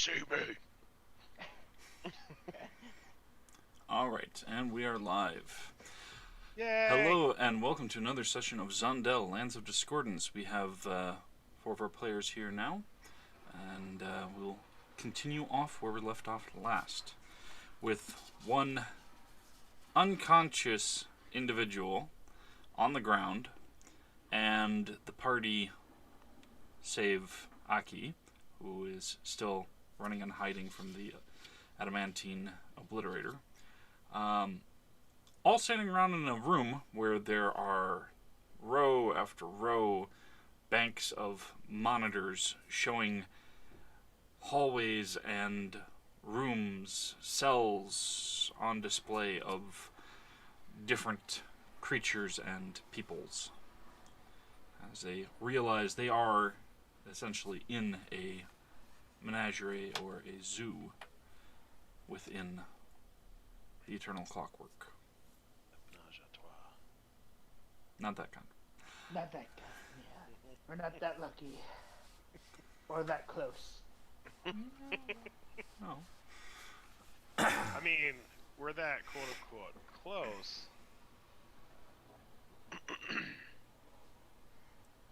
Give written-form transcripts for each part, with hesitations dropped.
see me. Alright, and we are live. Yay! Hello, and welcome to another session of Zondell, Lands of Discordance. We have 4 of our players here now, and we'll continue off where we left off last, with one unconscious individual on the ground, and the party, save Aki, who is still running and hiding from the adamantine obliterator. All standing around in a room where there are row after row banks of monitors showing hallways and rooms, cells on display of different creatures and peoples, as they realize they are essentially in a menagerie or a zoo within the eternal clockwork. Not that kind. Not that kind, yeah. We're not that lucky. Or that close. No. I mean, we're that quote-unquote close.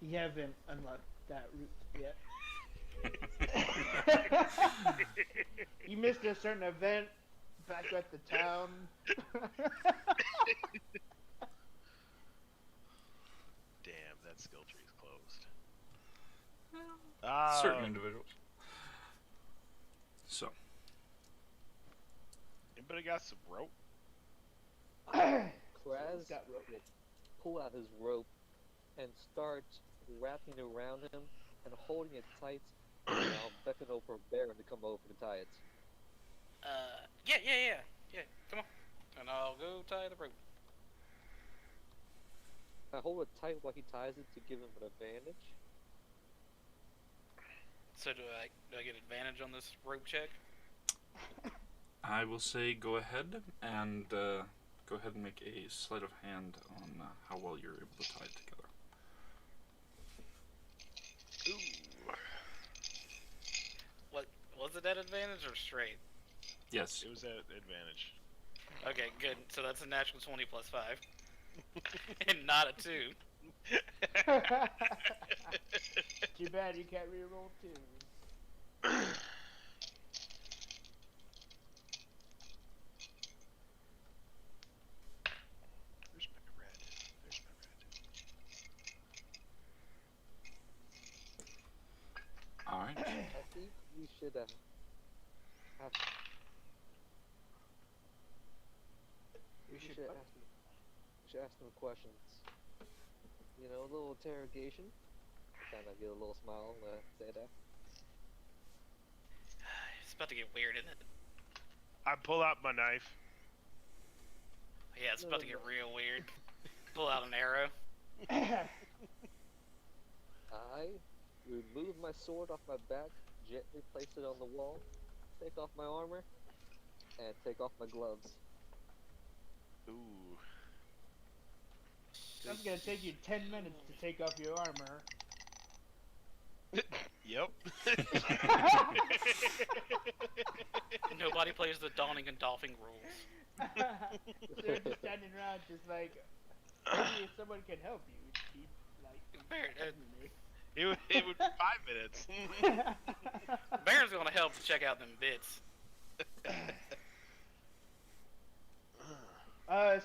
You haven't unlocked that route yet. You missed a certain event back at the town. Damn, that skill tree is closed. Certain individuals. So. Anybody got some rope? Kraz got rope. will pull out his rope and start wrapping it around him and holding it tight, and I'll beckon over Baron to come over to tie it. Yeah, come on. And I'll go tie the rope. I hold it tight while he ties it to give him an advantage. So do I get advantage on this rope check? I will say go ahead and make a sleight of hand on how well you're able to tie it together. Ooh. What was it, at advantage or straight? Yes. It was at advantage. Okay, good. So that's a natural 20 plus 5. And not a 2. Too bad you can't reroll too. There's my red. There's my red. Alright. I think we should have We should ask them questions. You know, a little interrogation. Kind of get a little smile when I say that. It's about to get weird, isn't it? I pull out my knife. Yeah, it's about to get real weird. Pull out an arrow. I remove my sword off my back, gently place it on the wall, take off my armor, and take off my gloves. Ooh. That's gonna take you 10 minutes to take off your armor. Yep. Nobody plays the Dawning and Dolphin rules. They're just standing around just like, maybe if someone can help you, keep like... Baron, It would be 5 minutes. Baron's gonna help to check out them bits.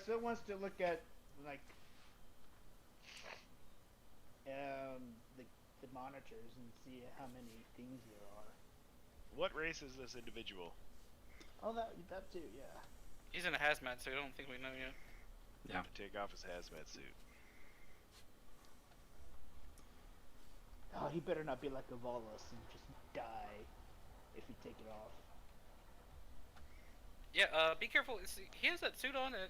So wants to look at, like, the monitors and see how many things there are. What race is this individual? Oh, that too, yeah. He's in a hazmat suit, I don't think we know yet. Yeah. Take off his hazmat suit. Oh, he better not be like a Volus and just die if you take it off. Yeah, be careful. See, he has that suit on. I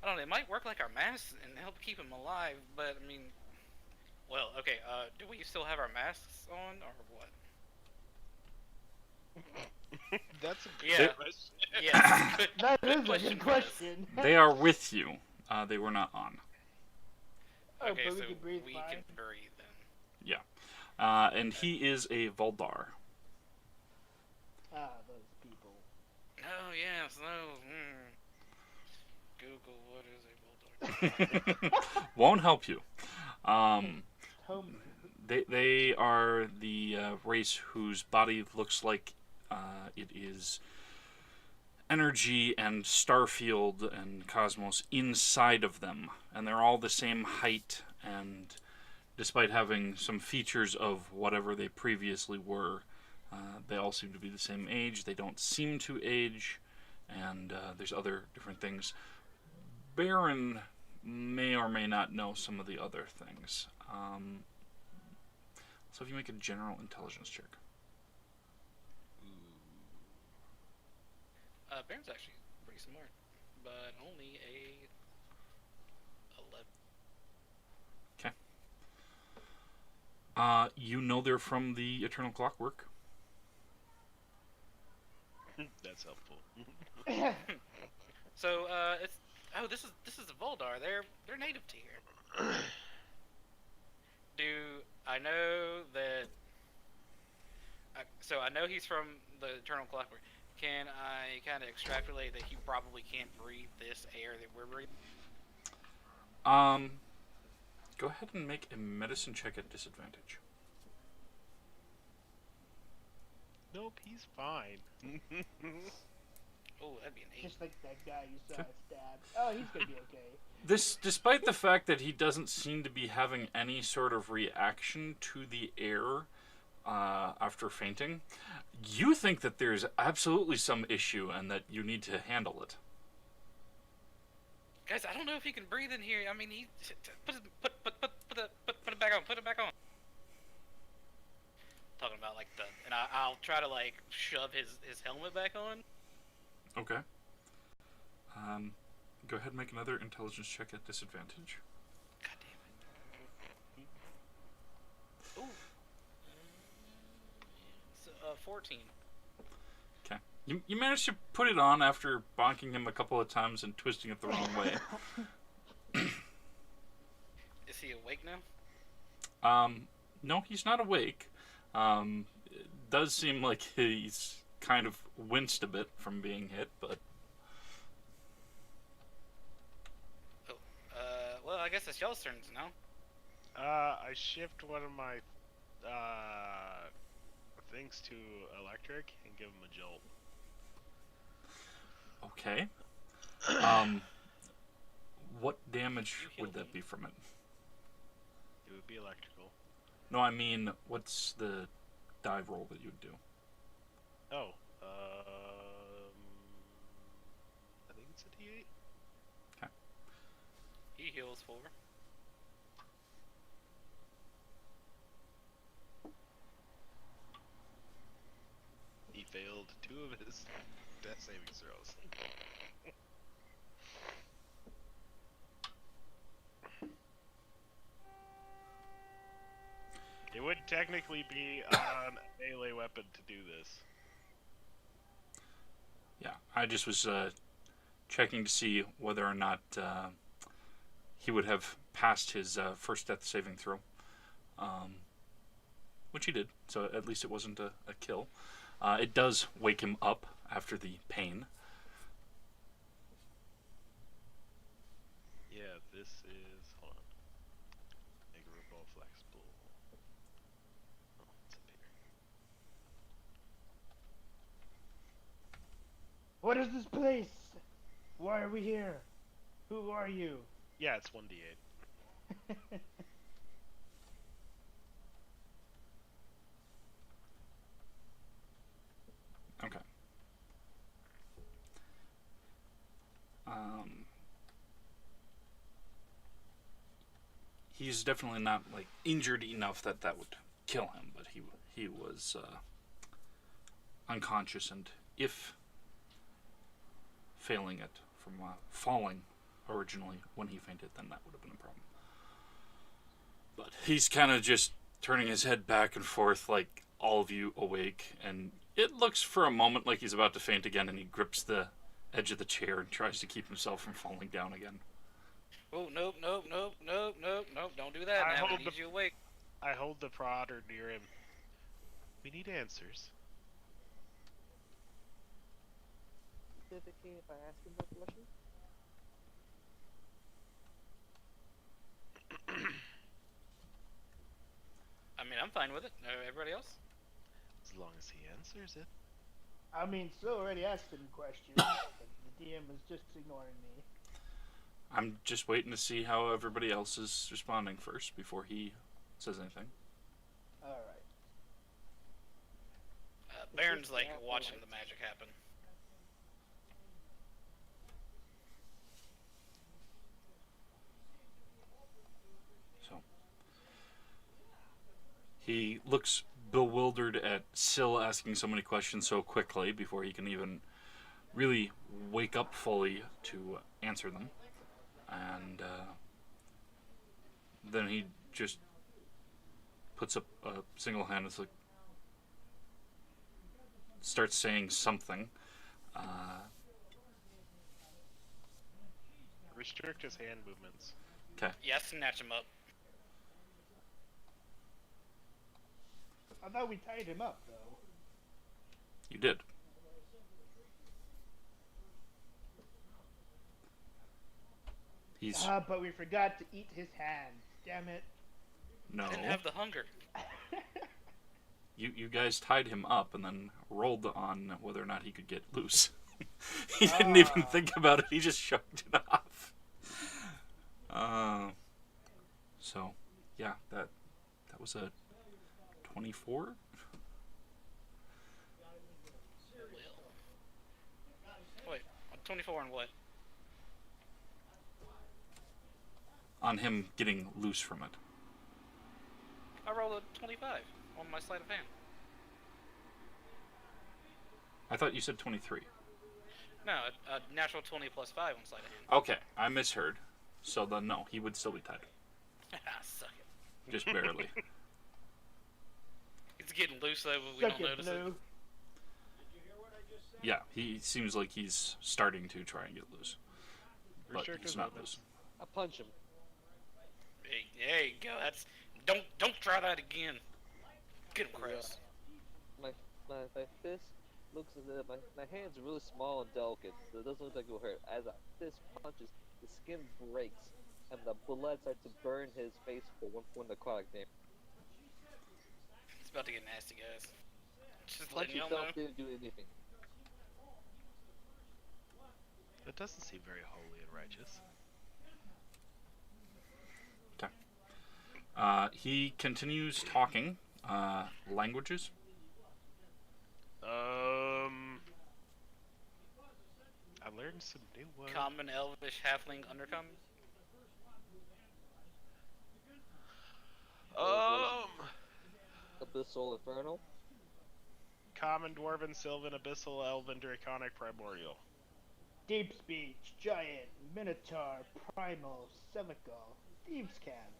don't know, it might work like our masks and help keep him alive, but I mean... Well, okay, do we still have our masks on, or what? That's a Yeah. good question. Yeah, good, That good is a question good for this. question. They are with you. They were not on. Okay, but we so can breathe we fine. can breathe then. Yeah. And he is a Voldar. Oh yes, no. Google what is a bulldog. Won't help you. Um, Home. they are the race whose body looks like it is energy and starfield and cosmos inside of them, and they're all the same height, and despite having some features of whatever they previously were, they all seem to be the same age. They don't seem to age, and there's other different things. Baron may or may not know some of the other things. So if you make a general intelligence check. Baron's actually pretty smart, but only a 11. You know they're from the Eternal Clockwork. That's helpful. So it's this is the Voldar. They're native to here. Do I know that? So I know he's from the Eternal Clockwork. Can I kind of extrapolate that he probably can't breathe this air that we're breathing? Go ahead and make a medicine check at disadvantage. Nope, he's fine. Oh, that'd be an 8. Just like that guy you saw stabbed. Oh, he's gonna be okay. This, despite the fact that he doesn't seem to be having any sort of reaction to the air after fainting, you think that there's absolutely some issue and that you need to handle it. Guys, I don't know if he can breathe in here. I mean, he put it back on. Put it back on. Talking about like and I'll try to like shove his helmet back on. Okay. Go ahead and make another intelligence check at disadvantage. God damn it. Ooh. So, 14. Okay. You managed to put it on after bonking him a couple of times and twisting it the wrong way. Is he awake now? No, he's not awake. It does seem like he's kind of winced a bit from being hit, but... Oh. Well, I guess it's y'all's turns now. I shift one of my things to electric and give him a jolt. Okay. What damage would that be from it? It would be electrical. No, I mean, what's the die roll that you'd do? Oh, I think it's a D8. Okay. He heals 4. He failed 2 of his death saving throws. It would technically be on a melee weapon to do this. Yeah, I just was checking to see whether or not he would have passed his first death saving throw. Which he did, so at least it wasn't a kill. It does wake him up after the pain. Yeah, this is... hold on. Make a roll flexible. Oh, it's up here. What is this place? Why are we here? Who are you? Yeah, it's 1d8. Okay. He's definitely not like injured enough that that would kill him, but he was unconscious, and if failing it from falling originally when he fainted, then that would have been a problem. But he's kind of just turning his head back and forth, like all of you awake, and it looks for a moment like he's about to faint again, and he grips the edge of the chair and tries to keep himself from falling down again. Oh, nope, don't do that now. I need you awake. I hold the prodder near him. We need answers. it okay if I ask him that question? I mean, I'm fine with it. Everybody else? As long as he answers it. I mean, still already asked him questions, but the DM was just ignoring me. I'm just waiting to see how everybody else is responding first before he says anything. Alright. Baron's this like the watching afterlife? the magic happen. So he looks bewildered at Syl asking so many questions so quickly before he can even really wake up fully to answer them. And then he just puts up a single hand and starts saying something. Restrict his hand movements. Yeah, snatch him up. I thought we tied him up, though. You did. He's But we forgot to eat his hand. Damn it. no. I didn't have the hunger. You guys tied him up and then rolled on whether or not he could get loose. He didn't even think about it. He just shoved it off. So, yeah, that was a 24. Wait, 24 and what? On him getting loose from it. I rolled a 25 on my sleight of hand. I thought you said 23. No, a natural 20 plus 5 on sleight of hand. Okay, I misheard. So then, no, he would still be tied. Suck it. Just barely. It's getting loose though, but we Suck don't it, notice Blue. it. Yeah, he seems like he's starting to try and get loose. But Restrict he's his not movements. loose. I punch him. Hey, there you go. That's don't try that again. Get him, Chris. My fist looks as if my hand's really small and delicate, so it doesn't look like it will hurt. As a fist punches, the skin breaks, and the blood starts to burn his face for one necrotic damage. It's about to get nasty, guys. Just Punch letting y'all know. itself didn't do anything. That doesn't seem very holy and righteous. He continues talking. Languages? I learned some new ones. Common, Elvish, Halfling, Undercommon. Abyssal Infernal. Common, Dwarven, Sylvan, Abyssal, Elven, Draconic, Primordial. Deep Speech, Giant, Minotaur, Primal, Sevical, Thieves' Can.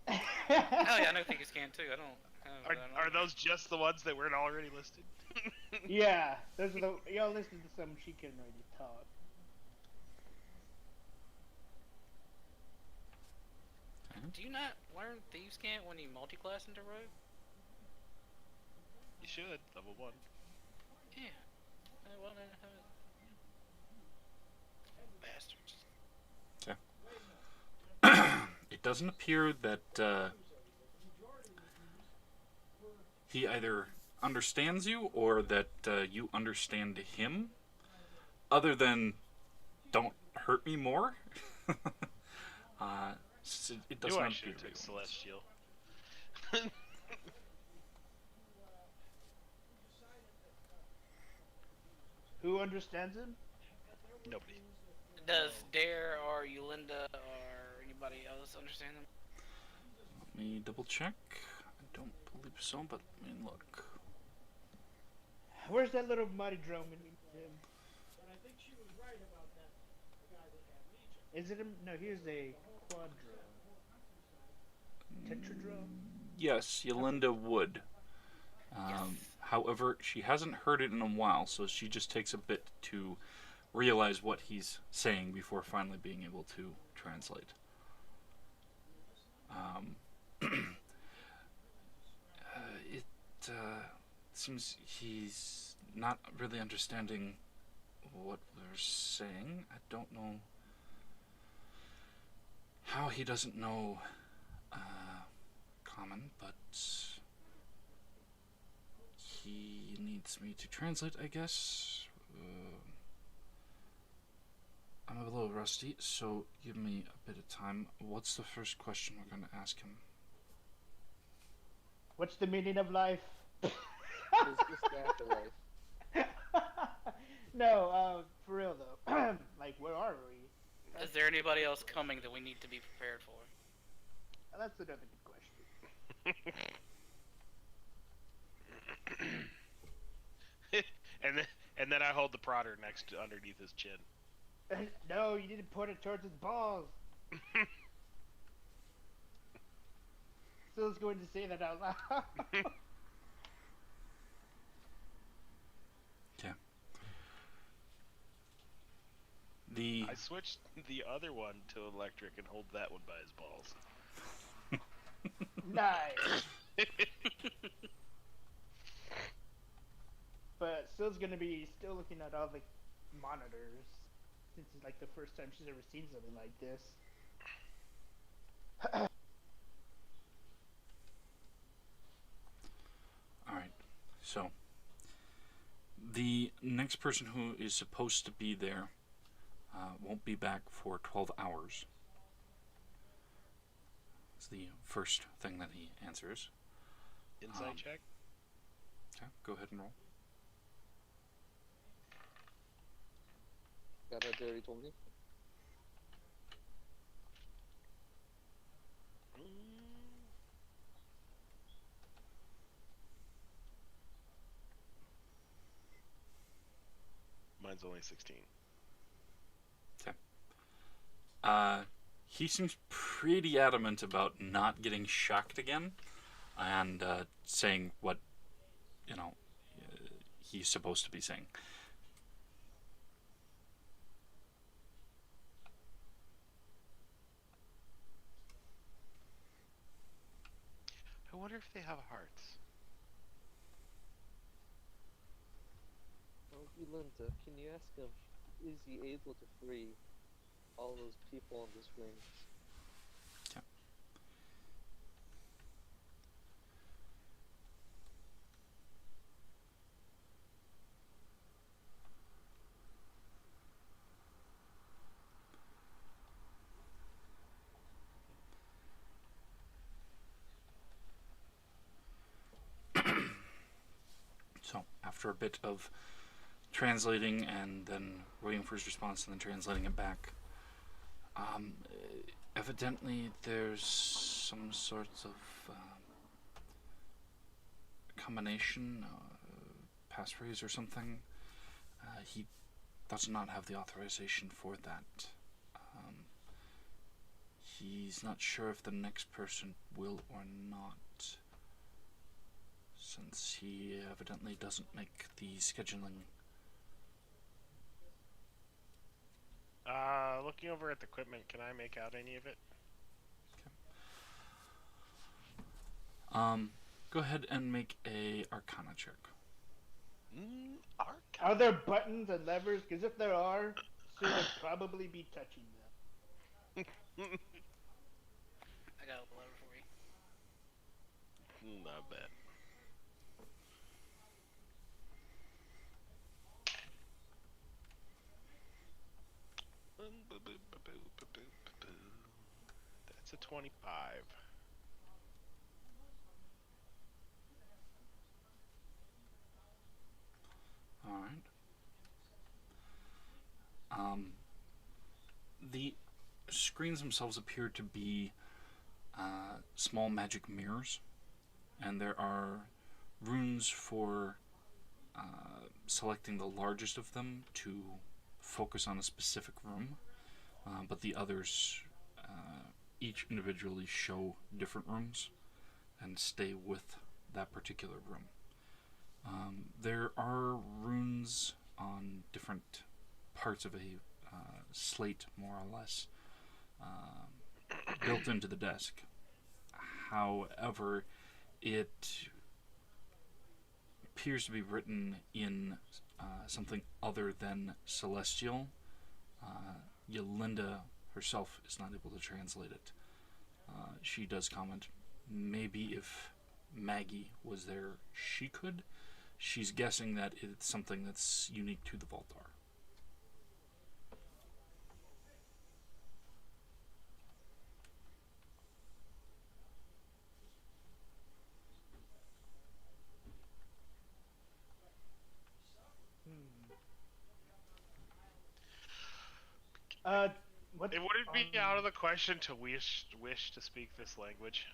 Oh yeah, I know Thieves Can too. I don't. Are those just the ones that weren't already listed? Yeah, those are the. Y'all listen to some. She can already talk. Do you not learn Thieves Cant when you multi-class into Rogue? You should, level 1. Yeah. Well, I haven't. Bastards. It doesn't appear that he either understands you or that you understand him, other than don't hurt me more. It does Knew I not should appear have to be took one. Celestial. Who understands him? Nobody. Does Dare or Yulinda or anybody else understand them? Let me double check. I don't believe so, but let me look. Where's that little mighty drone in him? Is it him? No, here's a quadrone. Tetradrone? Yes, Yolinda would. However, she hasn't heard it in a while, so she just takes a bit to realize what he's saying before finally being able to translate. seems he's not really understanding what we're saying. I don't know how he doesn't know common, but he needs me to translate, I guess. I'm a little rusty, so give me a bit of time. What's the first question we're going to ask him? What's the meaning of life? It's just the afterlife. No, for real though. Like, where are we? Is there anybody else coming that we need to be prepared for? That's another good question. and then I hold the prodder underneath his chin. No, you didn't point it towards his balls. Still going to say that out loud. Okay. I switched the other one to electric and hold that one by his balls. Nice. But Syl's gonna be still looking at all the monitors since it's like the first time she's ever seen something like this. Alright, so the next person who is supposed to be there won't be back for 12 hours. It's the first thing that he answers. Insight check? Okay, go ahead and roll. Got a dirty 20. Mine's only 16. He seems pretty adamant about not getting shocked again, and saying what, he's supposed to be saying. I wonder if they have hearts. Well, Linda, can you ask him, is he able to free all those people on this ring? Okay. So, after a bit of translating and then waiting for his response and then translating it back, evidently there's some sort of combination, passphrase or something. He does not have the authorization for that. He's not sure if the next person will or not, since he evidently doesn't make the scheduling. Looking over at the equipment, can I make out any of it? Okay. Go ahead and make a Arcana check. Arcana. Are there buttons and levers? Because if there are, Syl would probably be touching them. I got a lever for you. Not bad. That's a 25. Alright. The screens themselves appear to be small magic mirrors, and there are runes for selecting the largest of them to focus on a specific room, but the others each individually show different rooms and stay with that particular room. There are runes on different parts of a slate, more or less, built into the desk. However, it appears to be written in something other than Celestial. Yolinda herself is not able to translate it. She does comment, maybe if Maggie was there, she could. She's guessing that it's something that's unique to the Voltar. What? It wouldn't be out of the question to wish to speak this language.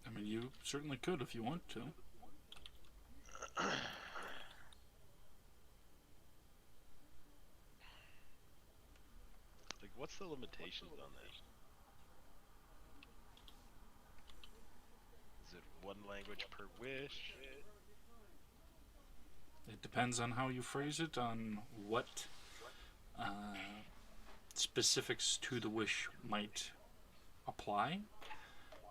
I mean, you certainly could if you want to. Like, what's the limitations on that? Is it one language per wish? It depends on how you phrase it, on what specifics to the wish might apply,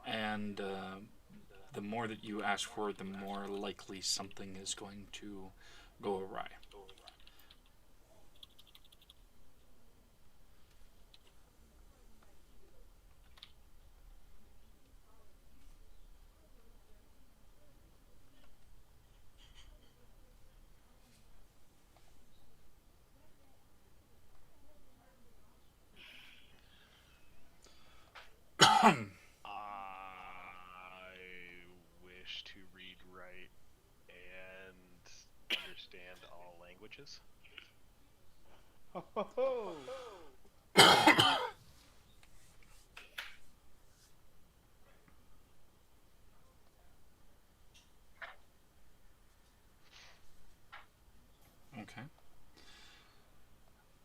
and the more that you ask for, the more likely something is going to go awry. I wish to read, write, and understand all languages. Ho, ho, ho. Okay.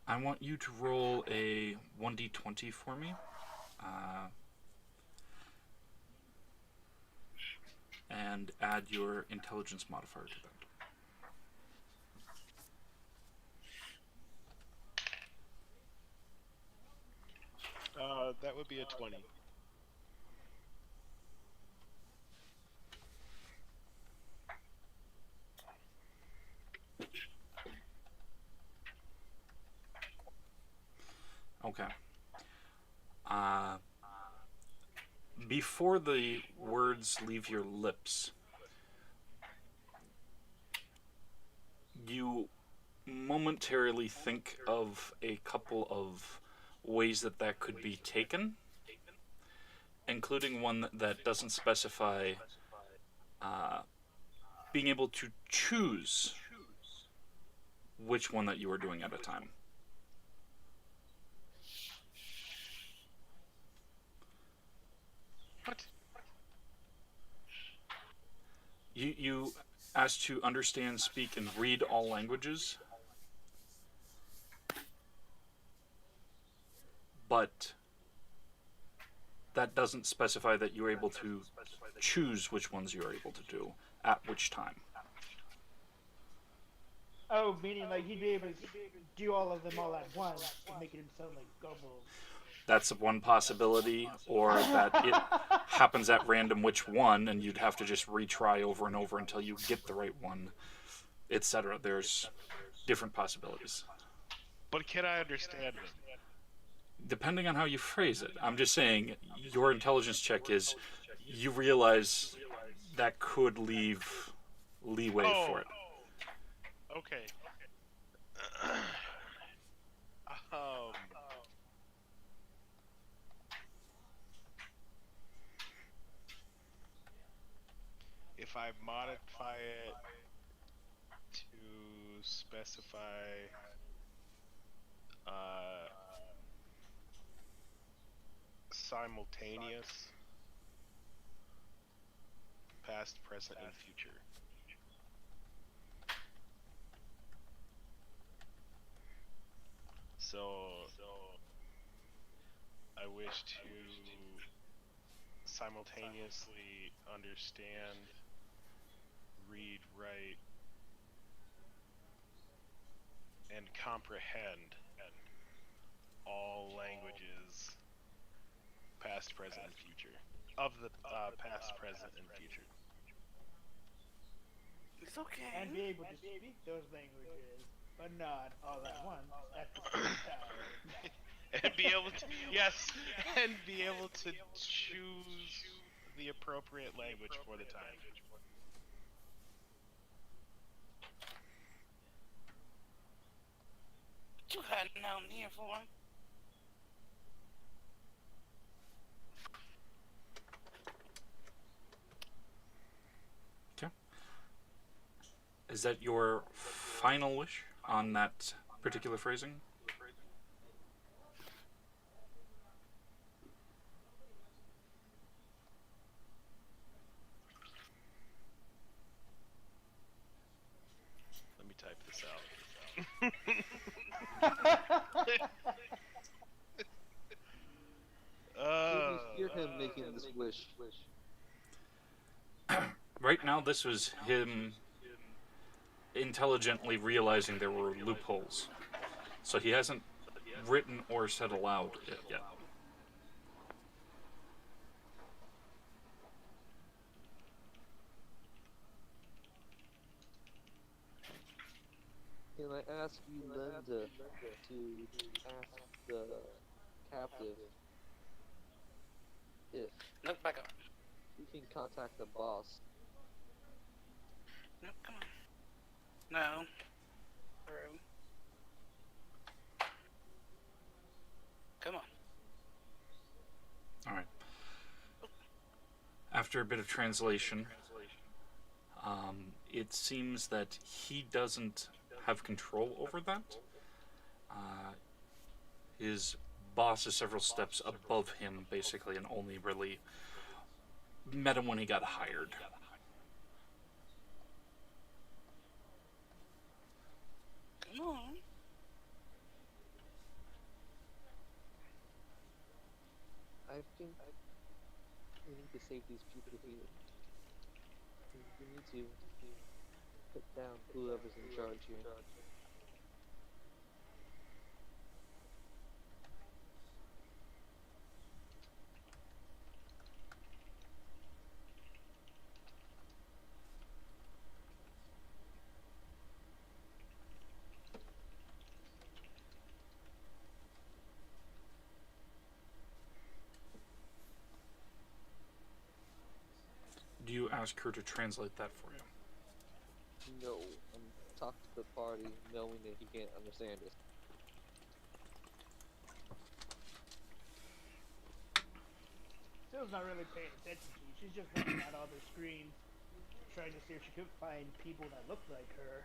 I want you to roll a 1d20 for me. And add your intelligence modifier to that. That would be a 20. Okay. Before the words leave your lips, you momentarily think of a couple of ways that that could be taken, including one that doesn't specify being able to choose which one that you are doing at a time. What? You asked to understand, speak, and read all languages, but that doesn't specify that you're able to choose which ones you're able to do at which time. Oh, meaning like he'd be able to do all of them all at once, making him sound like Gobble. That's one possibility, or that it happens at random which one, and you'd have to just retry over and over until you get the right one, etc. There's different possibilities. But can I understand them? Depending on how you phrase it. I'm just saying, your intelligence check is, you realize that could leave leeway for it. Okay. If I modify it to specify simultaneous, past, present, and future. So I wish to simultaneously understand, read, write, and comprehend all languages past, present, and future. Of the past, present, and future. It's okay. And be able to speak those languages, but not all at once at the same time. And be able to, yes, and be able to choose the appropriate language for the time. What you hiding out in here for? Okay. Is that your final wish on that particular phrasing? Let me type this out. Hear him making this wish. Right now, this was him intelligently realizing there were loopholes. So he hasn't written or said aloud it yet. Can I ask you, Linda, to ask the captive if Look back up. you can contact the boss? No, come on. No. Through. Come on. All right. After a bit of translation, it seems that he doesn't have control over that. His boss is several steps above him, basically, and only really met him when he got hired. Come on. I think we need to save these people here. We need to put down whoever's in charge here. Do you ask her to translate that for you? No, talk to the party knowing that he can't understand it. Syl's not really paying attention to you. She's just looking at all the screens, trying to see if she could find people that look like her.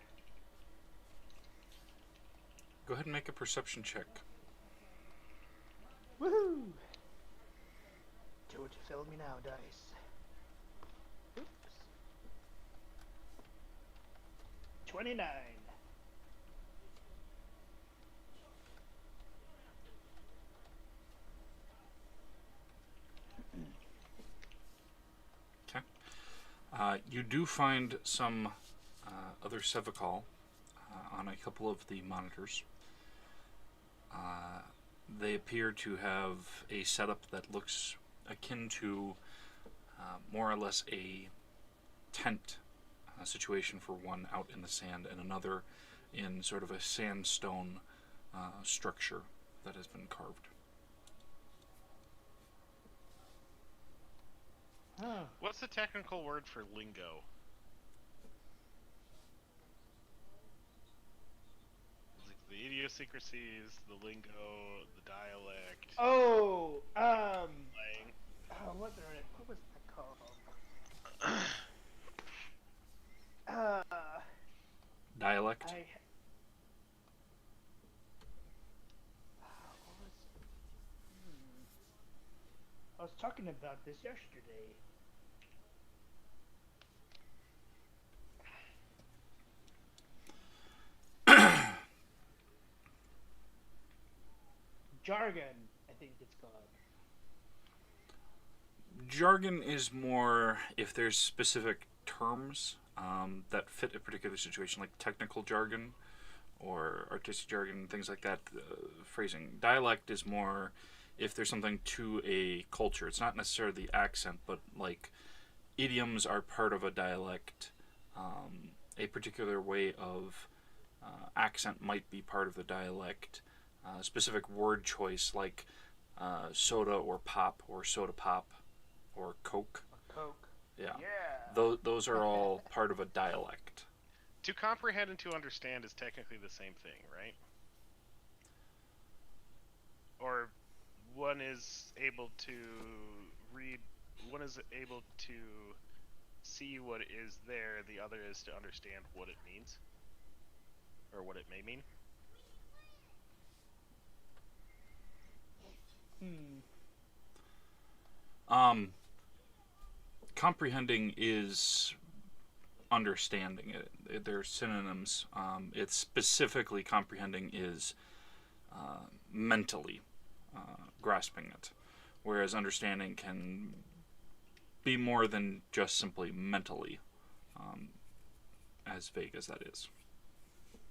Go ahead and make a perception check. Woohoo! Do what you fill me now, dice. Oops. 29. You do find some other Sevicol on a couple of the monitors. They appear to have a setup that looks akin to more or less a tent situation for one out in the sand and another in sort of a sandstone structure that has been carved. Huh. What's the technical word for lingo? Like the idiosyncrasies, the lingo, the dialect. Oh, Slang. what was that called? Dialect? What was... I was talking about this yesterday. Jargon, I think it's called. Jargon is more if there's specific terms that fit a particular situation, like technical jargon or artistic jargon, things like that. Phrasing. Dialect is more if there's something to a culture. It's not necessarily the accent, but like idioms are part of a dialect. A particular way of accent might be part of the dialect. Specific word choice like soda or pop or soda pop or Coke. Coke. Yeah. Yeah. Those are all part of a dialect. To comprehend and to understand is technically the same thing, right? Or one is able to read, one is able to see what is there, the other is to understand what it means. Or what it may mean. Comprehending is understanding it. They're synonyms. It's specifically comprehending is mentally grasping it, whereas understanding can be more than just simply mentally, as vague as that is.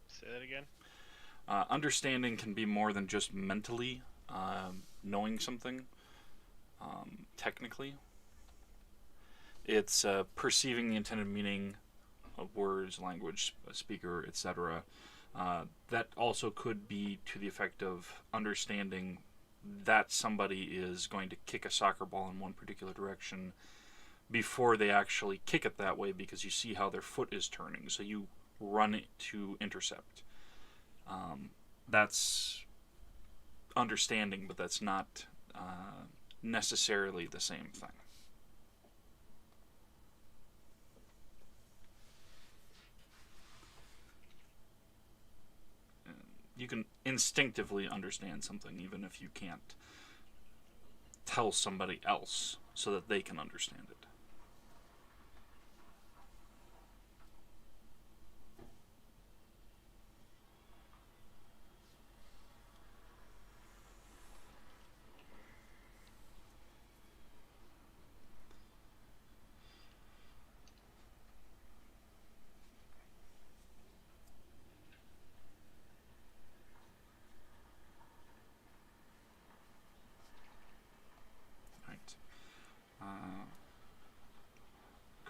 Say that again? Understanding can be more than just mentally knowing something, technically. It's perceiving the intended meaning of words, language, speaker, etc. That also could be to the effect of understanding that somebody is going to kick a soccer ball in one particular direction before they actually kick it that way, because you see how their foot is turning, so you run it to intercept. That's understanding, but that's not necessarily the same thing. You can instinctively understand something even if you can't tell somebody else so that they can understand it.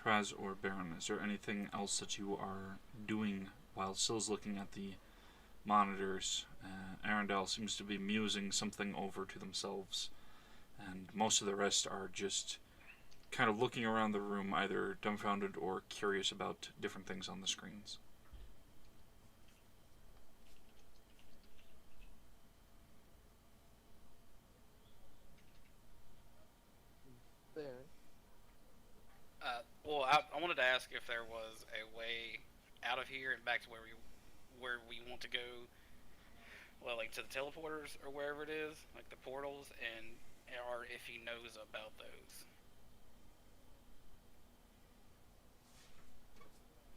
Kraz or Baron, is there anything else that you are doing while Sill's looking at the monitors? Arundel seems to be musing something over to themselves, and most of the rest are just kind of looking around the room, either dumbfounded or curious about different things on the screens. Baron. Well, I wanted to ask if there was a way out of here and back to where we want to go. Well, like to the teleporters or wherever it is, like the portals, or if he knows about those.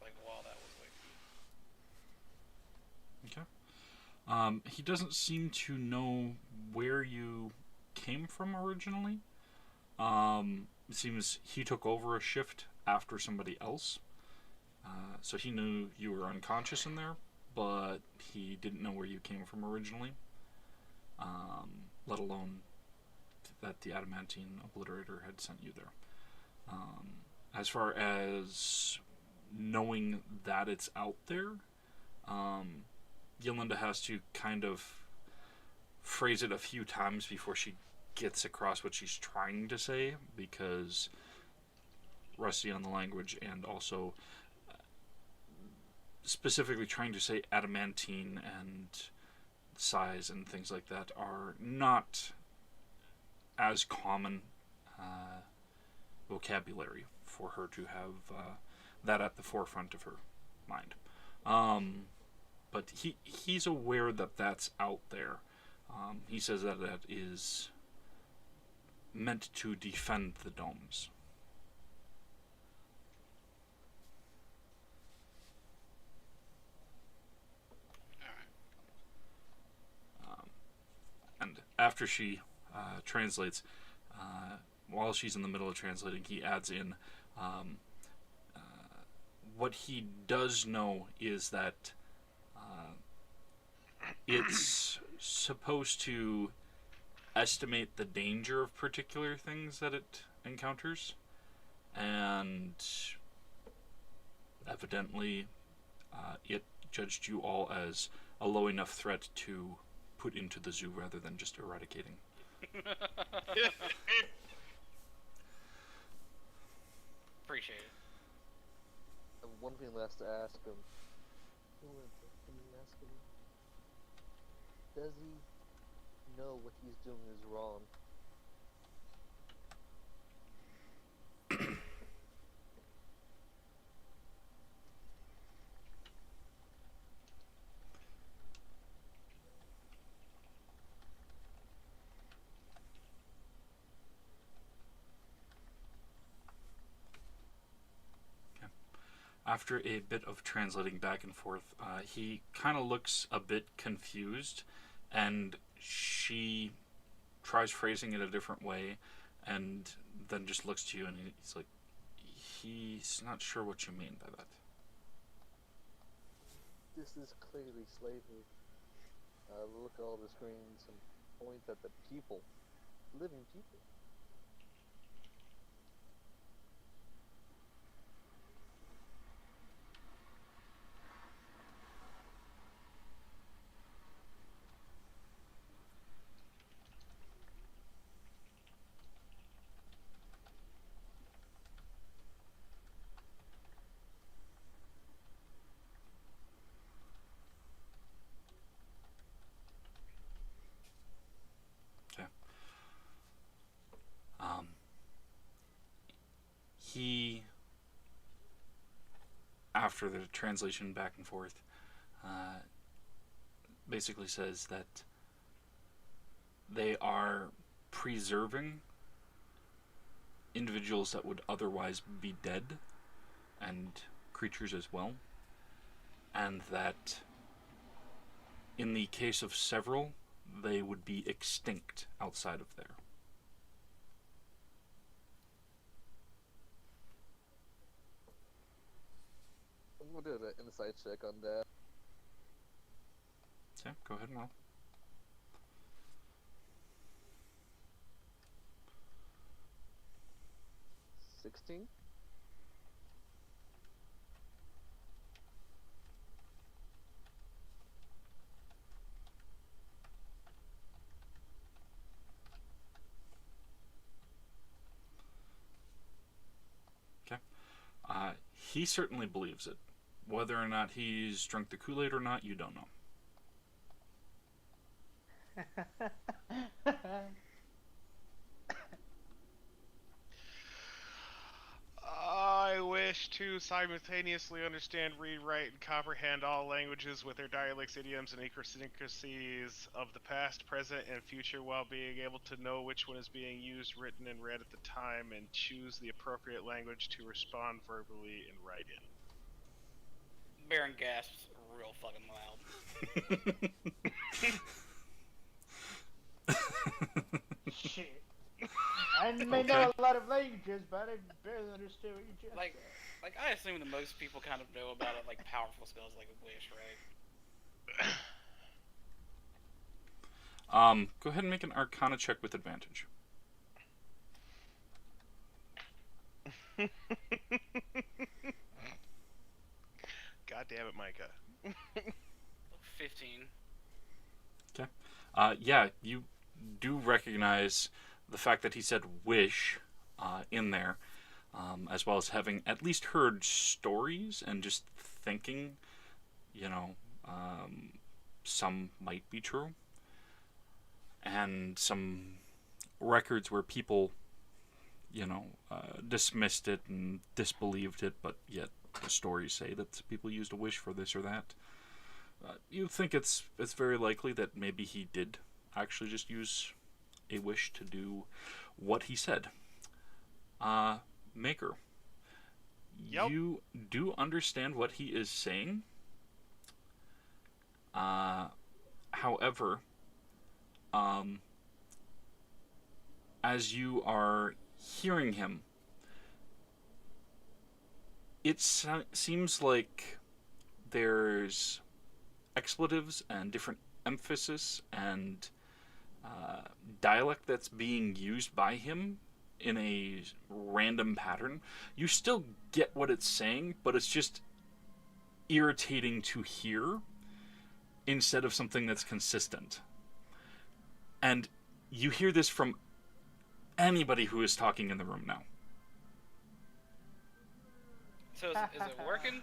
Like while that was waiting. Okay. He doesn't seem to know where you came from originally. It seems he took over a shift after somebody else. So he knew you were unconscious in there, but he didn't know where you came from originally. Let alone that the adamantine obliterator had sent you there. As far as knowing that it's out there, Yolinda has to kind of phrase it a few times before she gets across what she's trying to say, because rusty on the language, and also specifically trying to say adamantine and size and things like that are not as common vocabulary for her to have that at the forefront of her mind. But he's aware that that's out there. He says that that is meant to defend the domes. And after she translates, while she's in the middle of translating, he adds in what he does know is that it's supposed to estimate the danger of particular things that it encounters, and evidently it judged you all as a low enough threat to put into the zoo rather than just eradicating. Appreciate it. One thing left to ask him. Can you ask him? Does he know what he's doing is wrong? After a bit of translating back and forth, he kind of looks a bit confused, and she tries phrasing it a different way, and then just looks to you, and he's like, he's not sure what you mean by that. This is clearly slavery. Look at all the screens and point at the people, living people. He, after the translation back and forth, basically says that they are preserving individuals that would otherwise be dead, and creatures as well, and that in the case of several, they would be extinct outside of there. I'm gonna do an insight check on that. Yeah, go ahead and roll. 16? He certainly believes it. Whether or not he's drunk the Kool-Aid or not, you don't know. I wish to simultaneously understand, read, write, and comprehend all languages with their dialects, idioms, and idiosyncrasies of the past, present, and future, while being able to know which one is being used, written, and read at the time, and choose the appropriate language to respond verbally and write in. Baron gasps real fucking loud. Shit. I may know a lot of languages, but I barely understood what you just Like, said. like I assume that most people kind of know about it, like powerful spells like Wish, right? Go ahead and make an Arcana check with advantage. God damn it, Micah. 15. Okay. Yeah, you do recognize the fact that he said wish in there, as well as having at least heard stories and just thinking, some might be true. And some records where people, dismissed it and disbelieved it, but yet the stories say that people used a wish for this or that. You think it's very likely that maybe he did actually just use a wish to do what he said. Maker, Yep. you do understand what he is saying. However, as you are hearing him, it seems like there's expletives and different emphasis and dialect that's being used by him in a random pattern, you still get what it's saying, but it's just irritating to hear instead of something that's consistent. And you hear this from anybody who is talking in the room now. So is it working?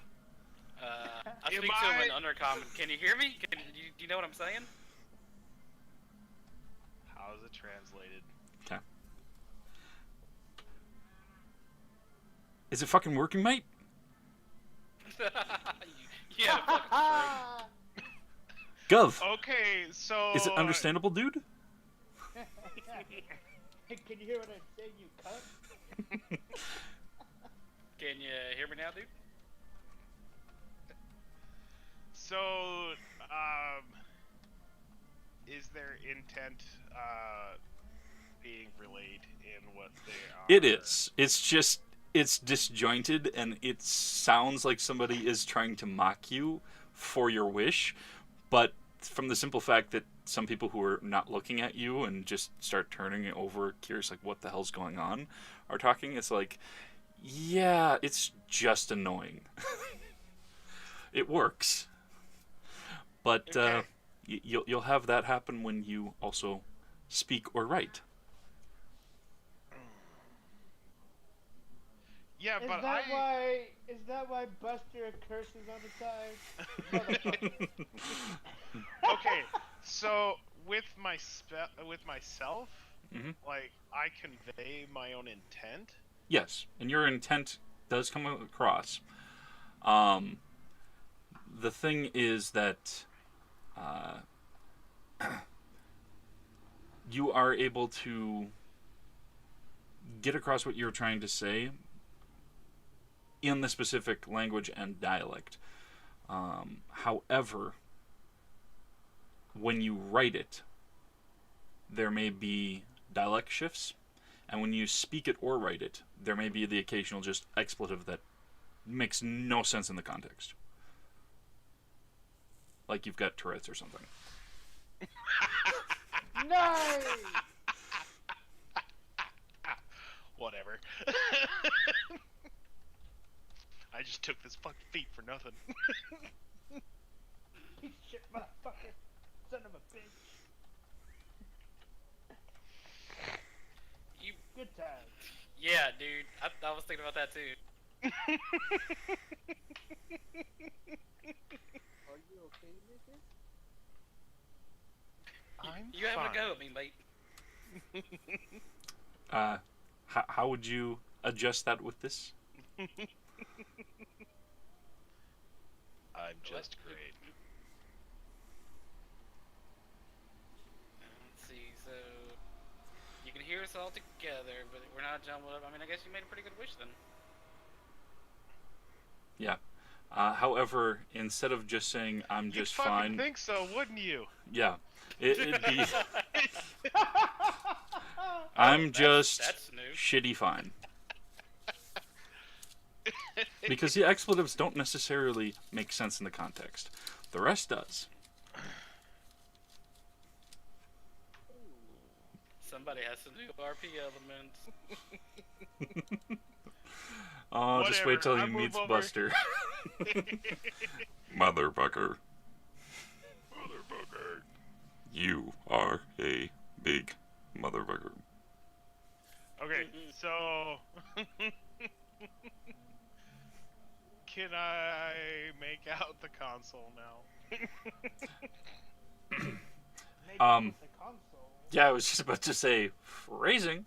I Am speak to him in I- undercommon. Can you hear me? Do you know what I'm saying? How is it translated? Okay. Is it fucking working, mate? You had a fucking Gov, Okay, so is it understandable, dude? Can you hear what I'm saying, you cunt? Can you hear me now, dude? So, is their intent being relayed in what they are? It is. It's just, it's disjointed, and it sounds like somebody is trying to mock you for your wish, but from the simple fact that some people who are not looking at you and just start turning it over, curious like what the hell's going on, are talking, it's like, yeah, it's just annoying. It works. But Okay. you'll have that happen when you also speak or write. Yeah, Is but that why Buster curses all the time? Motherfucker. Okay, so with myself, Mhm. like I convey my own intent. Yes, and your intent does come across. The thing is that you are able to get across what you're trying to say in the specific language and dialect. However, when you write it, there may be dialect shifts, and when you speak it or write it, there may be the occasional just expletive that makes no sense in the context. Like you've got Tourette's or something. Nice! Whatever. I just took this fucking feat for nothing. Piece of shit, motherfucker. Son of a bitch. You, Good time. yeah, dude. I was thinking about that too. Are you okay, nigga? I'm You having a fine. go at me, mate? How would you adjust that with this? I'm just great. Let's see. So you can hear us all together, but we're not jumbled up. I mean, I guess you made a pretty good wish then. Yeah. However, instead of just saying "I'm You'd just fucking fine," think so, wouldn't you? yeah, it'd be "I'm just that's new. shitty fine." Because the expletives don't necessarily make sense in the context. The rest does. Somebody has some new RP elements. Oh, just wait till Whatever, he I meets move over. Buster. Motherfucker. Motherfucker. You are a big motherfucker. Okay, so can I make out the console now? Maybe Um, with the console. Yeah, I was just about to say phrasing.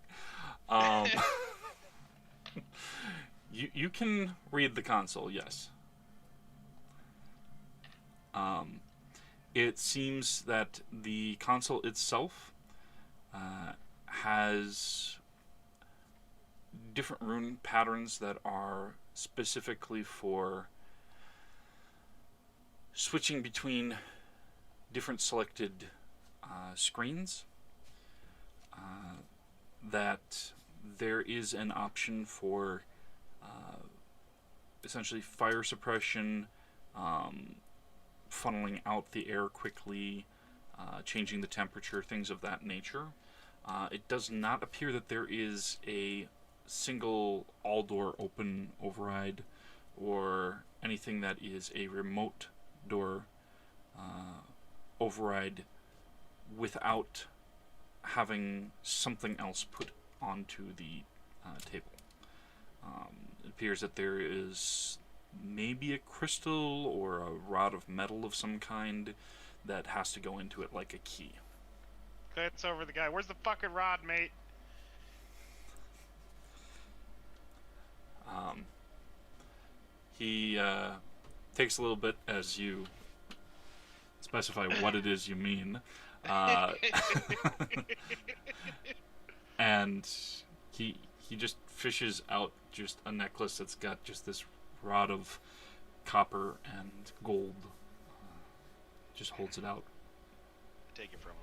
You can read the console, yes. It seems that the console itself has different rune patterns that are specifically for switching between different selected screens. That there is an option for essentially fire suppression, funneling out the air quickly, changing the temperature, things of that nature. It does not appear that there is a single all-door open override or anything that is a remote door override without having something else put onto the table. It appears that there is maybe a crystal or a rod of metal of some kind that has to go into it like a key. Glance over the guy. Where's the fucking rod, mate? He takes a little bit as you specify what it is you mean. And he just fishes out just a necklace that's got just this rod of copper and gold. Just holds it out. Take it from him.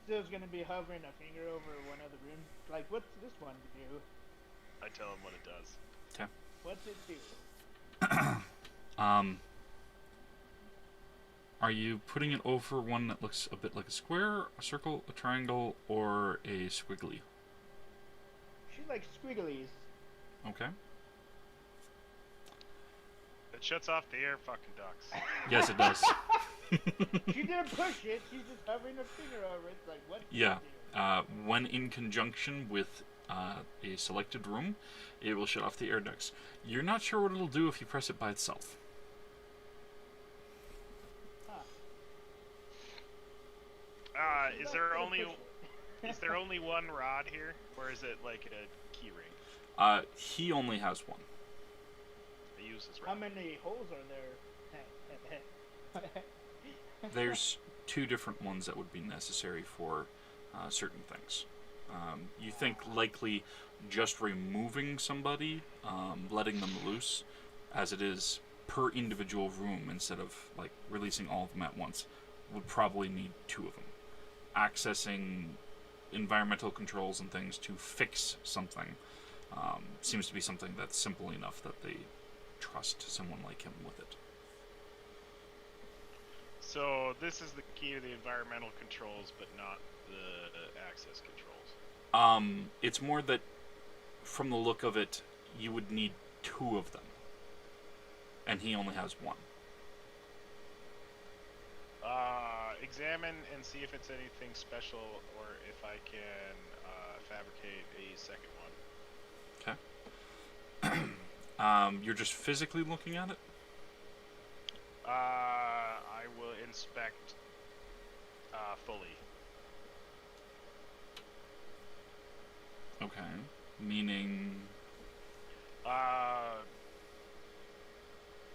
Still's gonna be hovering a finger over one of the rooms. Like, what's this one do? I tell him what it does. Okay. What's it do? Are you putting it over one that looks a bit like a square, a circle, a triangle, or a squiggly? She likes squigglies. Okay. It shuts off the air, fucking ducks. Yes, it does. She didn't push it. She's just hovering her finger over it. It's like, what? Yeah. When in conjunction with a selected room, it will shut off the air ducts. You're not sure what it'll do if you press it by itself. Is there only one rod here, or is it like a key ring? He only has one. I use his How rod. many holes are there? There's two different ones that would be necessary for certain things. You think likely just removing somebody, letting them loose, as it is per individual room instead of like releasing all of them at once, would probably need two of them. Accessing environmental controls and things to fix something seems to be something that's simple enough that they trust someone like him with it. So this is the key to the environmental controls, but not the access controls. It's more that, from the look of it, you would need two of them, and he only has one. Examine and see if it's anything special, or if I can fabricate a second one. Okay. You're just physically looking at it? I will inspect fully. Okay. Meaning...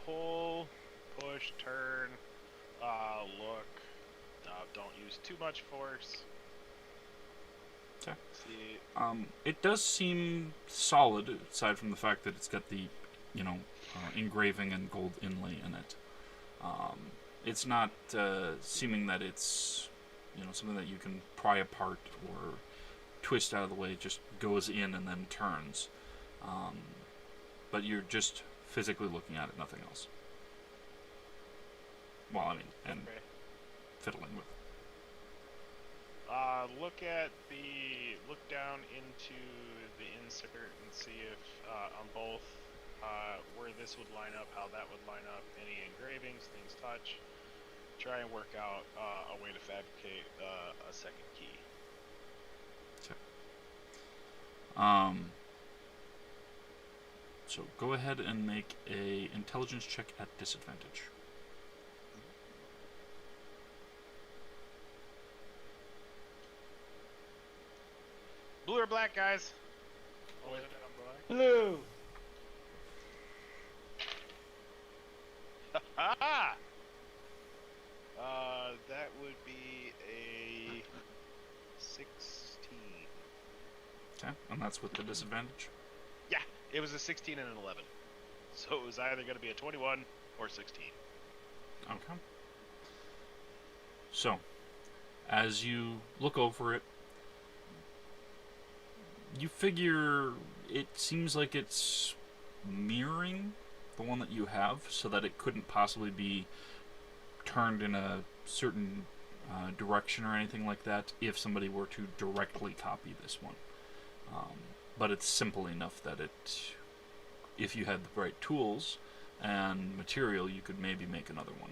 Pull, push, turn, look. Don't use too much force. Okay. See. It does seem solid, aside from the fact that it's got the, engraving and gold inlay in it. It's not seeming that it's, something that you can pry apart or twist out of the way. It just goes in and then turns. But you're just physically looking at it, nothing else. Well, and Okay. fiddling with it. Look down into the insert and see if on both where this would line up, how that would line up, any engravings, things touch. Try and work out a way to fabricate a second key. Okay. So go ahead and make a intelligence check at disadvantage. Blue or black, guys? Always on black. Blue. Ha! That would be a 16. Okay, and that's with the disadvantage. Yeah, it was a 16 and an 11. So it was either going to be a 21 or 16. Okay. So, as you look over it, you figure it seems like it's mirroring the one that you have so that it couldn't possibly be turned in a certain direction or anything like that if somebody were to directly copy this one. But it's simple enough that if you had the right tools and material, you could maybe make another one.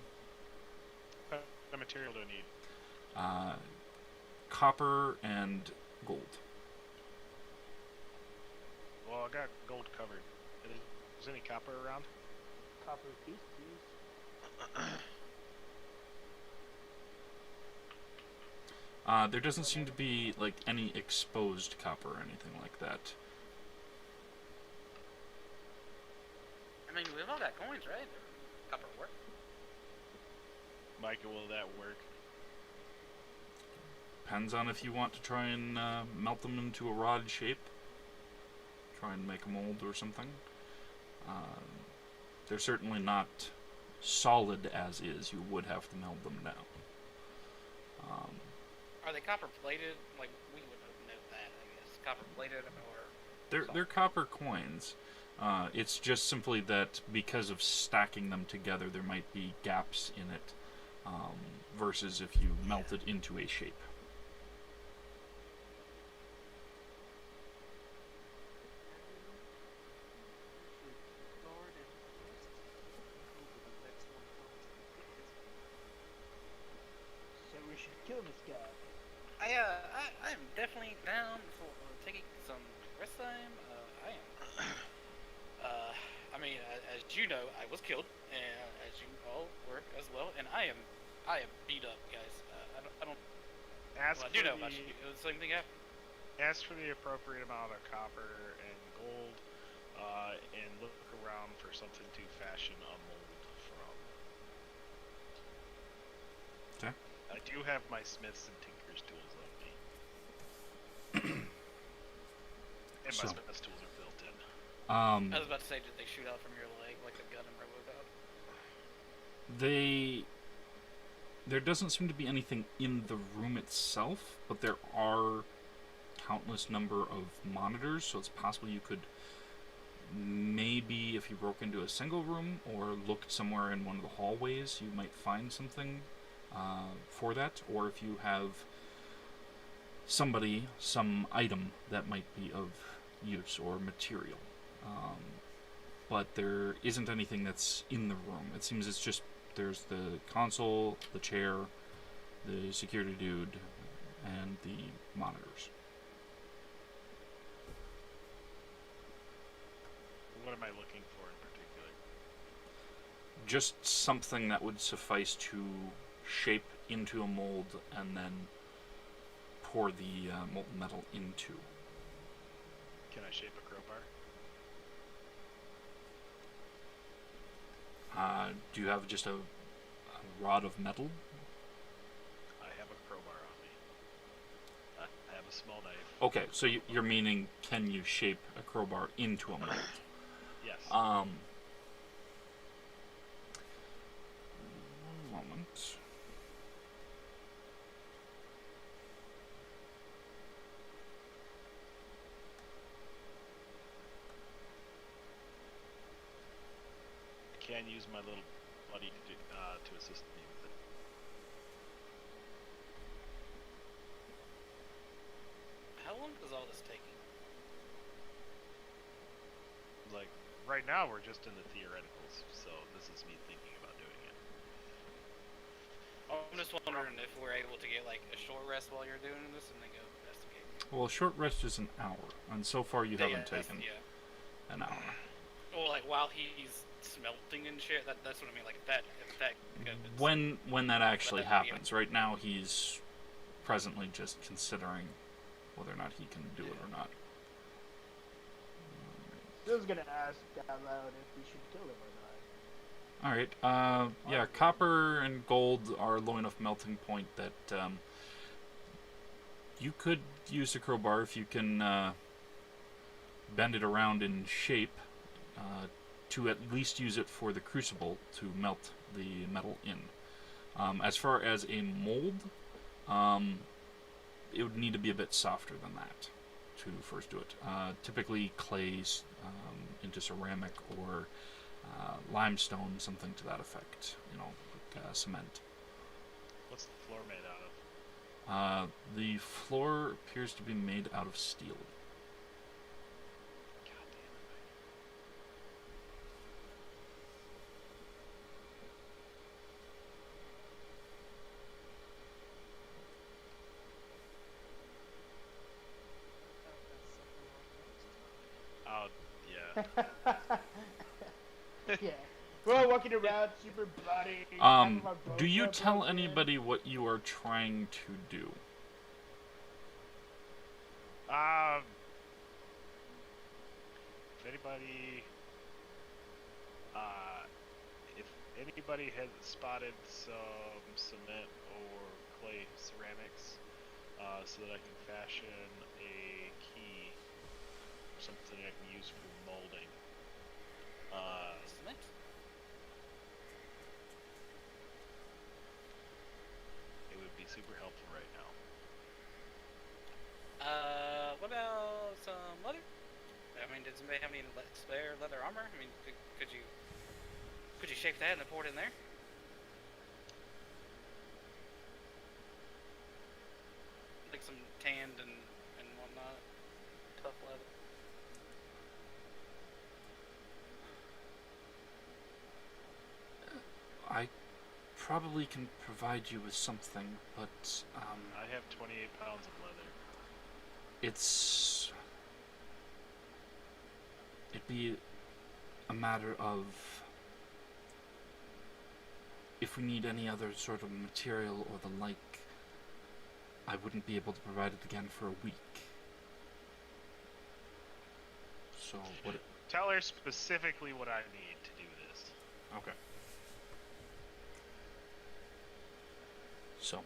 What material do I need? Copper and gold. Well, I got gold covered. Is any copper around? Copper piece, please. There doesn't seem to be like any exposed copper or anything like that. I mean, we've all got coins, right? Copper work. Micah, will that work? Depends on if you want to try and melt them into a rod shape. Try and make a mold or something. They're certainly not solid as is. You would have to melt them down. Are they copper plated? Like, we would know that, I guess. Copper plated or... They're copper coins. It's just simply that because of stacking them together, there might be gaps in it, versus if you melt it into a shape. So we should kill this guy. I'm definitely down for taking some rest time. I am. I mean, as you know, I was killed, and as you all were as well, and I am beat up, guys. I don't. Ask Well, I do for know the, about you. The same thing happened. ask for the appropriate amount of copper and gold, and look around for something to fashion a mold from. Okay. I do have my smiths and tinker's tools on me. And my So. smith's tools are built in. I was about to say, did they shoot out from your leg like a gun in RoboCop? There doesn't seem to be anything in the room itself, but there are countless number of monitors, so it's possible you could maybe, if you broke into a single room or looked somewhere in one of the hallways, you might find something for that, or if you have some item that might be of use or material. But there isn't anything that's in the room. It seems it's just there's the console, the chair, the security dude, and the monitors. What am I looking for in particular? Just something that would suffice to shape into a mold and then pour the molten metal into. Can I shape a crowbar? Do you have just a rod of metal? I have a crowbar on me. I have a small knife. Okay, so you're meaning, can you shape a crowbar into a mold? Yes. One moment. I can use my little buddy to assist me with it. How long does all this take? Like, right now we're just in the theoreticals, so this is me thinking about doing it. I'm just wondering if we're able to get like a short rest while you're doing this and then go investigate. Well, a short rest is an hour, and so far you haven't taken an hour. Well, like while he's smelting and shit. That's what I mean. Like if that goes. When that actually Well, that'd be happens, right now he's presently just considering whether or not he can do it or not. I was gonna ask out loud if we should kill him or not. Alright, yeah, copper and gold are low enough melting point that you could use the crowbar if you can bend it around in shape to at least use it for the crucible to melt the metal in. As far as a mold, it would need to be a bit softer than that to first do it. Typically clays into ceramic or limestone, something to that effect. Like cement. What's the floor made out of? The floor appears to be made out of steel. God damn it. Oh, yeah. Yeah. We're all walking around super bloody. Do you tell anybody what you are trying to do? If anybody has spotted some cement or clay ceramics, so that I can fashion a key, something I can use for molding. Cement? It would be super helpful right now. What about some leather? I mean, does anybody have any spare leather armor? I mean, could you shape that and then pour it in there? Like some tanned and whatnot, tough leather. I probably can provide you with something, but I have 28 pounds of leather. it'd be a matter of if we need any other sort of material or the like, I wouldn't be able to provide it again for a week. So what? Tell her specifically what I need to do this. Okay. So,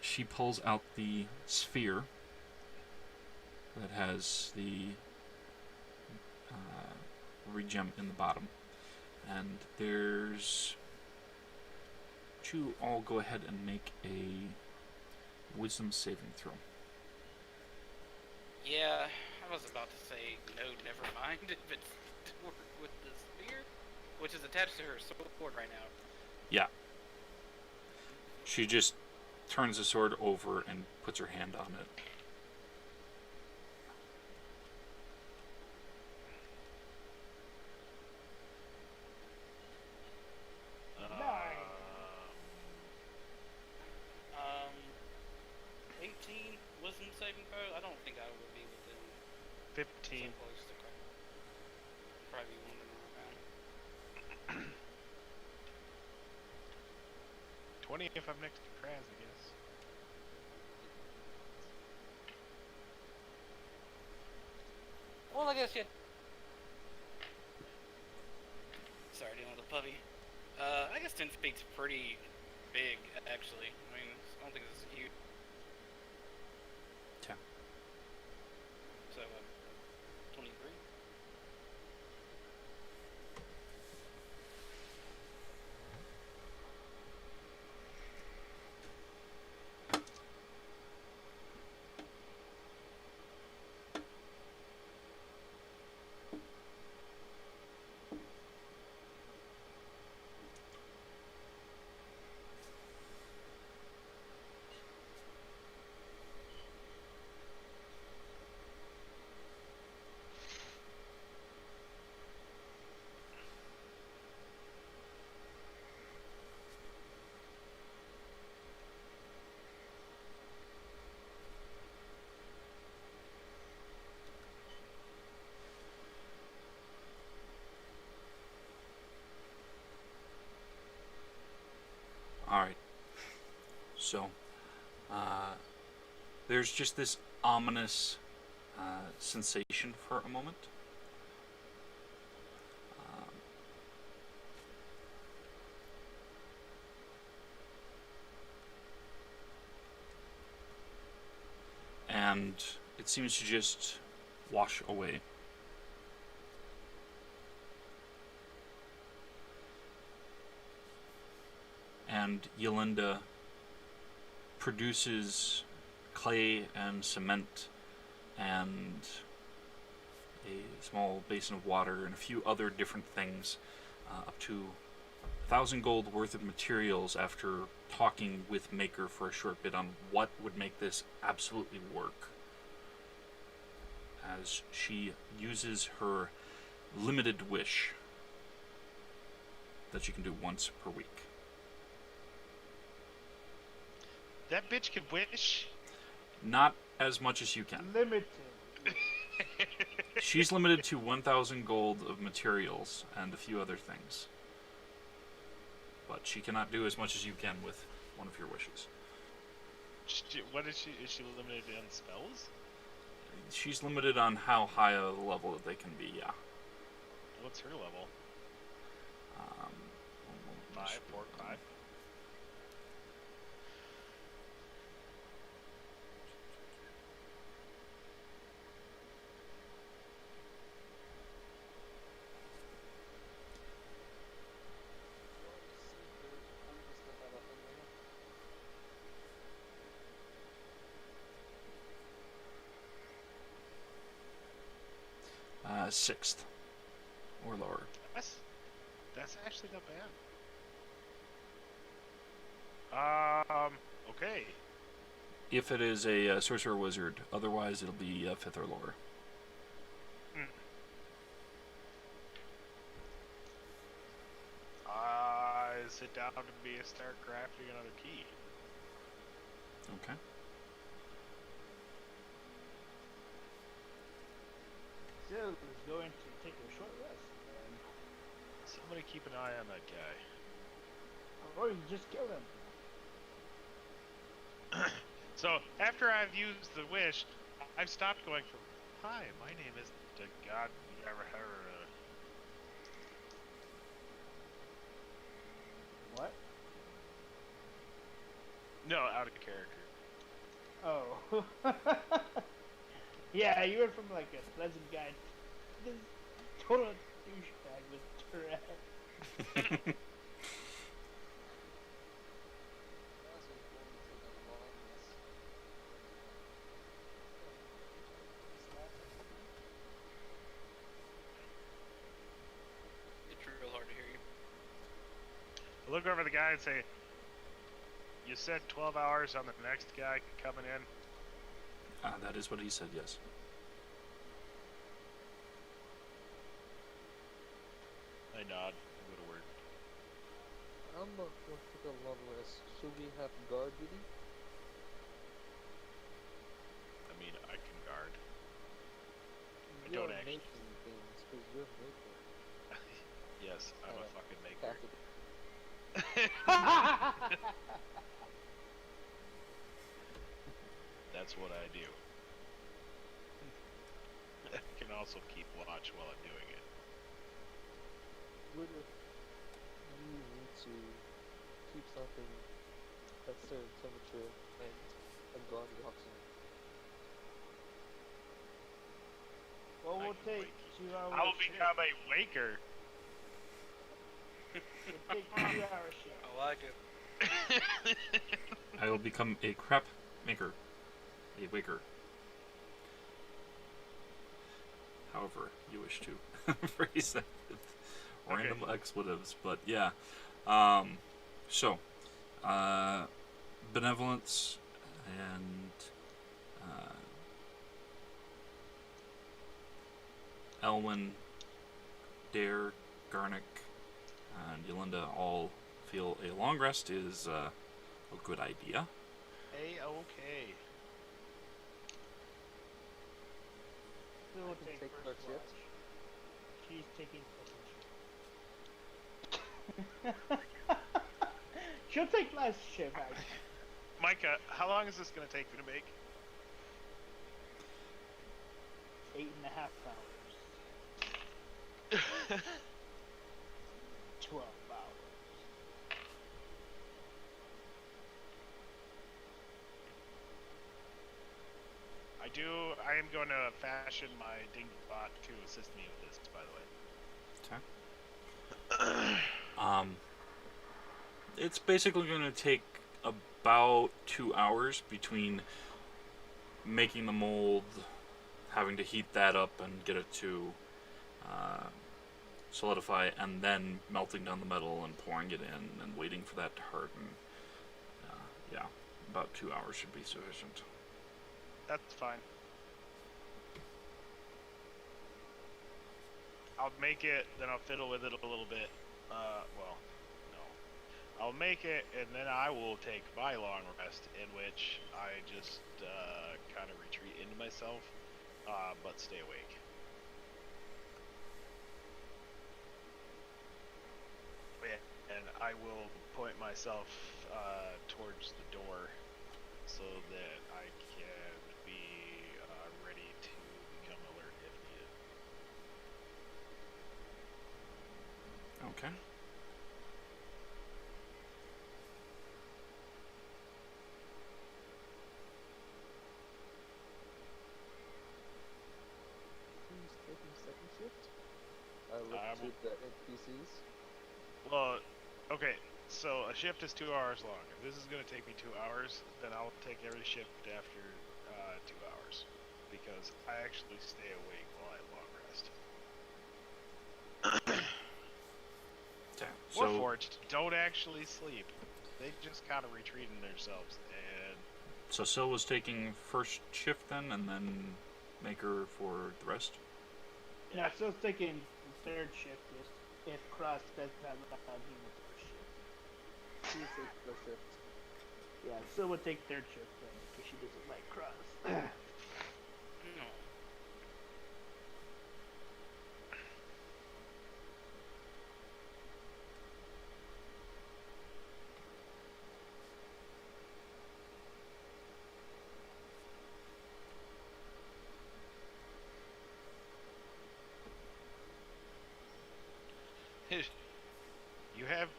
she pulls out the sphere that has the regem in the bottom, and there's. You all go ahead and make a wisdom saving throw. Yeah, I was about to say no, never mind. If it's to work with the spear, which is attached to her sword right now. Yeah. She just turns the sword over and puts her hand on it. Nice. 18 wisdom saving throw. I don't think I would be within 15. so close to probably wandering around. 20 if I'm next to Kraz, I guess. Well, I guess you. Sorry, dealing with a puppy. I guess 10 feet's pretty big, actually. I mean, I don't think this is huge. Okay. So, 23. Alright. So, there's just this ominous sensation for a moment. And it seems to just wash away. And Yolinda produces clay and cement and a small basin of water, and a few other different things, up to 1,000 gold worth of materials after talking with Maker for a short bit on what would make this absolutely work. As she uses her limited wish that she can do once per week. That bitch can wish. Not as much as you can. Limited. She's limited to 1,000 gold of materials and a few other things. But she cannot do as much as you can with one of your wishes. What is she? Is she limited in spells? She's limited on how high a level that they can be, yeah. What's her level? Um, 5, 4, 5. Sixth or lower. That's actually not bad. Okay. If it is a sorcerer wizard, otherwise it'll be fifth or lower. Sit down and start crafting another key. Okay. Zill is going to take a short rest, and Somebody keep an eye on that guy. or you just kill him. So after I've used the wish, I've stopped going from "Hi, my name is the God you ever heard." What? No, out of character. Oh. Yeah, you went from like a pleasant guy to this total douchebag with Tourette. It's real hard to hear you. I look over the guy and say, "You said 12 hours on the next guy coming in." That is what he said, yes. I nod. I go to work. I'm not going to take a long rest. Should we have guard duty? I mean, I can guard. I You're don't actually. making things, because you're making. Yes, I'm a fucking maker. Cassidy. That's what I do. I can also keep watch while I'm doing it. Would you need to keep something at a certain temperature and a guard walks in? Well, I we'll can take wait. 2 hours. I will become a waker. We'll take 2 hour shift. I like it. I will become a crap maker. A waker. However you wish to phrase that with random expletives, but yeah. So, benevolence and Elwyn, Dare, Garnick, and Yolanda all feel a long rest is a good idea. A-okay. Zill will can take take first first shift. watch. She's taking second shift. She'll take last shift, actually. Micah, how long is this going to take you to make? 8.5 hours. 12 hours. I am going to fashion my dingbot to assist me with this, by the way. Okay. It's basically going to take about 2 hours between making the mold, having to heat that up and get it to solidify, and then melting down the metal and pouring it in and waiting for that to harden. Yeah, about 2 hours should be sufficient. That's fine. I'll make it, then I'll fiddle with it a little bit. Well, no. I'll make it, and then I will take my long rest, in which I just kind of retreat into myself, but stay awake. And I will point myself towards the door so that I can be ready to become alert if needed. Okay. Who's taking second shift? I look to the NPCs. Well, okay, so a shift is 2 hours long. If this is going to take me 2 hours, then I'll take every shift after 2 hours. Because I actually stay awake while I long rest. Okay. Warforged don't actually sleep. They just kind of retreat in themselves. And So Syl was taking first shift then, and then Maker for the rest? Yeah, so I was thinking third shift if Cross does not allow him with first shift. Who takes first shift? Yeah, so would take third shift then because she doesn't like Cross. No. you have...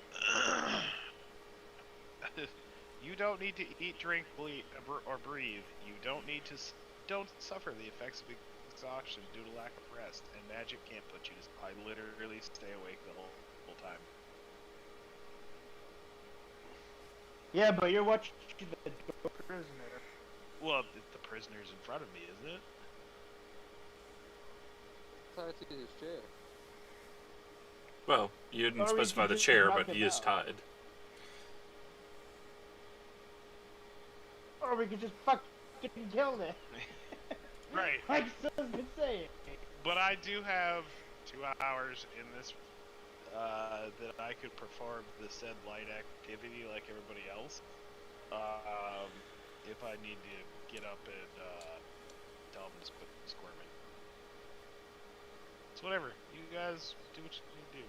you don't need to eat, drink, bleed, or breathe. You don't need to... don't suffer the effects of exhaustion due to lack of rest. And magic can't put you to... I literally stay awake the whole time. Yeah, but you're watching the prisoner. Well, the prisoner's in front of me, isn't it? Tied to his chair. Well, you didn't Or we specify could the just chair, knock but him he is out. tied. Or we could just fucking kill them. Right. Like Sil's been saying. But I do have 2 hours in this that I could perform the said light activity like everybody else. If I need to get up and tell them to quit squirming. It's whatever. You guys do what you need to do.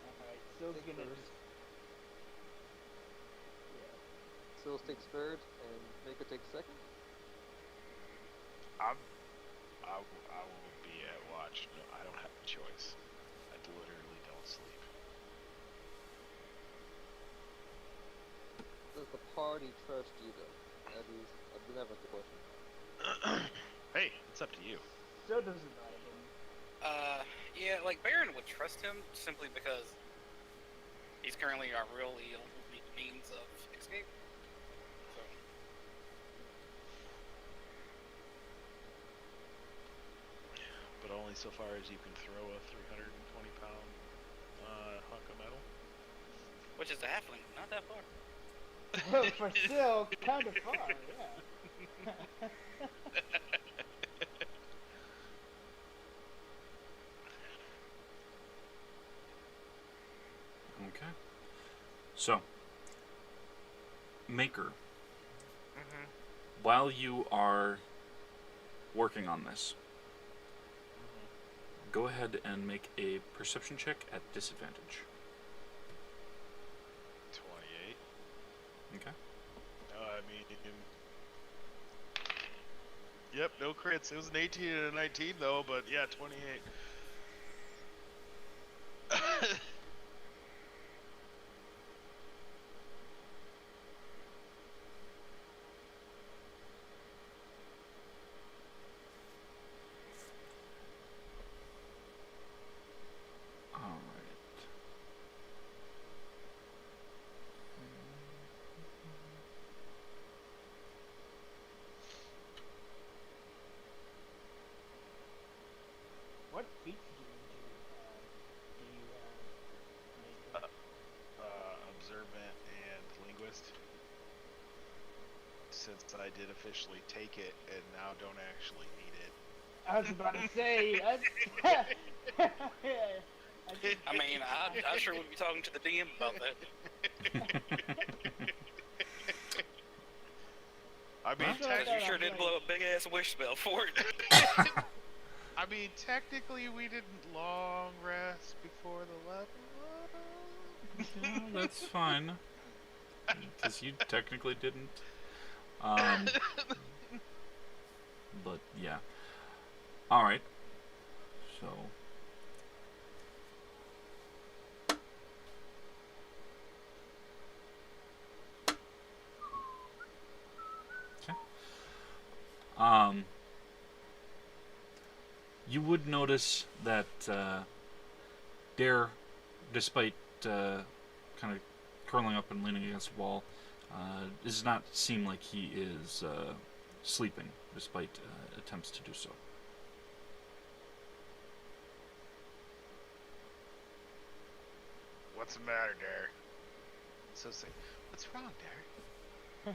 Alright, Sil's Take gonna first. just... Yeah. Sil takes third, and Maker takes second. I will be at watch. No, I don't have a choice. I literally don't sleep. Does the party trust you, though? That is never the question. Hey, it's up to you. Sil doesn't like him. Yeah, like Baron would trust him simply because he's currently our really only means of escape. So, But only so far as you can throw a 320-pound hunk of metal. which is a halfling, not that far. Well, for Sil, kind of far, yeah. Okay. So, Maker, Mm-hmm. while you are working on this, go ahead and make a perception check at disadvantage. 28. Okay. I mean... Yep, no crits. It was an 18 and a 19, though, but yeah, 28. Alright. What feats do you have, Major? Observant and linguist. Since I did officially take it and now don't actually need it. I was about to say. I mean, I sure would be talking to the DM about that. I mean, Because you sure did blow a big ass wish spell for it. I mean, technically, we didn't long rest before the level up. Yeah, that's fine. Because you technically didn't. But yeah. Alright. So. Okay. You would notice that Dare, despite kind of curling up and leaning against the wall, does not seem like he is sleeping, despite attempts to do so. What's the matter, Dare? So say, what's wrong, Dare?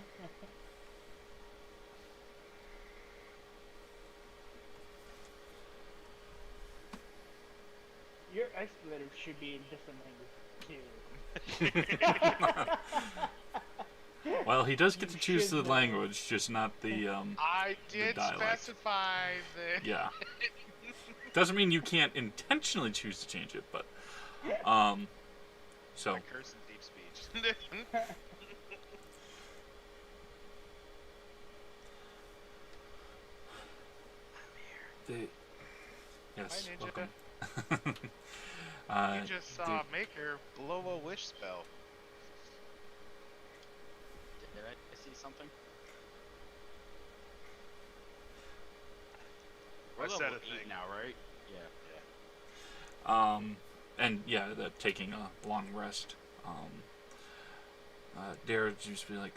Your expletive should be in different language too. Well, he does get You to choose should the know. language, just not the I did dialect. specify that. Yeah. Doesn't mean you can't intentionally choose to change it, but so I curse in deep speech. they yes, Hi, Ninja. welcome. You just saw Maker blow a wish spell. Did I see something? We're I said level a 8 thing. now, right? Yeah. And yeah, taking a long rest. Dare just be like,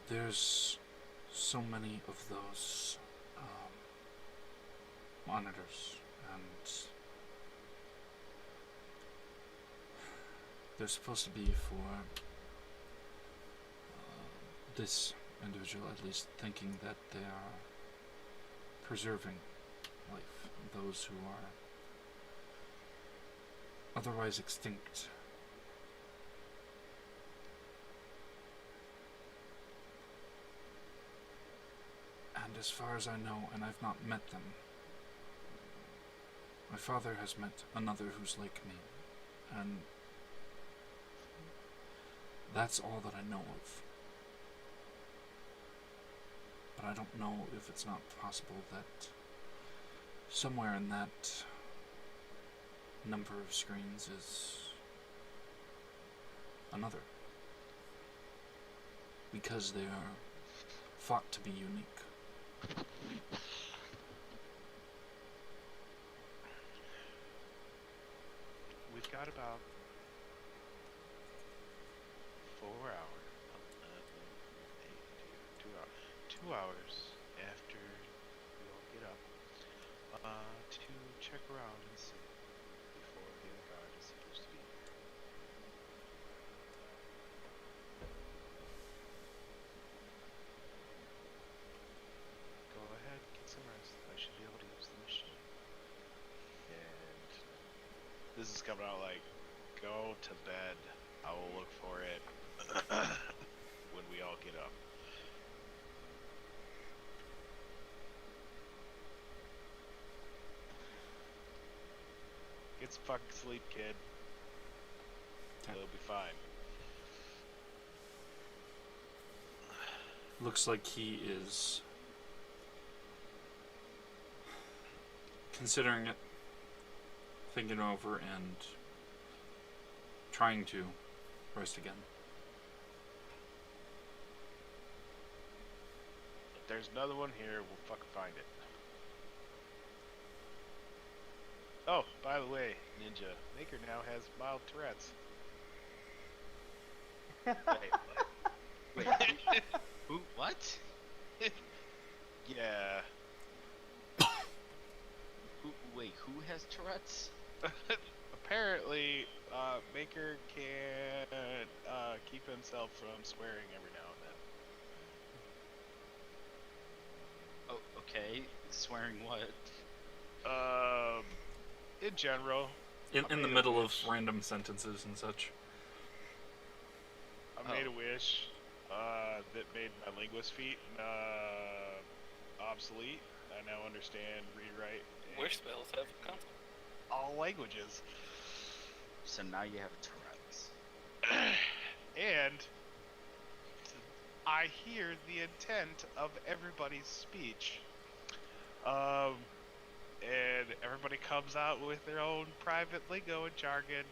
there's so many of those monitors, and they're supposed to be for this individual, at least, thinking that they are preserving life, those who are otherwise extinct. And as far as I know, and I've not met them, my father has met another who's like me, and that's all that I know of. But I don't know if it's not possible that somewhere in that number of screens is another. Because they are thought to be unique. We've got about 4 hours. 2 hours after we all get up to check around and see before the other guard is supposed to be here. Go ahead, get some rest. I should be able to use the machine. And this is coming out like, go to bed. I will look for it when we all get up. Get some fucking sleep, kid. It'll be fine. Looks like he is considering it, thinking over, and trying to rest again. If there's another one here, we'll fucking find it. Oh, by the way, Ninja, Maker now has mild Tourette's. Wait, who? What? Yeah. Wait, who has Tourette's? Apparently, Maker can keep himself from swearing every now and Oh, okay. Swearing what? then. In general, In I the made a middle of wish. random sentences and such. I made a wish that made my linguist feat obsolete. I now understand rewrite and Wish spells have consequences. all languages. So now you have Tourette's. And I hear the intent of everybody's speech. And everybody comes out with their own private lingo and jargon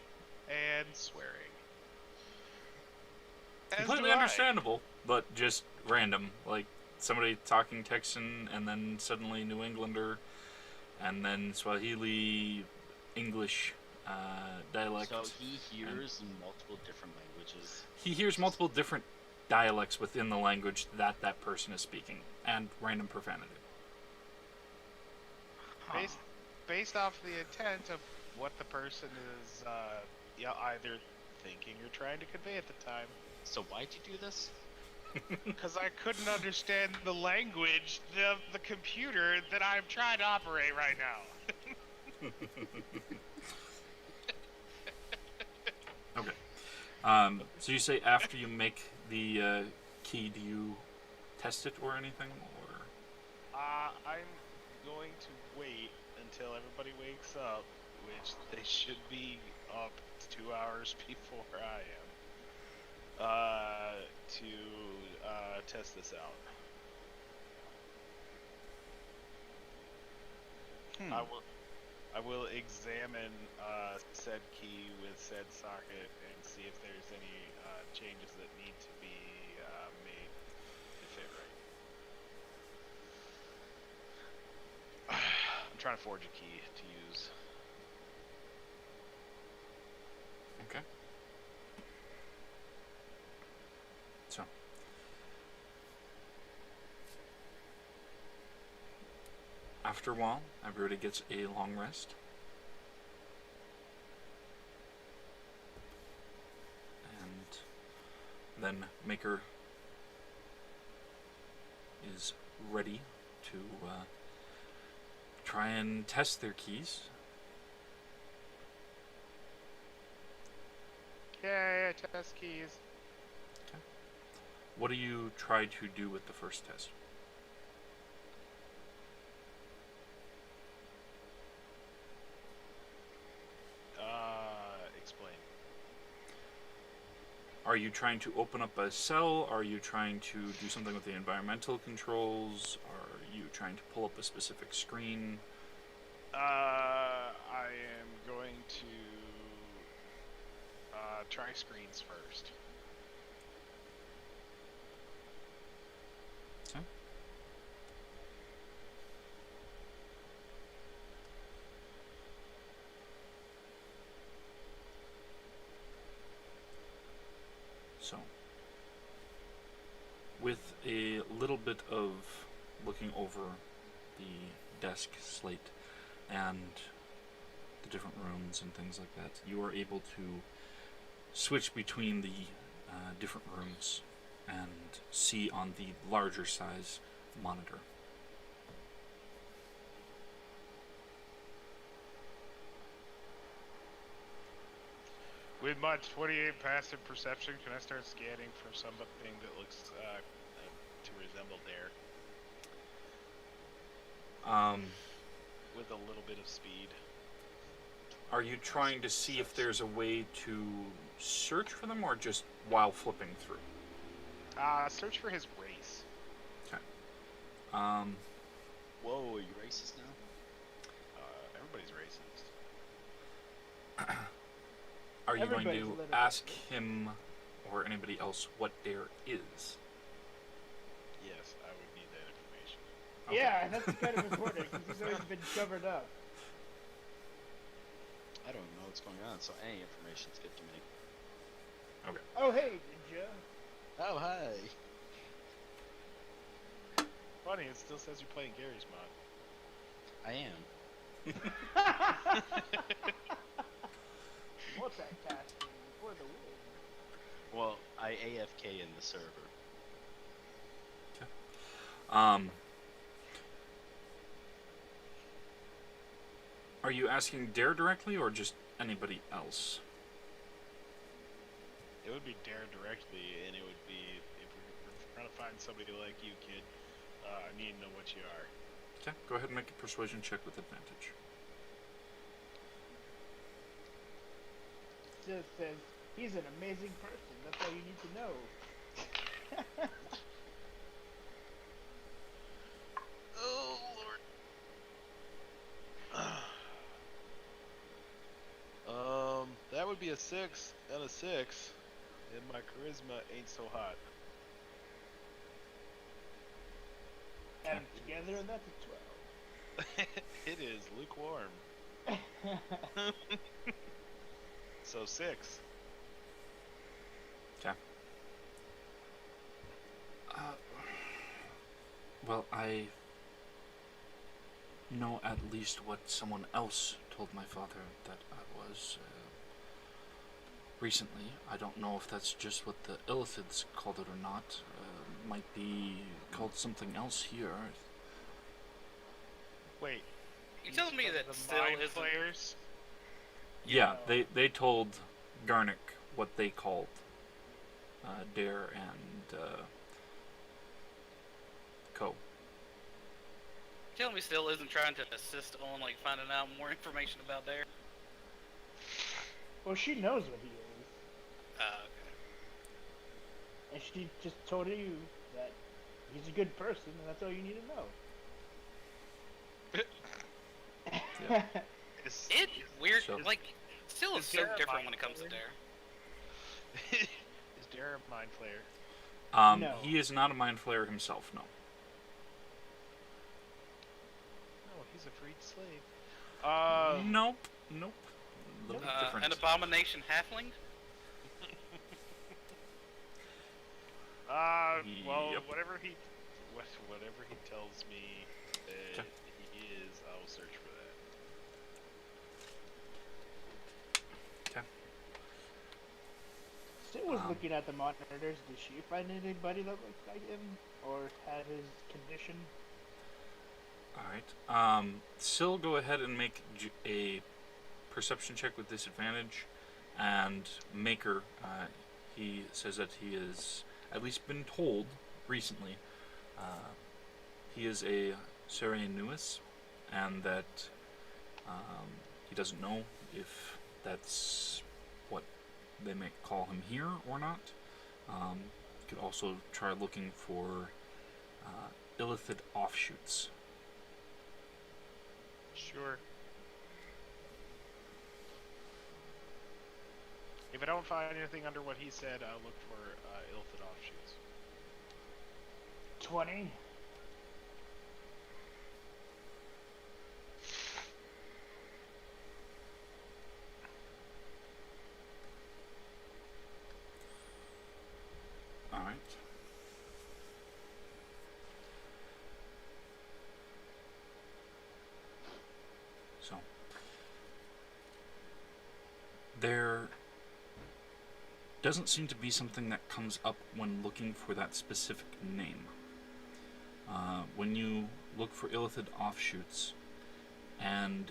and swearing. As Completely do I. understandable, but just random. Like somebody talking Texan and then suddenly New Englander and then Swahili, English dialect. So he hears in multiple different languages. He hears multiple different dialects within the language that that person is speaking and random profanity. Huh. Based off the intent of what the person is either thinking or trying to convey at the time. So why'd you do this? Because I couldn't understand the language of the computer that I'm trying to operate right now. Okay. So you say after you make the key, do you test it or anything? Or I'm going to wait until everybody wakes up, which they should be up 2 hours before I am, to test this out. I will examine said key with said socket and see if there's any changes that need to be made to fit right. I'm trying to forge a key to use. okay. So after a while, everybody gets a long rest. And then Maker is ready to try and test their keys. Yeah, test keys. What do you try to do with the first test? Explain. Are you trying to open up a cell? Are you trying to do something with the environmental controls? Are you trying to pull up a specific screen? I am going to try screens first. Okay. So, with a little bit of looking over the desk slate and the different rooms and things like that, you are able to switch between the different rooms and see on the larger size monitor. With my 28 passive perception, can I start scanning for something that looks to resemble Dare? With a little bit of speed. Are you trying to see if there's a way to search for them or just while flipping through? Search for his race. Okay. Whoa, are you racist now? Everybody's racist. Are you going Everybody's a to little ask bit. him or anybody else what Dare is? Yes, I would need that information. Okay. Yeah, that's kind of important because he's always been covered up. I don't know what's going on, so any information's good to me. Oh, hey, Ninja. Oh, hi. Funny, it still says you're playing Gary's mod. I am. Multitasking for the win. Well, I AFK in the server. Um, are you asking Dare directly or just anybody else? It would be Dare directly, and it would be if we're trying to find somebody like you, kid. I need to know what you are. Okay, go ahead and make a persuasion check with advantage. Just says he's an amazing person. That's all you need to know. Oh Lord. That would be a 6 and a 6, and my charisma ain't so hot. Add them together, and that's a 12. It is lukewarm. So 6. Okay. Well, I know at least what someone else told my father that I was recently. I don't know if that's just what the Illithids called it or not. Might be called something else here. Wait. You telling me that the still mind isn't? players? Yeah, they told Garnick what they called Dare and Co. You telling me still isn't trying to assist on like finding out more information about Dare? Well, she knows what he is, Okay. and she just told you that he's a good person, and that's all you need to know. Yeah. It weird, So- like, still is Is so Dare a different mind when it comes to player? Dare. Is Dare a mind player? No. He is not a mind flayer himself, no. No, he's a freed slave. Nope. A little bit different. An abomination halfling? Well, Yep. whatever he tells me that Okay. he is, I'll search for that. Okay. Sid was looking at the monitors. Did she find anybody that looked like him or had his condition? Alright. Still go ahead and make a perception check with disadvantage. And Maker, he says that he has at least been told recently he is a Serenuis, and that he doesn't know if that's what they may call him here or not. You could also try looking for Illithid offshoots. Sure. If I don't find anything under what he said, I'll look for Illithid offshoots. 20. Alright. So, there doesn't seem to be something that comes up when looking for that specific name. When you look for Illithid offshoots and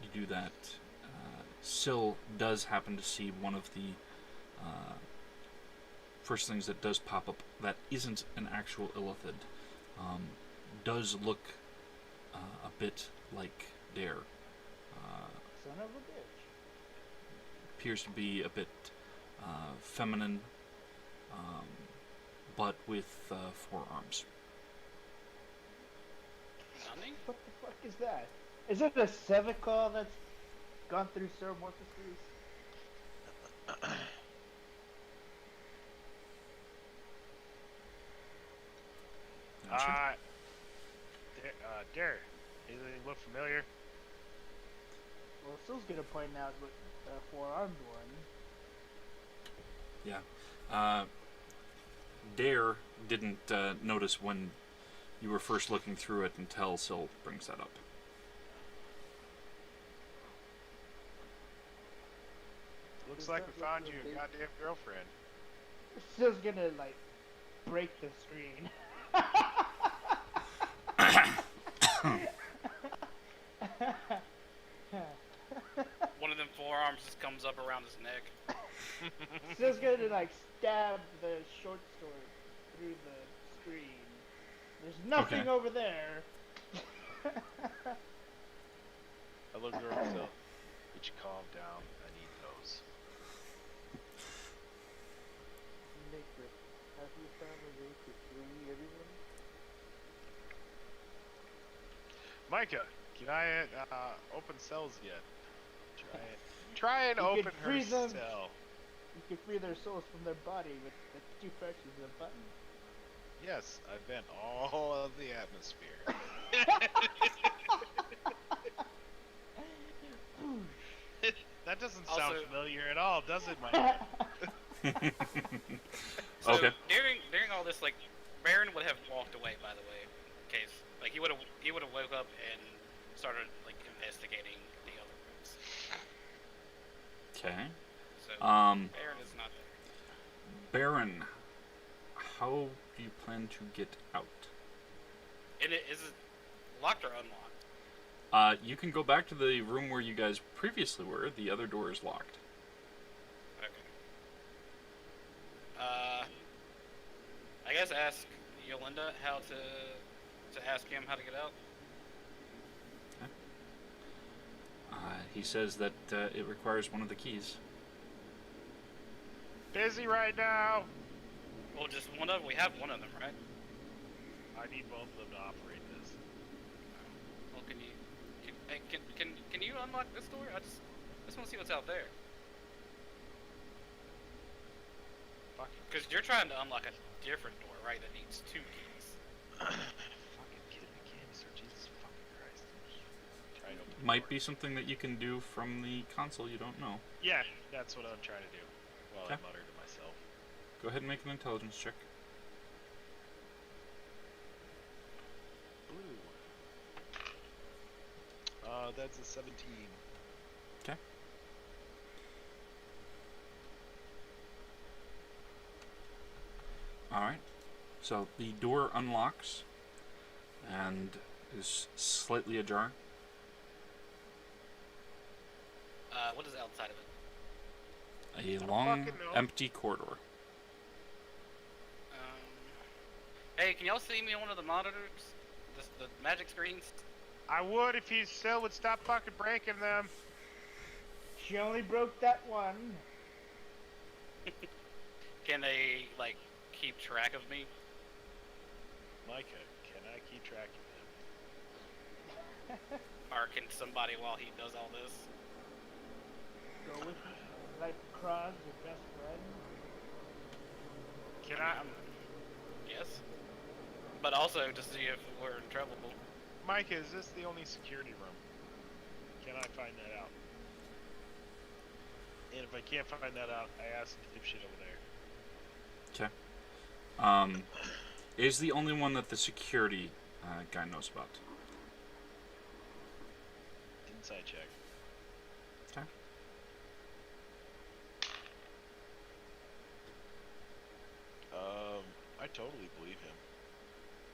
you do that, Syl does happen to see one of the first things that does pop up that isn't an actual Illithid. Does look a bit like Dare. Son of a bitch. Appears to be a bit feminine, but with 4 arms. Nani? What the fuck is that? Is it a Sevical that's gone through Ceramorphosis? Dare. Anything look familiar? Well, Sil's gonna point out what the four-armed one. Yeah. Dare didn't notice when you were first looking through it until Syl brings that up. Looks Does like that we look found like you a they- goddamn girlfriend. Still gonna like break the screen. One of them forearms just comes up around his neck. Still's gonna like stab the short sword through the screen. There's nothing Okay. over there. I look over and Phil. Would you calm down? I need those. Maker, have you found a way to free everyone? Micah, can I open cells yet? Try and You open could her free them. cell. You can free their souls from their body with the 2 presses of a button. Yes, I've bent all of the atmosphere. That doesn't sound Also- familiar at all, does it, Micah? So Okay. during all this, like, Baron would have walked away. By the way, in case like he would have woke up and started like investigating the other rooms. Okay. So Um, Baron is not there. Baron, how do you plan to get out? And is it locked or unlocked? You can go back to the room where you guys previously were. The other door is locked. Okay. I guess ask Yolinda how to ask him how to get out. He says that it requires one of the keys. Busy right now. Well, just one of we have one of them, right? I need both of them to operate this. Well, can you unlock this door? I just want to see what's out there. Fucking Because you're trying to unlock a different door, right? That needs 2 keys. fucking kidding me, Candace, or Jesus fucking Christ. Try and open the Might door. be something that you can do from the console. You don't know. Yeah, that's what I'm trying to do. While I Okay. mutter to myself. Go ahead and make an intelligence check. Blue. That's a 17. Okay. Alright. So the door unlocks and is slightly ajar. What is outside of it? A don't long, fucking know. empty corridor. Hey, can y'all see me on one of the monitors? The magic screens? I would if he still would stop fucking breaking them. She only broke that one. Can they like keep track of me? Micah, can I keep track of him? Or can somebody while he does all this? Go with me. Like Kraz, your best friend. Can I? Yes. But also to see if we're in trouble. Micah, is this the only security room? Can I find that out? And if I can't find that out, I ask dipshit over there. Okay. It is the only one that the security guy knows about. Inside check. Okay. I totally believe him.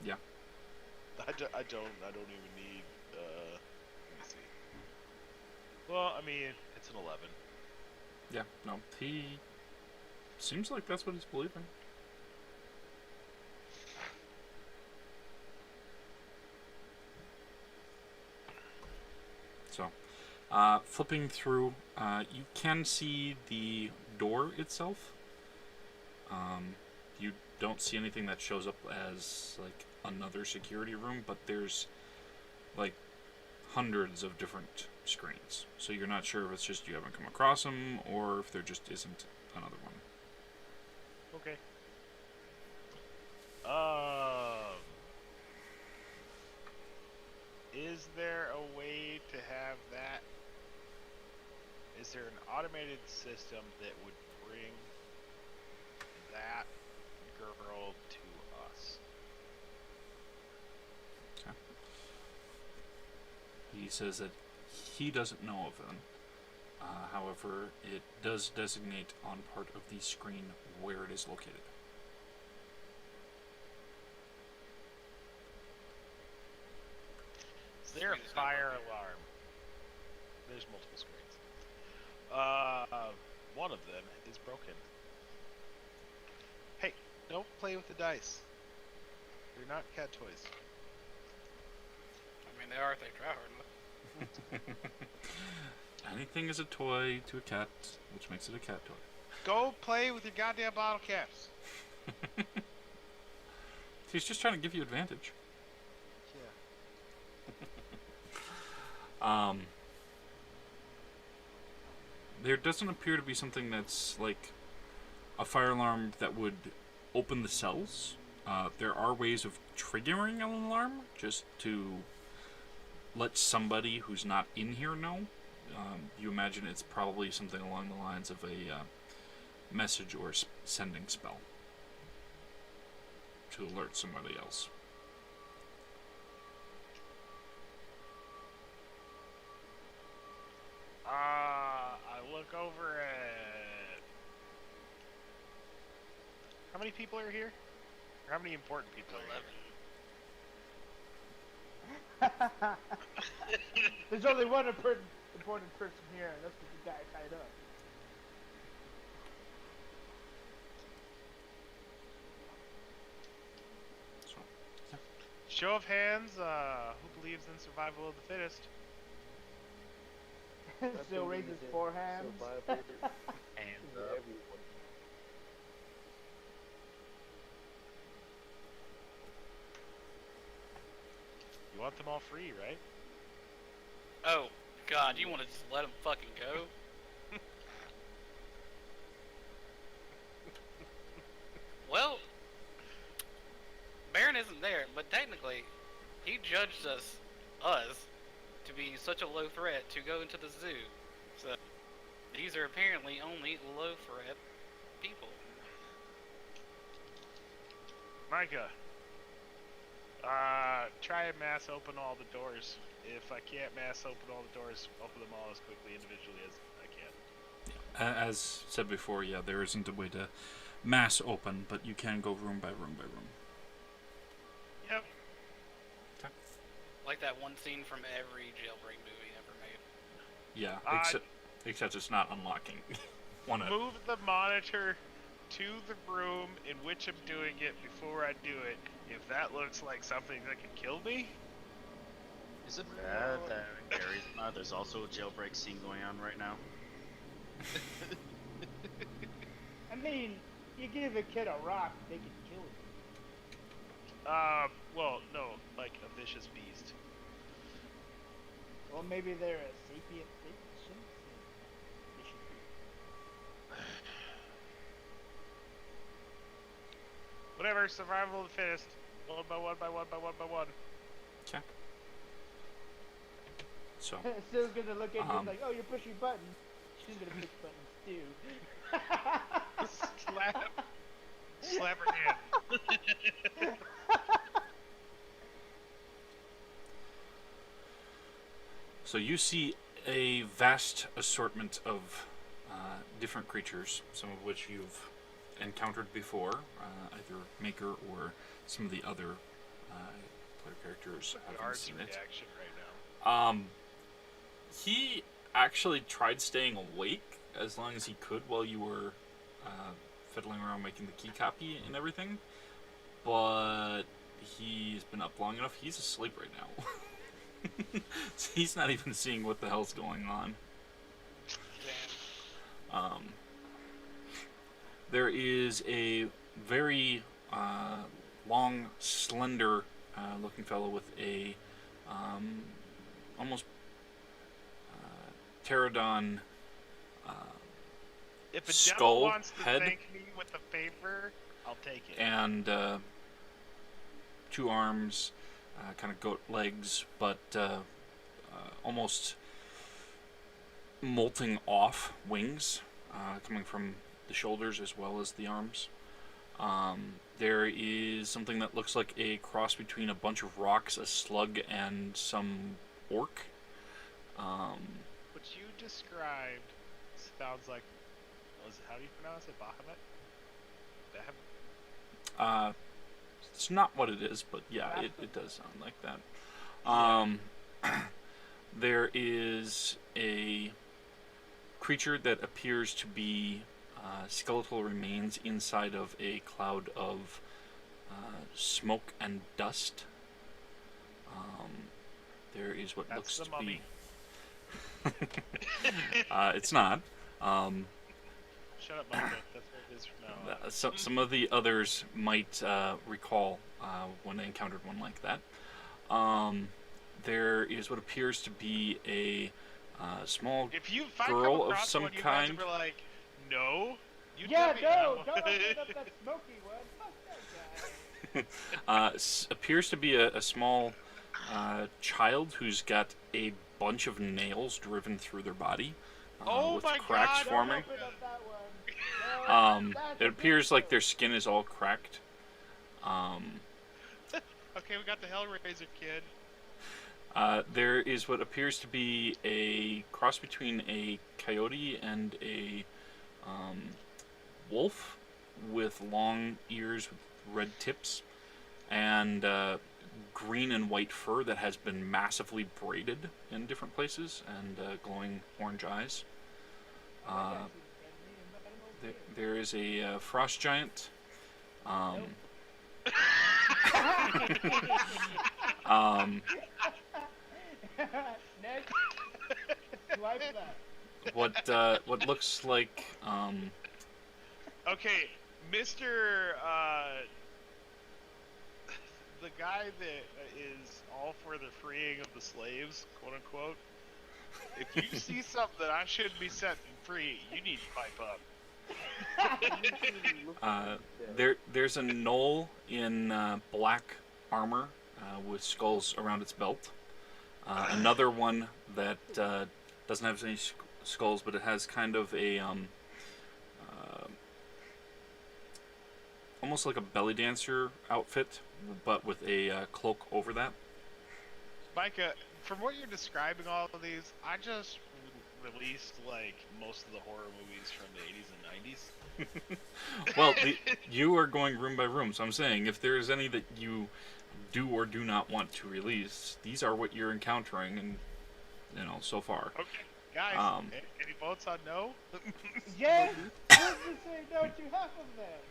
Yeah. I don't even need, let me see. Well, I mean, it's an 11. Yeah, no, he seems like that's what he's believing. So, flipping through, you can see the door itself. You don't see anything that shows up as like another security room, but there's like hundreds of different screens. So you're not sure if it's just you haven't come across them or if there just isn't another one. Okay. Is there a way to have that? Is there an automated system that would bring that girl to us? He says that he doesn't know of them. However, it does designate on part of the screen where it is located. Is there a Screen is not fire broken. alarm? There's multiple screens. One of them is broken. Hey, don't play with the dice. They're not cat toys. I mean, they are if they try hard enough. Anything is a toy to a cat, which makes it a cat toy. Go play with your goddamn bottle caps. He's just trying to give you advantage. Yeah. There doesn't appear to be something that's like a fire alarm that would open the cells. There are ways of triggering an alarm just to let somebody who's not in here know. You imagine it's probably something along the lines of a message or sending spell to alert somebody else. I look over at... How many people are here? Or how many important people are here? 11. There's only one important person here, and that's the guy tied up. So, yeah. Show of hands, who believes in survival of the fittest? Still raises 4 hands. Survival And to everyone. You want them all free, right? Oh, God, you want to just let them fucking go? Well, Baron isn't there, but technically, he judged us to be such a low threat to go into the zoo. So, these are apparently only low threat people. Micah, try and mass open all the doors. If I can't mass open all the doors, open them all as quickly individually as I can. As said before, yeah, there isn't a way to mass open, but you can go room by room by room. Yep. Like that one scene from every jailbreak movie ever made. Yeah, except it's not unlocking. Move the monitor to the room in which I'm doing it before I do it. If that looks like something that could kill me, is it bad that in Gary's not? There's also a jailbreak scene going on right now. I mean, you give a kid a rock, they can kill you. well, no, like a vicious beast. Well, maybe they're a sapient fish. They should be. Whatever, survival of the fittest. One by one by one by one by one. Okay. So, Stil's gonna look at you like, oh, you're pushing buttons. She's gonna push buttons too. Slap her hand. so you see a vast assortment of different creatures, some of which you've encountered before, either Maker or some of the other player characters haven't Guard's seen it. reaction right now. He actually tried staying awake as long as he could while you were fiddling around making the key copy and everything, but he's been up long enough. He's asleep right now. So he's not even seeing what the hell's going on. There is a very long, slender looking fellow with a almost pterodon If a skull devil wants to head thank me with a favor, I'll take it. and 2 arms, kind of goat legs, but almost molting off wings coming from the shoulders as well as the arms. There is something that looks like a cross between a bunch of rocks, a slug, and some orc. Would you described sounds like. How do you pronounce it? Bahamut? It's not what it is, but yeah, it does sound like that. There is a creature that appears to be skeletal remains inside of a cloud of smoke and dust. There is what That's looks the to mummy. be. It's not. Shut up, Micah. That's what it is from now on. Some of the others might recall when they encountered one like that. There is what appears to be a small If you if I girl come of across some one, you kind. guys were like, no. You Yeah, tell me no, now. don't open up that smoky one. Fuck that guy. Appears to be a small child who's got a bunch of nails driven through their body Oh with my cracks God, forming. Don't open up that one. No, that's It a appears like their picture. skin is all cracked. Okay, we got the Hellraiser kid. There is what appears to be a cross between a coyote and a wolf with long ears with red tips and green and white fur that has been massively braided in different places and glowing orange eyes. There is a frost giant. Next. Swipe left. What looks like Okay, Mr. The guy that is all for the freeing of the slaves, quote unquote. If you see something I shouldn't be setting free, you need to pipe up. there's a gnoll in black armor with skulls around its belt. Another one that doesn't have any skulls, but it has kind of a almost like a belly dancer outfit, but with a cloak over that. Micah, from what you're describing all of these, I just released like most of the horror movies from the 80s and 90s. Well, you are going room by room, so I'm saying if there's any that you do or do not want to release, these are what you're encountering, and so far. Okay, guys, any votes on no? Yes! Who's to say no to half of them?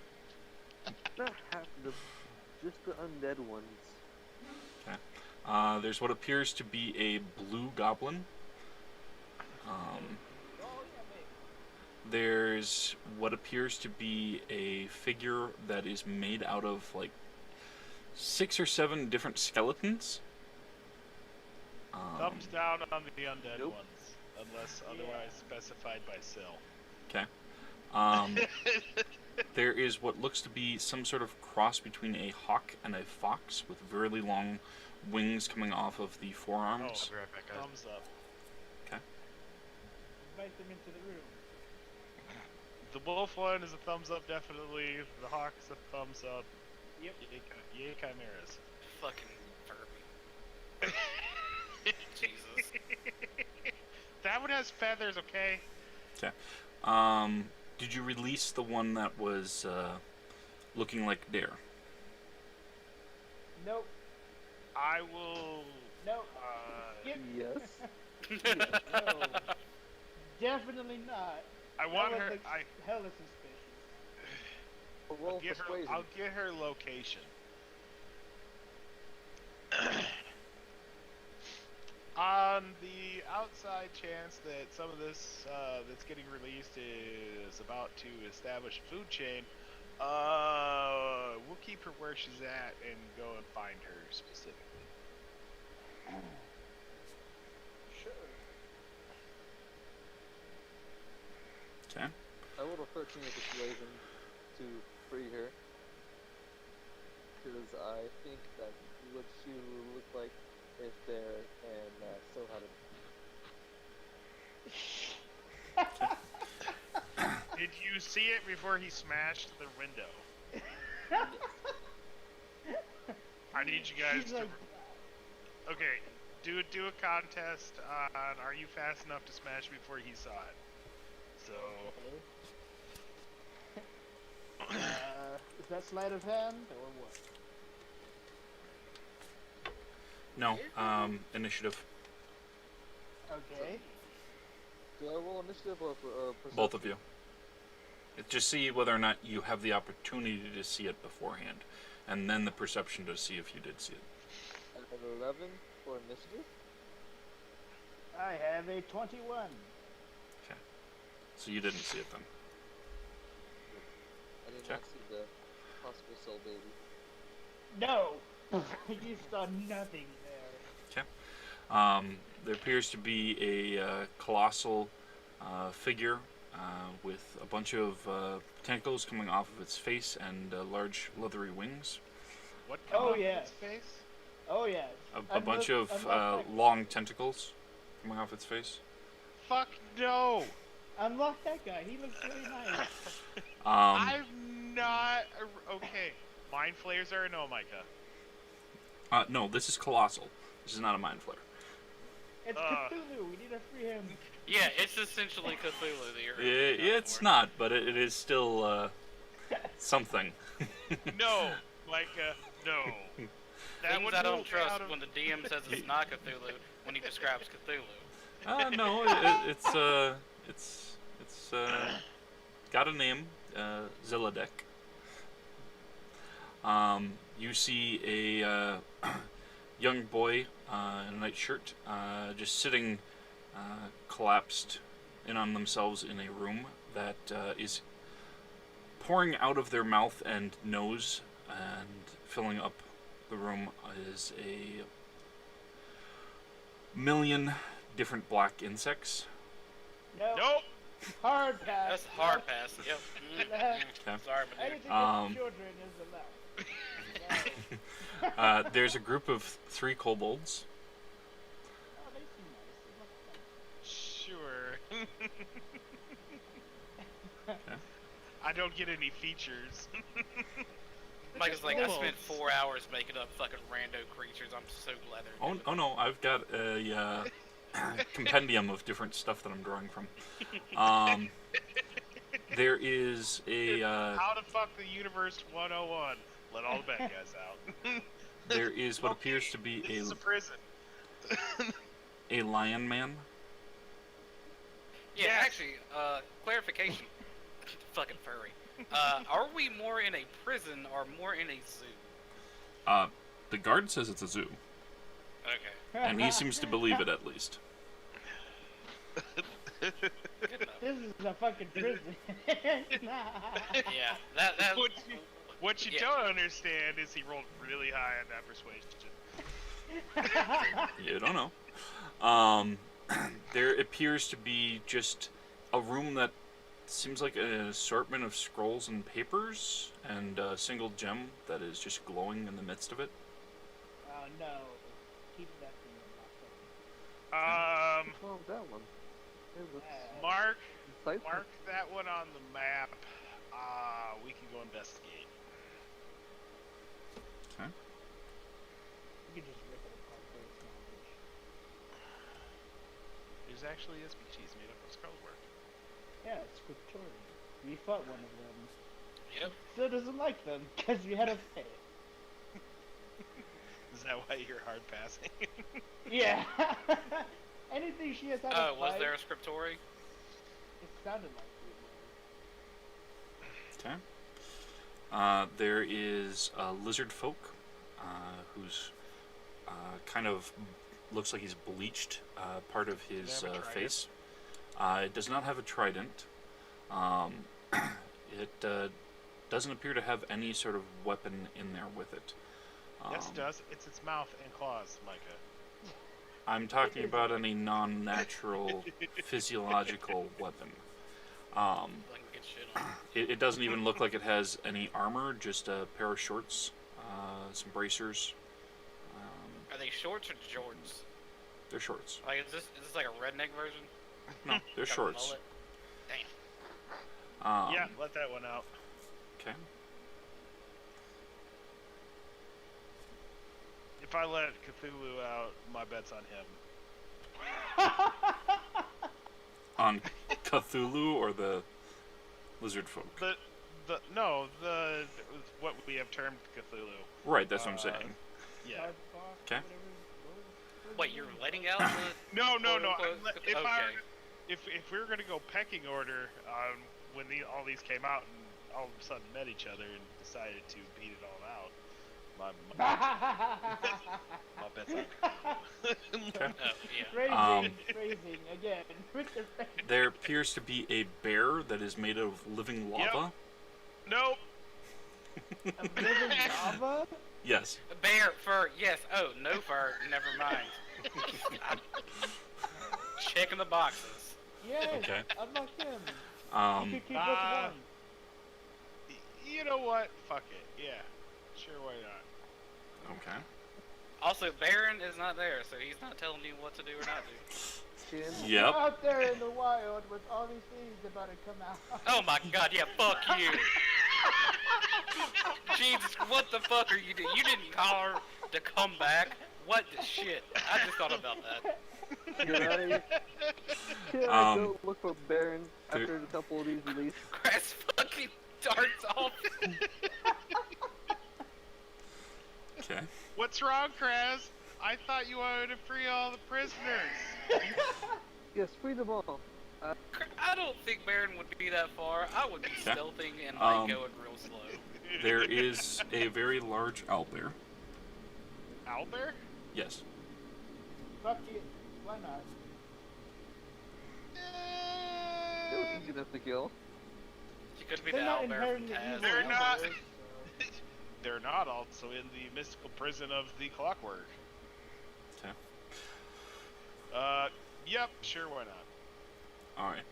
Not half of them, just the undead ones. Okay. There's what appears to be a blue goblin. There's what appears to be a figure that is made out of like 6 or 7 different skeletons. Thumbs down on the undead Nope. ones, unless otherwise specified by Sil. Okay. There is what looks to be some sort of cross between a hawk and a fox with very long wings coming off of the forearms. Oh, Be right back, guys. thumbs up. Okay. Invite them into the room. The wolf one is a thumbs up, definitely. The hawk's a thumbs up. Yep. Yay, chimeras. Fucking Furby. Jesus. That one has feathers, okay? Okay. Did you release the one that was looking like Dare? Nope. I will. Nope. Skip. Yes. No. Definitely not. I want That one her. looks hella suspicious. Roll persuasion. I'll get her location. On the outside chance that some of this that's getting released is about to establish a food chain, we'll keep her where she's at and go and find her specifically. Sure. Okay. I rolled a 13 of persuasion to free her. Because I think that what she would look like is there and still had it. Did you see it before he smashed the window? I need you guys She's to. like, Okay, do a contest on are you fast enough to smash before he saw it. So Is that sleight of hand or what? No, initiative. Okay. Do I roll initiative or perception? Both of you. Just see whether or not you have the opportunity to see it beforehand, and then the perception to see if you did see it. I have 11 for initiative. I have a 21. Okay. So you didn't see it then. I did Okay. not see the hospital cell baby. No! You saw nothing there. There appears to be a colossal figure with a bunch of tentacles coming off of its face and large leathery wings. what? Oh, on yes. His face? Oh, yes. A bunch of long tentacles coming off its face. Fuck no! Unlock that guy. He looks really nice. I'm not okay. Mind flayers are a no, Micah. No, this is colossal. This is not a mind flare. It's Cthulhu. We need to free him. Yeah, it's essentially Cthulhu. It's not, but it is still something. No, Micah, no. Things would I don't rule trust out of- when the DM says it's not Cthulhu when he describes Cthulhu. No, it's got a name, Zilladek. You see a young boy in a night shirt just sitting collapsed in on themselves in a room that is pouring out of their mouth and nose and filling up the room is a million different black insects. No. Nope. Hard pass. That's hard pass. Yep. Okay. Sorry, but Anything Um, with children is allowed. No. There's a group of 3 kobolds. Oh, they seem nice. Sure. Okay. I don't get any features. Mike is like, I Cool. spent 4 hours making up fucking rando creatures. I'm so glad they're doing Oh no, I've got a compendium of different stuff that I'm drawing from. There is a How to fuck the universe 101. Let all the bad guys out. there is what appears to be This is a prison. a lion man. Yeah, Yes. actually, clarification. Fucking furry. Are we more in a prison or more in a zoo? The guard says it's a zoo, Okay. and he seems to believe it at least. Good enough. This is a fucking prison. Yeah, that What you Yeah. don't understand is he rolled really high on that persuasion. You don't know. There appears to be just a room that seems like an assortment of scrolls and papers, and a single gem that is just glowing in the midst of it. Oh no. Keep that thing locked Um, What's wrong with that one? It was Mark insightful. that one on the map. We can go investigate. Okay. You can just rip it apart for its knowledge. There's actually a species made up of scroll work. Yeah, it's Victorian. We fought one of them. Yep. Still doesn't like them because we had a fight. Is that why you're hard passing? Yeah. Anything she has had a Oh, was fight, there a scriptory? it sounded like it. Okay. There is a lizard folk who's kind of looks like he's bleached part of his Does it have a trident? face. It does not have a trident. It doesn't appear to have any sort of weapon in there with it. Yes, it does. It's its mouth and claws, Micah. I'm talking about any non-natural physiological weapon. Like good shit on. It doesn't even look like it has any armor, just a pair of shorts, some bracers. Are they shorts or jorts? They're shorts. Like, is this like a redneck version? No, they're Got a shorts. mullet? Damn. Yeah, let that one out. Okay. if I let Cthulhu out, my bet's on him. On Cthulhu or the lizard folk? No, what we have termed Cthulhu. Right, that's what I'm saying. Yeah. Okay. Wait, you're letting out the... No. quote-unquote If okay. if we were gonna go pecking order, when all these came out and all of a sudden met each other and decided to beat it all out, my bet's on Cthulhu. Okay. Yeah. Phrasing again. With your face. There appears to be a bear that is made of living lava. Nope. A living lava? Yes. Bear, fur, yes. Oh, no fur, never mind. Checking the boxes. Yes. Okay. Unlock him. You Um, could keep which one? You know what? Fuck it. Yeah. Sure, why not? okay. Also, Baron is not there, so he's not telling you what to do or not do. Yep. Out there in the wild with all these things about to come out. Oh my god, yeah, fuck you. Jesus, what the fuck are you doing? You didn't call her to come back. What the shit? I just thought about that. Can I go look for Baron after a couple of these release? Crass fucking darts off. Okay. What's wrong, Kraz? I thought you wanted to free all the prisoners. Yes, free them all. I don't think Baron would be that far. I would be Okay. stealthing and like going real slow. There is a very large owlbear. Owlbear? Yes. Fuck it. Why not? They were easy enough to kill. She could be They're the not owlbear from inherently Taz. evil. They're not. so- They're not also in the mystical prison of the Clockwork. Okay. Yep, sure, why not? All right.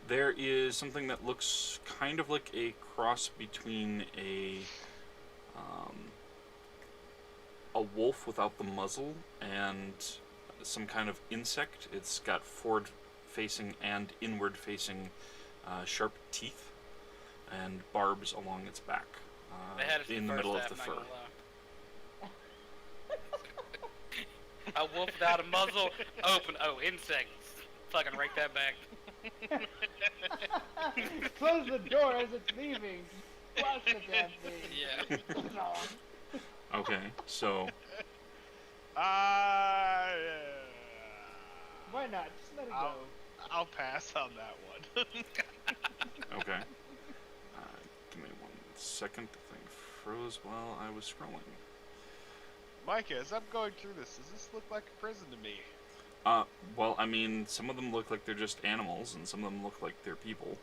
There is something that looks kind of like a cross between a wolf without the muzzle and some kind of insect. It's got forward-facing and inward-facing sharp teeth and barbs along its back They had it in the first middle of half, the not fur. gonna lie. A wolf without a muzzle, open. Oh, insects. Fucking rake that back. Close the door as it's leaving. Watch the damn thing. Yeah. Okay, so Why not? Just let it go. I'll pass on that one. okay. Give me 1 second. The thing froze while I was scrolling. Micah, as I'm going through this, does this look like a prison to me? Well, I mean, some of them look like they're just animals, and some of them look like they're people.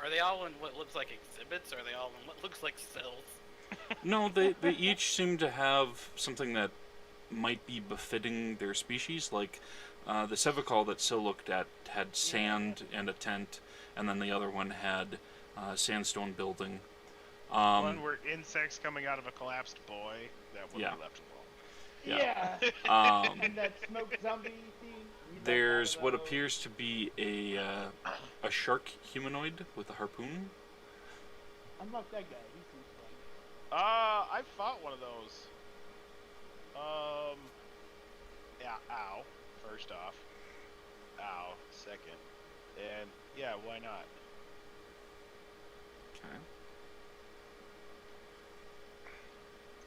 Are they all in what looks like exhibits, or are they all in what looks like cells? No, they each seem to have something that might be befitting their species. Like, the Sevicol that Sil looked at had sand and a tent, and then the other one had sandstone building. One were insects coming out of a collapsed boy that would Yeah. be left alone. Yeah. And that smoke zombie thing. we left There's out of what those. appears to be a shark humanoid with a harpoon. Unlock that guy. He seems fun. I fought one of those. Yeah, ow. First off. Ow. Second. And, yeah, why not? Okay.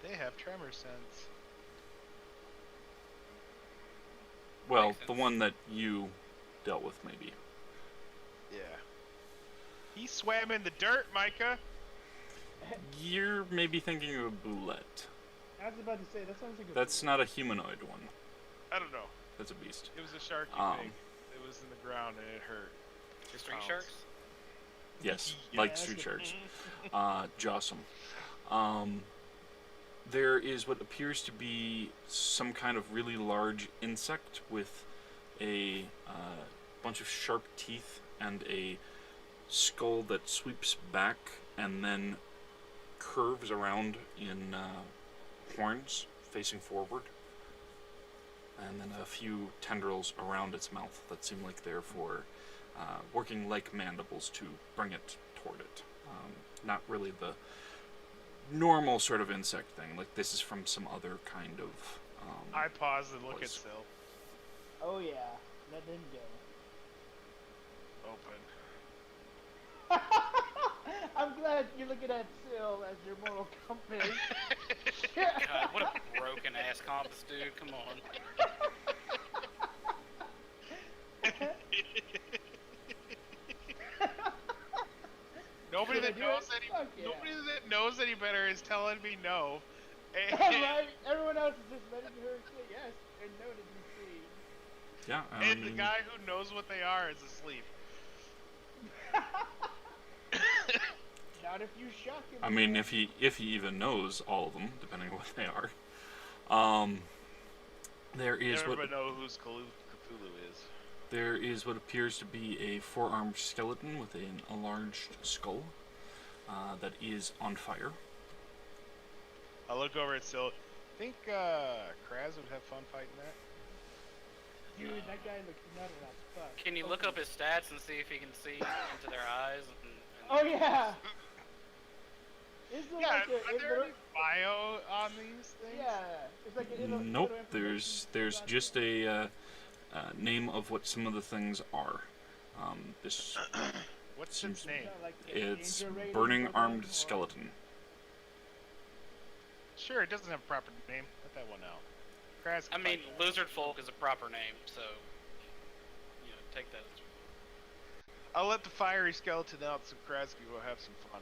They have tremor sense. Well, Makes the sense. one that you dealt with, maybe. Yeah. He swam in the dirt, Micah! You're maybe thinking of a boulette. I was about to say, that sounds like a... That's not a humanoid one. I don't know. That's a beast. It was a sharky thing. It was in the ground and it hurt. The street Oh. sharks? Yes, Yeah. like street sharks. Jossum. There is what appears to be some kind of really large insect with a bunch of sharp teeth and a skull that sweeps back and then curves around in horns facing forward. And then a few tendrils around its mouth that seem like they're for working like mandibles to bring it toward it. Not really the normal sort of insect thing. Like this is from some other kind of. I pause and look at place. Sil. Oh yeah, let them go. Open. I'm glad you're looking at Sil as your moral compass. God, what a broken ass compass, dude. Come on. Nobody Should I that do knows it? any Fuck yeah. nobody that knows any better is telling me no. And, Right? Everyone else is just letting her say yes and no to these things. Yeah, I and the mean, guy who knows what they are is asleep. Not if you shock him. I mean, if he even knows all of them, depending on what they are. There is Never what know who's Cthulhu is. there is what appears to be a four-armed skeleton with an enlarged skull that is on fire. I look over at Sil. Think Kraz would have fun fighting that? Dude, that guy looks nutty as fuck. Can you look up his stats and see if he can see into their eyes? And Oh yeah! Is there Yeah, like are there little, any bio on these things? yeah, it's like a little Nope, little there's information just about a name of what some of the things are. This What's seems- its name? it. Like the it's danger rating burning for them, armed or- skeleton. Sure, it doesn't have a proper name. Let that one out. Kraz I can mean, fight that. lizard folk is a proper name, so take that. I'll let the fiery skeleton out so Kraz can go have some fun.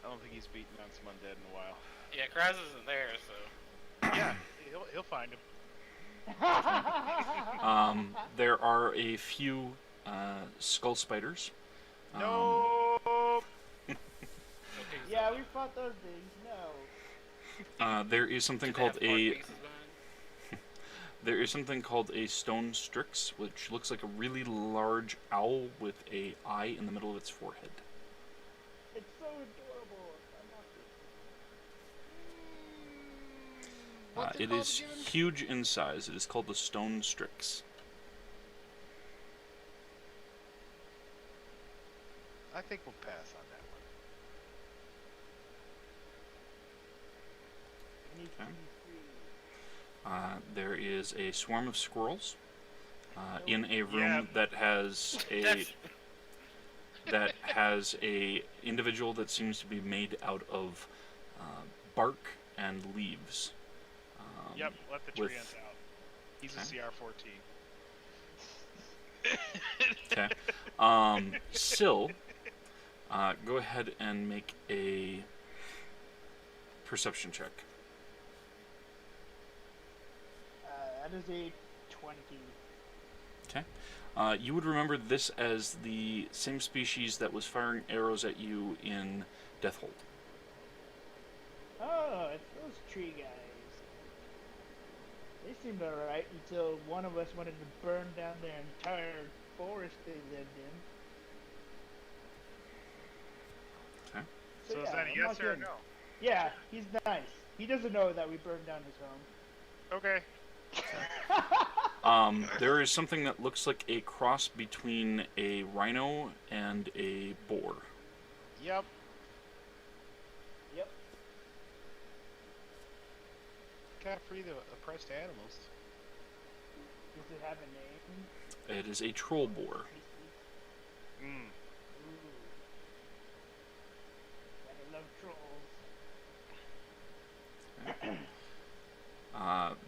I don't think he's beaten on some undead in a while. Yeah, Kraz isn't there, so Yeah, he'll find him. There are a few skull spiders. No. okay. Yeah, we fought those things. No. There is something Do they have called hard a pieces behind? there is something called a stone strix, which looks like a really large owl with a eye in the middle of its forehead. It's so adorable. I love it. What's It called is again? huge in size. It is called the stone strix. I think we'll pass on that one. It needs to Okay. be free. There is a swarm of squirrels in a room Yeah. that has a That's- that has a individual that seems to be made out of bark and leaves. Yep, let the with- treant out. He's a Okay. CR-14. Okay. Syl, go ahead and make a perception check. That is a 20. Okay. You would remember this as the same species that was firing arrows at you in Deathhold. Oh, it's those tree guys. They seemed alright until one of us wanted to burn down their entire forest they lived in. Okay. So is yeah, that a I'm yes not or a kidding. no? Yeah, he's nice. He doesn't know that we burned down his home. Okay. There is something that looks like a cross between a rhino and a boar. Yep. Yep. Gotta free the oppressed animals. Does it have a name? It is a troll boar. Mm. Ooh. Gotta love trolls.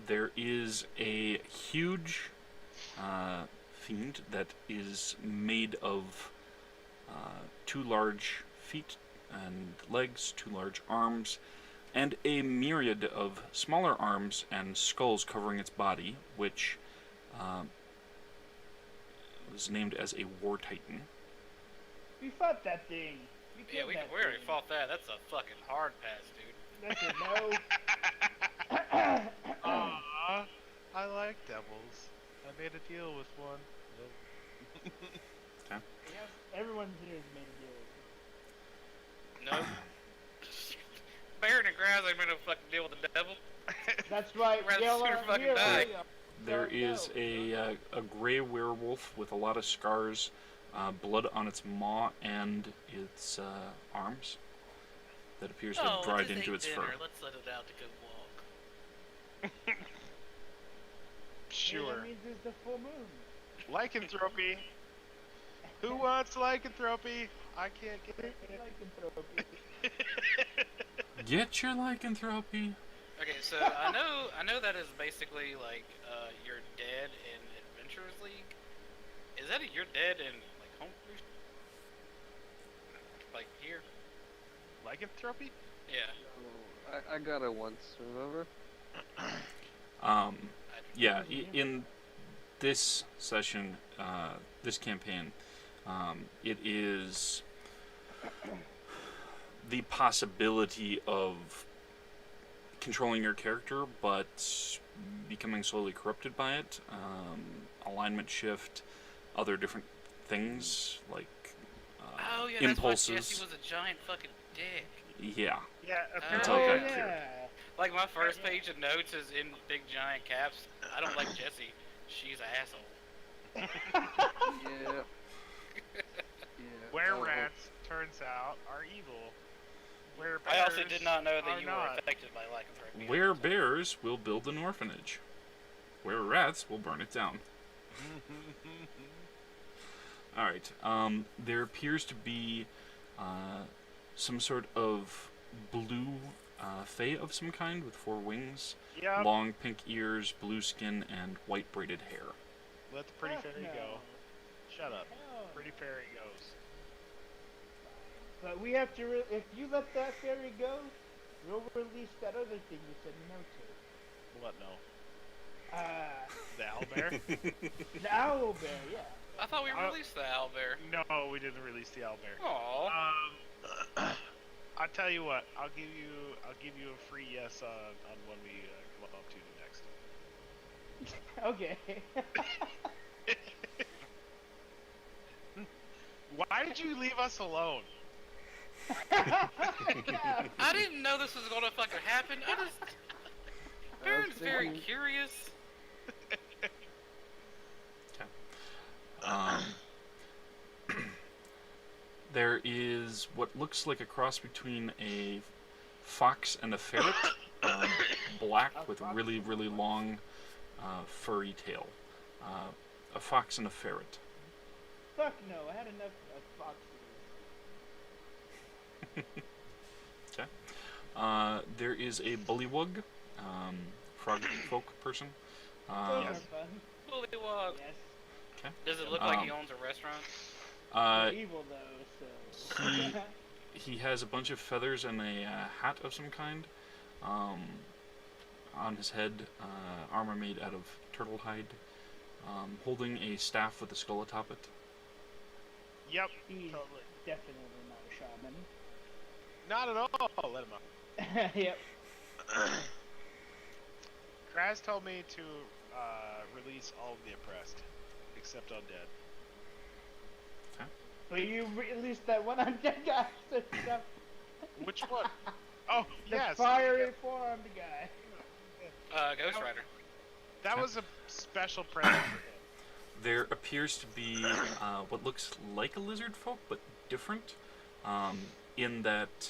There is a huge fiend that is made of two large feet and legs, two large arms, and a myriad of smaller arms and skulls covering its body, which was named as a war titan. We fought that thing. We Yeah, killed we that already thing. fought that. That's a fucking hard pass, dude. That's a no. Aww, I like devils. I made a deal with one. Nope. Yes, everyone here has made a deal. No. Baron and Graz ain't made no fucking deal with the devil. That's right. Rather Yell sooner out fucking here, die. William. There So, is no. a gray werewolf with a lot of scars, blood on its maw and its arms. that appears to have dried into its fur. Let's let it out to go walk. Hey, Sure. that means it's the full moon. Lycanthropy. Who wants lycanthropy? I can't get it. Lycanthropy. Get your lycanthropy. Okay, so I know that is basically like you're dead in Adventurers League. Is that you're dead in like Homebrew? Like here? Lycanthropy? Yeah. I got it once, remember? Yeah, in this session, this campaign, it is the possibility of controlling your character, but becoming slowly corrupted by it. Alignment shift, other different things like Oh yeah, impulses. that's why Jesse was a giant fucking dick. Yeah. Yeah, That's Oh, all I Oh got cured. yeah. Like my first page of notes is in big giant caps. I don't like Jessie. She's an asshole. Yeah. Where Oh, rats, turns out, are evil. Where I also bears did not know are that you were not. affected by lycanthropy. Where bears will build an orphanage. Where rats will burn it down. Alright, there appears to be some sort of blue fae of some kind with 4 wings, Yep. long pink ears, blue skin, and white braided hair. Let the pretty Fuck fairy no. go. Shut up. Hell. Pretty fairy goes. But we have to. If you let that fairy go, we'll release that other thing you said no to. What no? The The owlbear? owl bear, yeah. I thought we released the owlbear. No, we didn't release the owlbear. Aww. I'll tell you what. I'll give you a free yes on when we come up to Okay. Why did you leave us alone? I didn't know this was gonna fucking happen. Baron's very thinking- curious. There is what looks like a cross between a fox and a ferret, black with really, really long furry tail. A fox and a ferret. Fuck no, I had enough of foxes. There is a bullywug, frog folk person. Those yes. are fun. Bullywog. Yes. Does it look like he owns a restaurant? They're evil though, so. He has a bunch of feathers and a hat of some kind. On his head, armor made out of turtle hide. Holding a staff with a skull atop it. Yep. He's Totally. definitely not a shaman. Not at all. Let him up. Yep. Kraz told me to release all of the oppressed, except undead. But you released that one undead guy, so stuff. Which one? Oh, The yes. fiery forearmed guy. Ghost Rider. That was a special present for him. There appears to be what looks like a lizard folk, but different, in that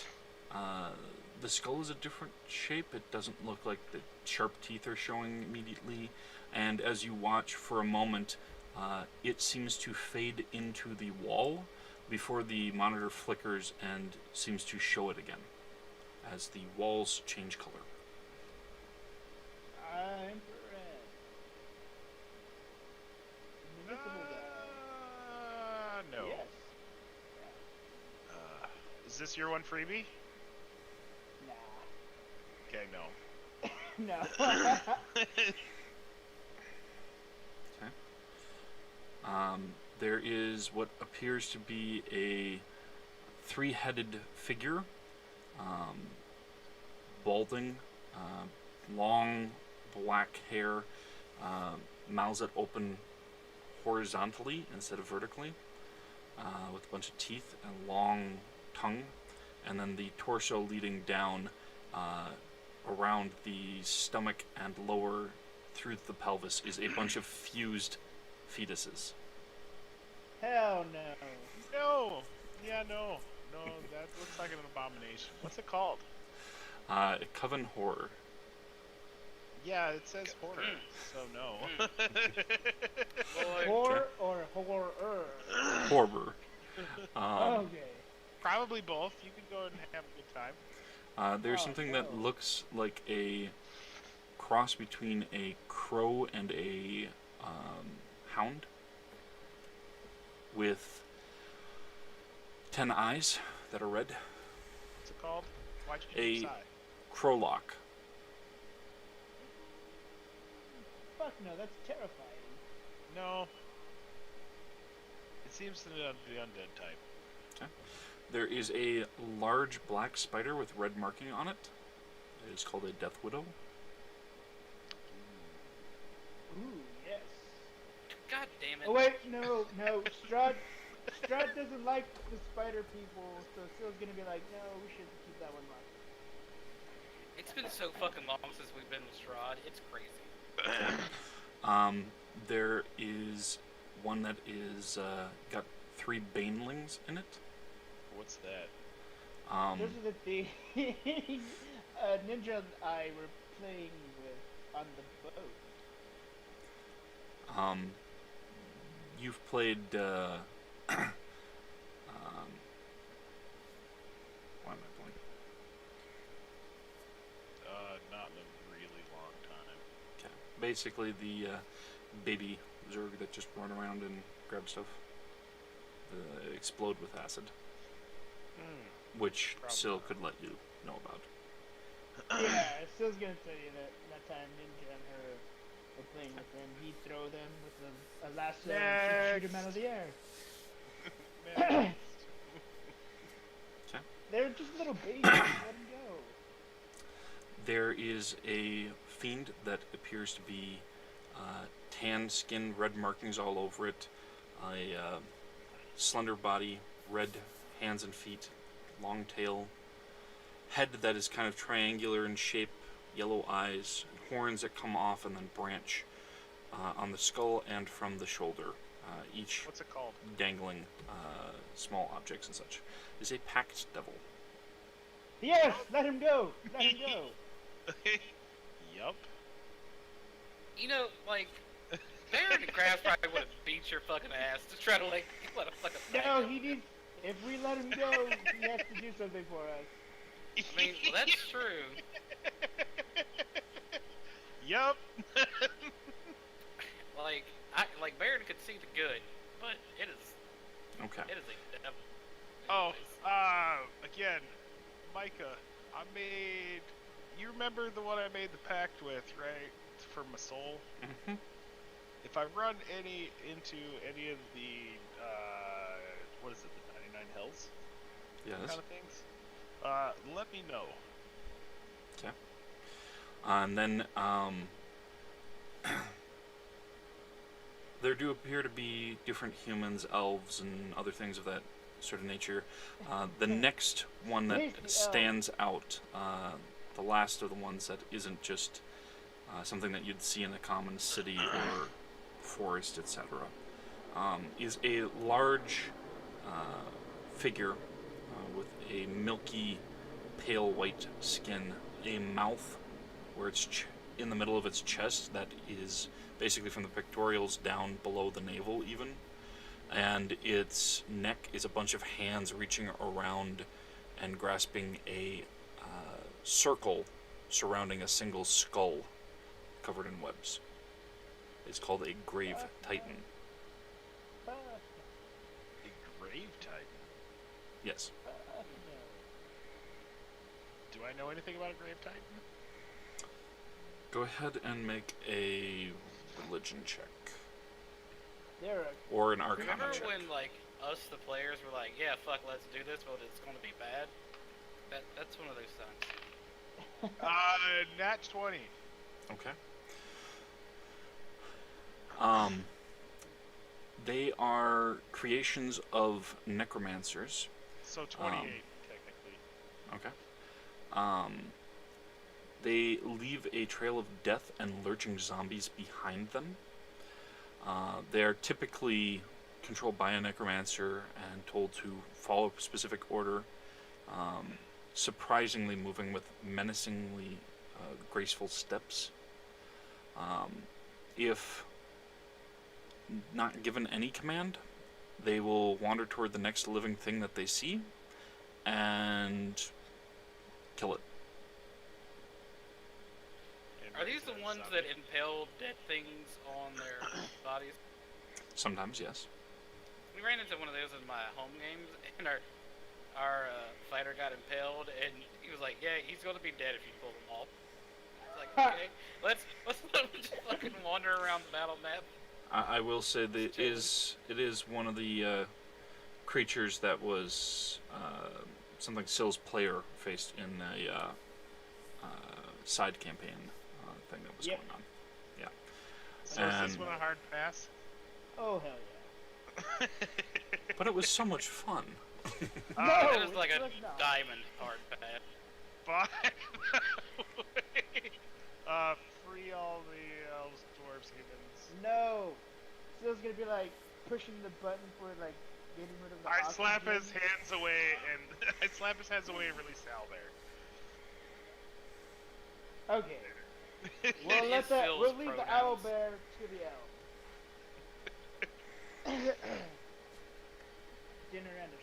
the skull is a different shape. It doesn't look like the sharp teeth are showing immediately, and as you watch for a moment, it seems to fade into the wall before the monitor flickers and seems to show it again, as the walls change color. I'm Perez. Municipal guy. No. Yes. Is this your one freebie? Nah. Okay, no. No. There is what appears to be a 3-headed figure, balding, long black hair, mouths that open horizontally instead of vertically, with a bunch of teeth and long tongue, and then the torso leading down around the stomach and lower through the pelvis is a bunch of fused fetuses. Hell no. No. Yeah, no. no, that looks like an abomination. What's it called? Coven Horror. Yeah, it says horror, so no. Horror or horror? Horror. Okay. Probably both. You can go and have a good time. There's Oh, something no. that looks like a cross between a crow and a hound with 10 eyes that are red. What's it called? Why'd you A- decide? Crowlock. Fuck no, that's terrifying. No. It seems to be the undead type. There is a large black spider with red marking on it. It is called a Death Widow. Ooh, yes. God damn it. Oh wait, no. Strahd doesn't like the spider people, so Sill's gonna be like, no, we should keep that one locked. It's been so fucking long since we've been with Strahd. It's crazy. There is one that is got 3 banelings in it. What's that? Those are the things Ninja and I were playing with on the boat. You've played. Why am I blanking? Not in a really long time. Okay. Basically, the baby Zerg that just run around and grab stuff. Explode with acid, which Probably. Syl could let you know about. Yeah, Sill's gonna tell you that time Ninja and her were playing with them, he'd throw them with a lasso and she'd shoot them out of the air. Man, They're just little babies, let them go. There is a fiend that appears to be tan skin, red markings all over it, a slender body, red hands and feet, long tail, head that is kind of triangular in shape, yellow eyes, horns that come off and then branch on the skull and from the shoulder, each what's it called? dangling small objects and such. Is a packed devil. Yes, let him go! Let him go! Yup. You know, like, Baron and Crafts probably would have beat your fucking ass to try to, like, let a fucking No, he needs. If we let him go, he has to do something for us. I mean, well, that's true. Yup. Like Baron could see the good, but it is Okay. a devil. Oh, Anyways. again, Micah, I made. You remember the one I made the pact with, right? For my soul. Mm-hmm. If I run into any of the what is it, the 99 Hells Yes. kind of things, let me know. Okay. And then there do appear to be different humans, elves, and other things of that sort of nature. The next one that stands out, the last of the ones that isn't just something that you'd see in a common city or forest, etc., is a large figure with a milky, pale white skin, a mouth where it's in the middle of its chest that is basically from the pectorals down below the navel even, and its neck is a bunch of hands reaching around and grasping a circle surrounding a single skull covered in webs. It's called a Grave Titan. A Grave Titan. Yes. Do I know anything about a Grave Titan? Go ahead and make a religion check. They're a Or an arcana Remember check. when, like, us, the players, were like, yeah, fuck, let's do this, but it's gonna be bad? That's one of those times. Nat 20. Okay. They are creations of necromancers. So 28, technically. Okay. They leave a trail of death and lurching zombies behind them. They're typically controlled by a necromancer and told to follow a specific order, surprisingly moving with menacingly graceful steps. If not given any command, they will wander toward the next living thing that they see and kill it. Are these the ones that impale dead things on their bodies? Sometimes, yes. We ran into one of those in my home games, and our fighter got impaled, and he was like, "Yeah, he's gonna be dead if you pull him off." It's like, okay, let's let him just fucking wander around the battle map. I will say that it is one of the creatures that was something Sill's player faced in a side campaign thing that was going on. Yeah. So is this one a hard pass? Oh hell yeah! But it was so much fun. No, That is like it's a not. diamond hard pad. Fuck. Free all the elves, dwarves, humans. No, Steel's gonna be like pushing the button for like getting rid of the. I slap oxygen. his hands away and I slap his hands away and release Owlbear. Okay. We'll It's Phil's we'll leave the pronouns. owlbear to the elf. Dinner and a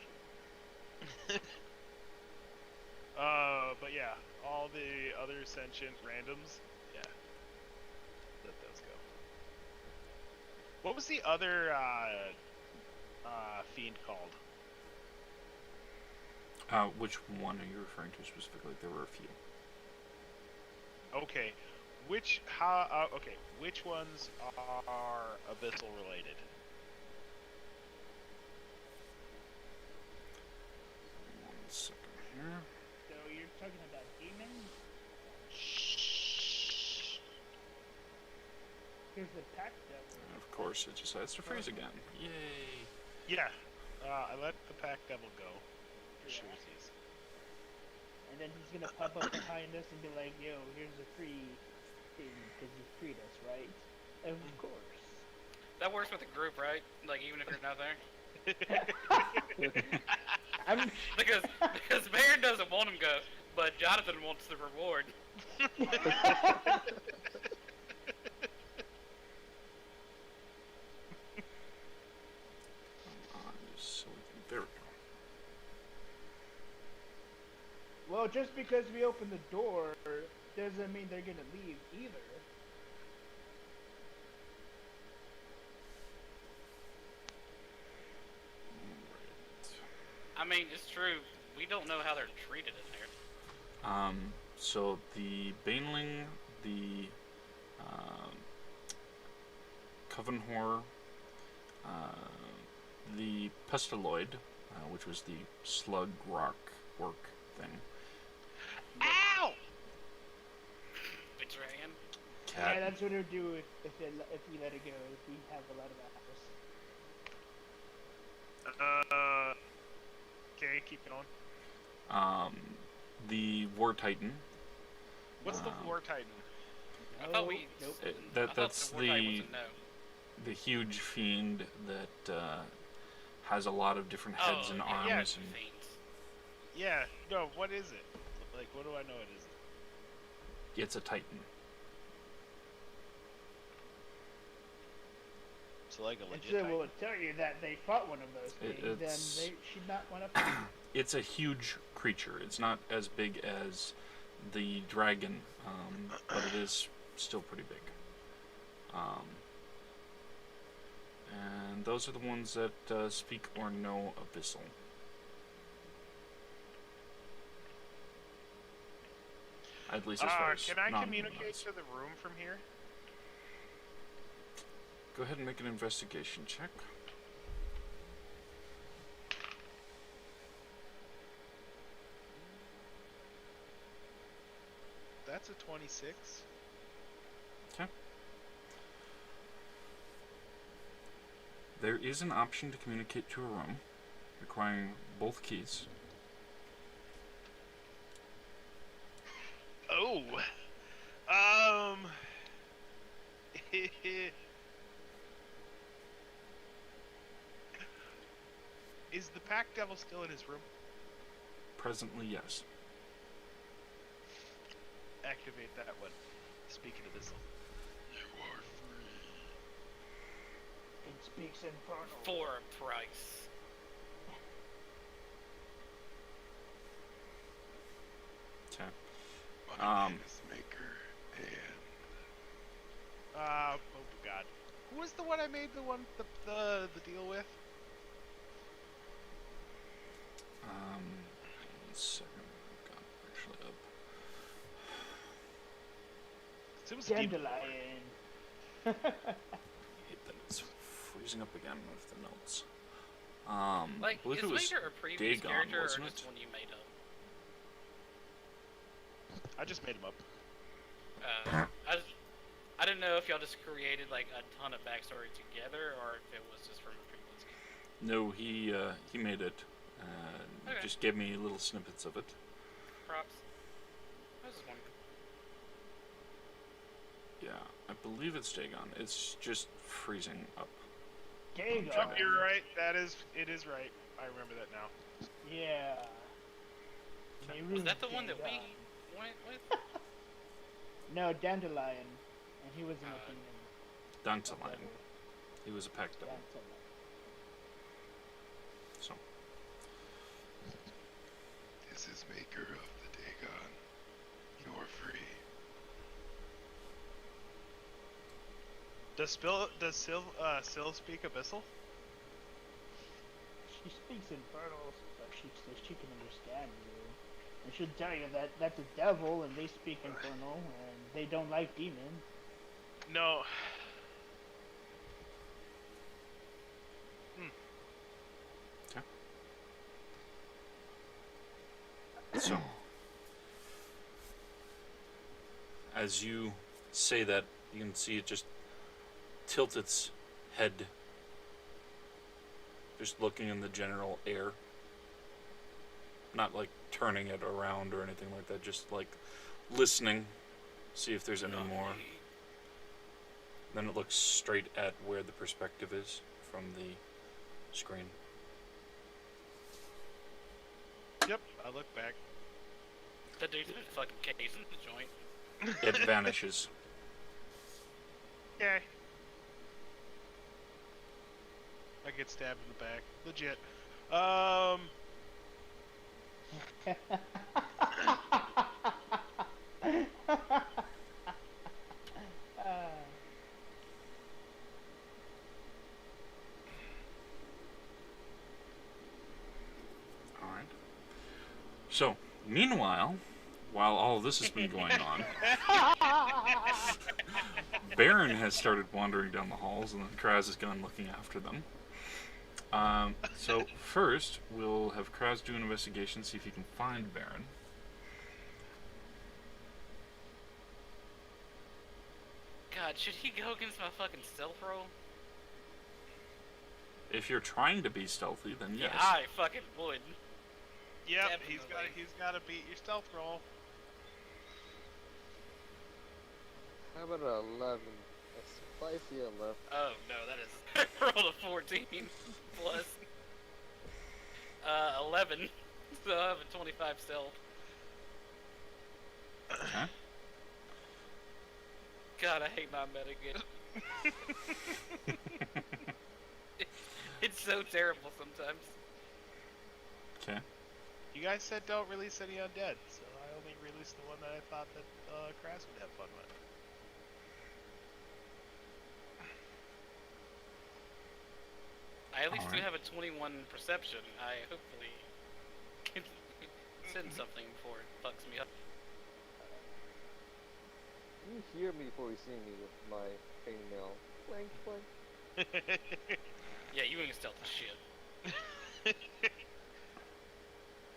show. But yeah, all the other sentient randoms, yeah, let those go. What was the other fiend called? Which one are you referring to specifically? There were a few. Okay, which ones are abyssal related? One second here. So you're talking about demons? Here's the pack devil. And of course, it decides to freeze again. Yay! Yeah, I let the pack devil go. For Yeah. sure. And then he's gonna pop up behind us and be like, "Yo, here's a free thing because you freed us, right?" Of course. That works with the group, right? Like even if you're not there, I'm. because Baron doesn't want him go, but Jonathan wants the reward. Come on, you silly thing. There we go. Well, just because we open the door doesn't mean they're gonna leave either. I mean, it's true. We don't know how they're treated in there. So the Baneling, the Coven Whore, the Pestiloid, which was the slug rock work thing. Ow! Betraying. Yeah, Cat. that's what it'll do if we let it go. If we have a lot of apples. Okay, keep it on. The War Titan. What's the War Titan? I thought we. Nope. That's the War Titan was the a no. the huge fiend that has a lot of different heads and arms. yeah. And Fiends. Yeah, no, what is it? Like, what do I know it is? it's a Titan. So like a And legit so Titan? we'll tell you that they fought one of those things, then it's- they should not want to fight. It's a huge creature. It's not as big as the dragon, but it is still pretty big. And those are the ones that speak or know Abyssal. At least as far as Can I non-human communicate eyes. to the room from here? Go ahead and make an investigation check. That's a 26. Okay. There is an option to communicate to a room, requiring both keys. Oh! the pack devil still in his room? Presently, yes. Activate that one. Speak into this. You are free. It speaks infernal. For a price. Okay. My name is Maker, and Oh god. Who was the one I made the deal with? 1 second. I've got it actually up. It was a demon. Dandelion. I hate that it's freezing up again with the notes. Like, I believe is it was Maker a previous Dagon, character or wasn't just it? one you made up? I just made him up. I didn't know if y'all just created like a ton of backstory together, or if it was just from a previous game. No, he made it. Okay. Just gave me little snippets of it. Props. I was just wondering. Yeah, I believe it's Dagon. It's just freezing up. Dagon. Yep, you're right. It is right. I remember that now. Yeah. Was that the one that we Dagon. went with? No, Dandelion. And he wasn't a demon. Dandelion. He was a pack devil. Dandelion. So, this is Maker of the Dagon. You're free. Does Syl speak Abyssal? She speaks infernal, so she can understand you. And she'll tell you that that's a devil and they speak infernal and they don't like demons. No. so as you say that, you can see it just tilt its head, just looking in the general air. Not like turning it around or anything like that, just like listening, see if there's any more. Then it looks straight at where the perspective is from the screen. Yep, I look back. That dude's in a fucking case in the joint. It vanishes. Okay. I get stabbed in the back. Legit. Alright. So, meanwhile, while all this has been going on, Baron has started wandering down the halls, and then Kraz has gone looking after them. So first, we'll have Kraz do an investigation, see if he can find Baron. God, should he go against my fucking stealth roll? If you're trying to be stealthy, then yes. Yeah, I fucking would. Yep, Definitely. he's got to beat your stealth roll. How about an 11? A spicy 11. Oh no, that is roll a 14 plus 11, so I have a 25 stealth. Okay. God, I hate my meta it's so terrible sometimes. Okay. You guys said don't release any undead, so I only released the one that I thought that Kraz would have fun with. I at least do Alright. have a 21 perception. I hopefully can send something before it fucks me up. You hear me before you see me with my chainmail. Clank, clank. Yeah, you ain't stealth as shit.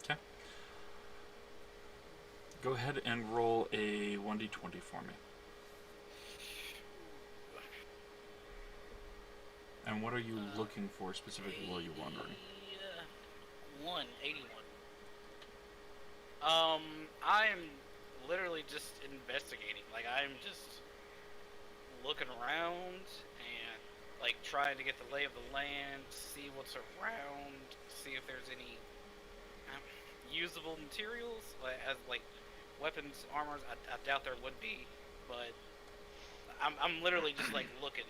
Okay. Go ahead and roll a 1d20 for me. And what are you looking for specifically while you're wandering? 81. I'm literally just investigating. Like, I'm just looking around and, like, trying to get the lay of the land, see what's around, see if there's any usable materials, as like weapons, armors. I doubt there would be, but I'm literally just like looking.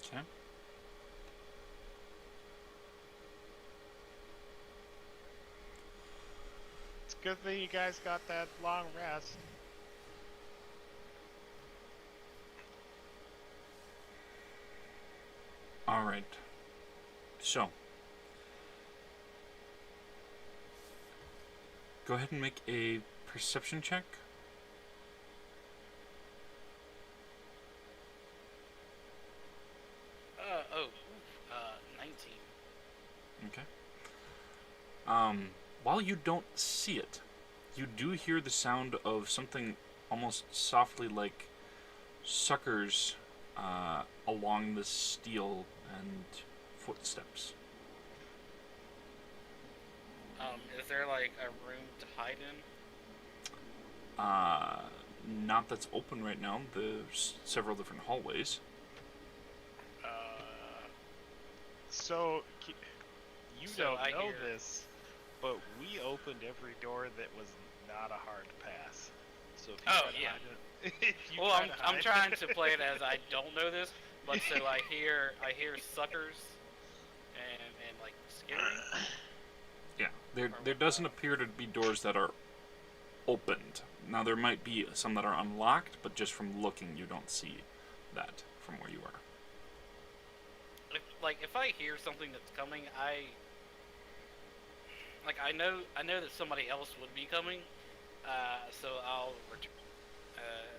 Okay. It's a good thing you guys got that long rest. All right. So, go ahead and make a perception check. 19. Okay. While you don't see it, you do hear the sound of something almost softly like suckers along the steel and footsteps. Is there like a room to hide in? Not that's open right now. There's several different hallways. So, you So don't I know hear- this, but we opened every door that was not a hard pass. So if you Oh, try to yeah. hide it, if you Well, try to I'm hide- trying to play it as I don't know this, but so I hear suckers and like scary. Yeah, there doesn't appear to be doors that are opened. Now there might be some that are unlocked, but just from looking, you don't see that from where you are. If I hear something that's coming, I know that somebody else would be coming, so I'll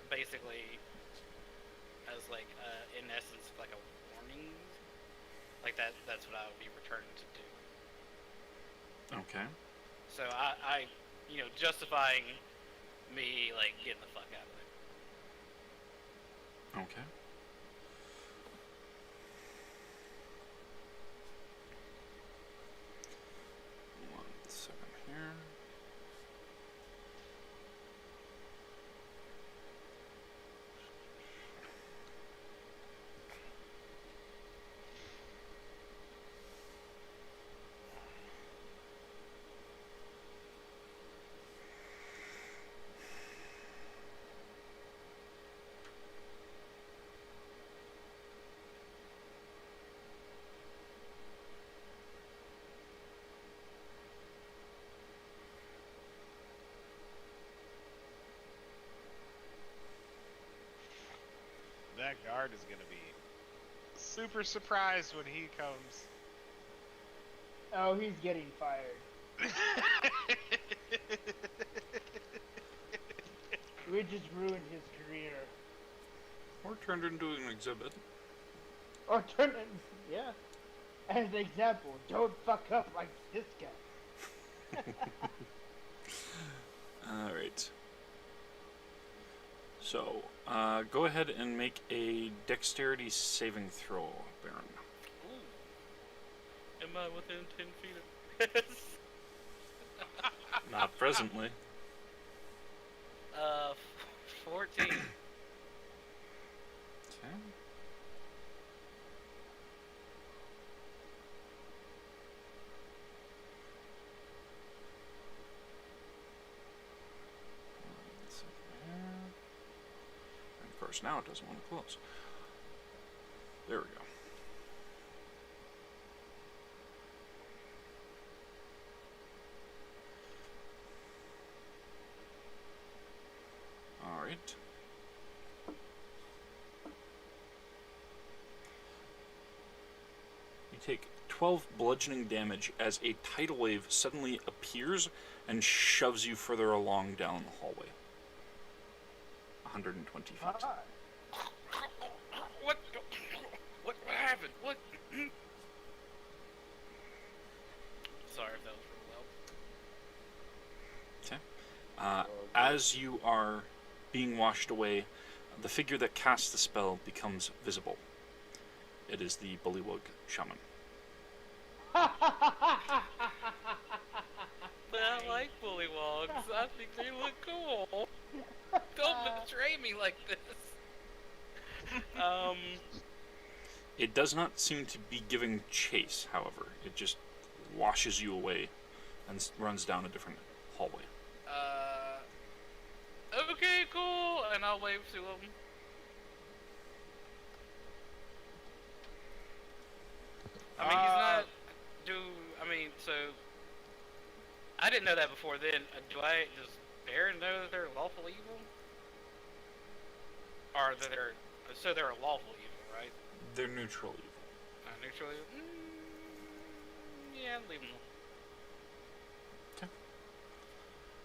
basically as like in essence like a warning, like that's what I would be returning to do. Okay. So I justifying me like getting the fuck out of there. Okay. One second here. that guard is gonna be super surprised when he comes. Oh, he's getting fired. We just ruined his career. Or turned into an exhibit. Or turn it, yeah. As an example, don't fuck up like this guy. Alright. So, go ahead and make a dexterity saving throw, Baron. Ooh. Am I within 10 feet of this? Not presently. 14. Okay. And of course, now it doesn't want to close. There we go. Alright. You take 12 bludgeoning damage as a tidal wave suddenly appears and shoves you further along down the hallway. 120 feet. What happened? What? Sorry if that was really loud. Okay. As you are being washed away, the figure that casts the spell becomes visible. It is the Bullywug Shaman. But I like bullywogs. I think they look cool. Don't betray me like this. It does not seem to be giving chase, however. It just washes you away and runs down a different hallway. Okay, cool, and I'll wave to him. I mean, he's not. So I didn't know that before then. Does Baron know that they're lawful evil? Or that they're a lawful evil, right? They're neutral evil. Neutral evil? Yeah, leave them alone.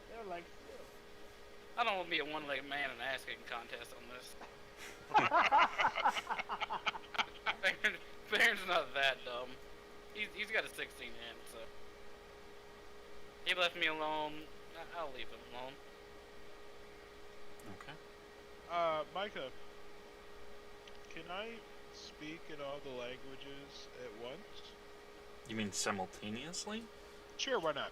They're like, I don't want to be a one-legged man in an ass-kicking contest on this. Baron's not that dumb. He's got a 16 in, so he left me alone. I'll leave him alone. Okay. Micah, can I speak in all the languages at once? You mean simultaneously? Sure, why not?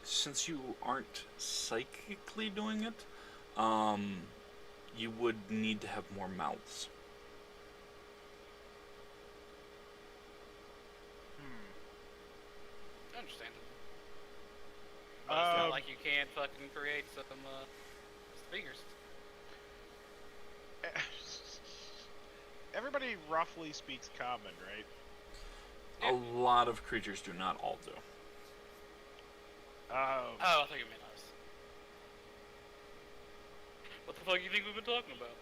Since you aren't psychically doing it, you would need to have more mouths. Understandable. But it's not like you can't fucking create some speakers. Everybody roughly speaks common, right? A lot of creatures do not all do. Oh, I thought you meant us. What the fuck you think we've been talking about?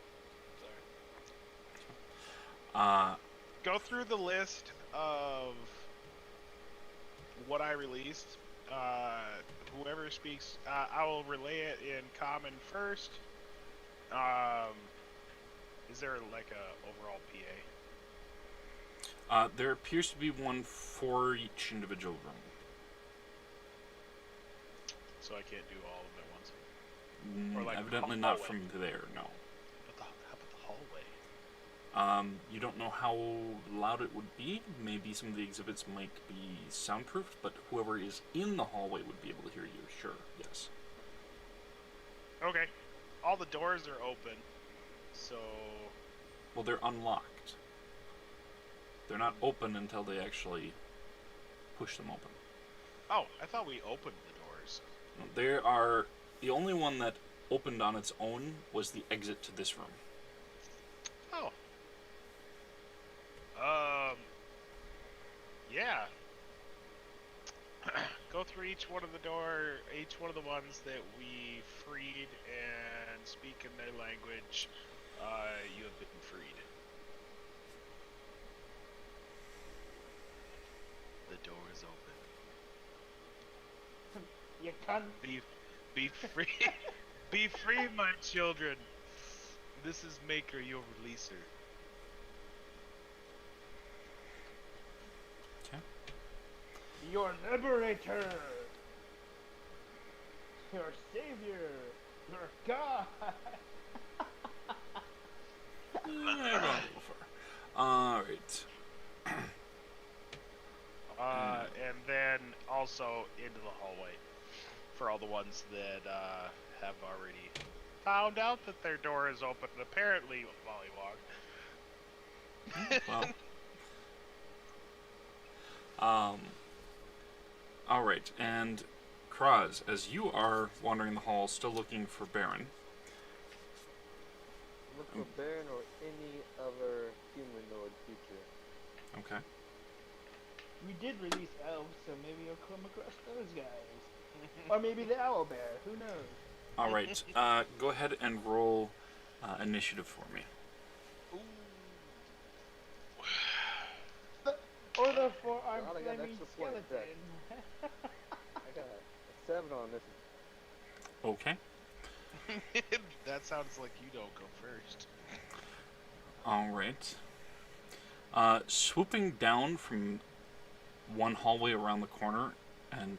Sorry. Go through the list of what I released. Whoever speaks, I will relay it in common first. Is there like a overall PA? There appears to be one for each individual room. So I can't do all of them at once. Or like Evidently not from there, no. How about the hallway? You don't know how loud it would be. Maybe some of the exhibits might be soundproofed, but whoever is in the hallway would be able to hear you, sure, yes. Okay. All the doors are open, so... Well, they're unlocked. They're not open until they actually push them open. Oh, I thought we opened the doors. There are... The only one that opened on its own was the exit to this room. Oh. Yeah. Go through each one of the ones that we freed and speak in their language. You have been freed. The door is open. you can't. Be free. Be free, my children. This is Maker, your releaser. Your liberator. Your savior. Your God. Alright. And then also into the hallway for all the ones that have already found out that their door is open, apparently Mollywog. Well. Alright, and Kraz, as you are wandering the hall, still looking for Baron. Look for Baron or any other humanoid creature. Okay. We did release elves, so maybe you'll come across those guys. Or maybe the owl bear, who knows? Alright, go ahead and roll initiative for me. Or the four-armed God, I got an flaming extra point skeleton. I got a 7 on this. Okay. That sounds like you don't go first. Alright. Swooping down from one hallway around the corner and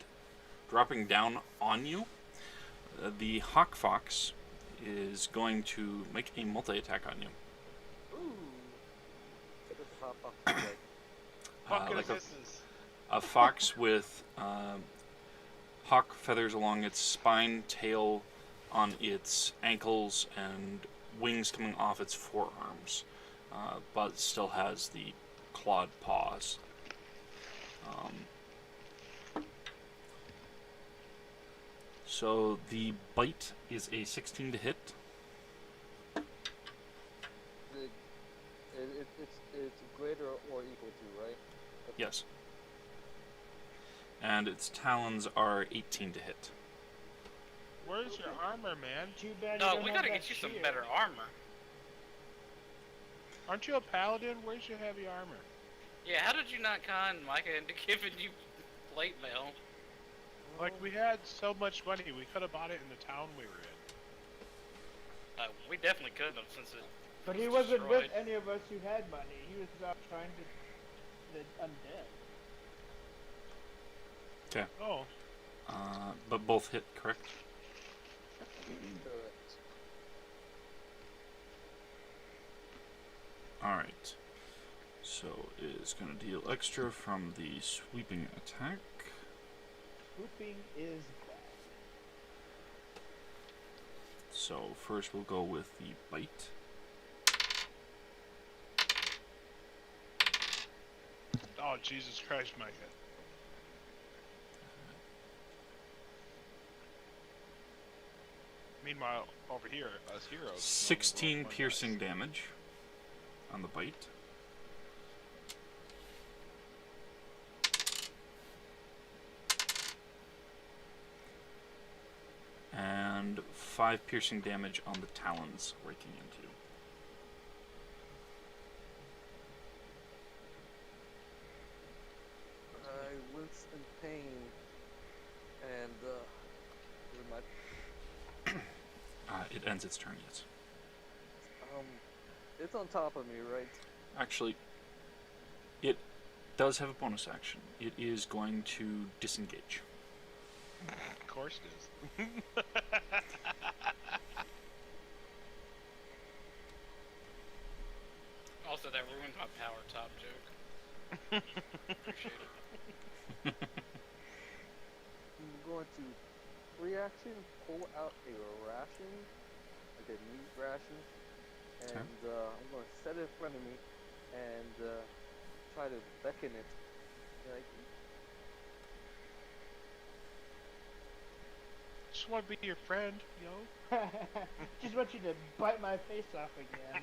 dropping down on you, the Hawk Fox is going to make a multi-attack on you. Ooh. What does the hot box look like? Like a fox with hawk feathers along its spine, tail on its ankles, and wings coming off its forearms, but still has the clawed paws. So the bite is a 16 to hit. It's greater or equal to, right? Okay. Yes. And its talons are 18 to hit. Where's your armor, man? Too bad you No, don't we have gotta that get you some shield. better armor. Aren't you a paladin? Where's your heavy armor? Yeah, how did you not con Micah into giving you plate mail? Like, we had so much money, we could have bought it in the town we were in. We definitely couldn't have since it. But he was wasn't destroyed. with any of us who had money. He was out trying to the undead. Okay. Oh, But both hit, correct? Correct. Alright. So it is going to deal extra from the sweeping attack. Swooping is bad. So first we'll go with the bite. oh, Jesus Christ, Micah. Meanwhile, over here, us heroes. 16 piercing damage on the bite. And 5 piercing damage on the talons raking into. I wince in pain, and is it my It ends its turn, yes. it's on top of me, right? Actually, it does have a bonus action. It is going to disengage. Of course it is. Also, that ruined my power top joke. Appreciate it. I'm going to reaction pull out a ration, like a meat ration, and I'm going to set it in front of me and try to beckon it. Like, Just want to be your friend, yo. Just want you to bite my face off again.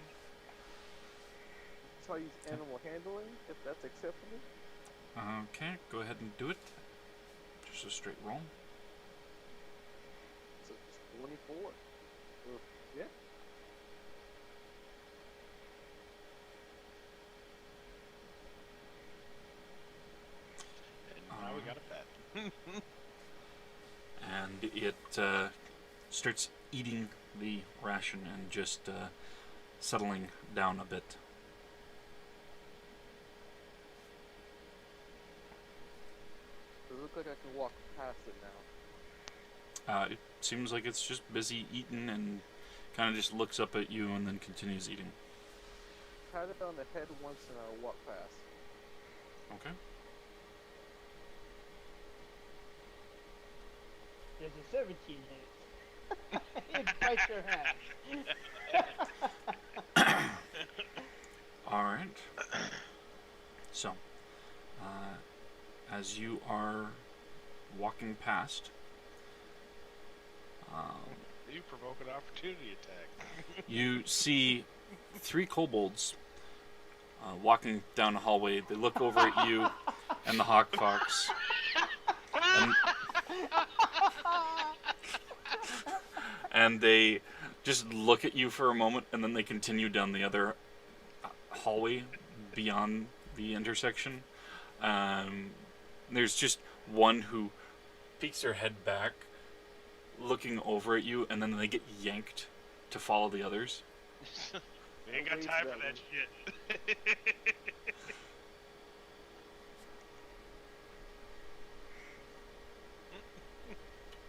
try to use animal handling, if that's acceptable. Okay, go ahead and do it. Just a straight roll. So it's 24. Yeah. And now we got a pet. And it starts eating the ration and just settling down a bit. Does it look like I can walk past it now? It seems like it's just busy eating and kind of just looks up at you and then continues eating. Pat it on the head once and I'll walk past. Okay. There's a 17 hit. It bites your hand. Alright. So, as you are walking past, You provoke an opportunity attack. you see 3 kobolds walking down a hallway. They look over at you and the Hawk Fox. And they just look at you for a moment, and then they continue down the other hallway beyond the intersection. There's just one who peeks their head back, looking over at you, and then they get yanked to follow the others. We ain't got time for that shit.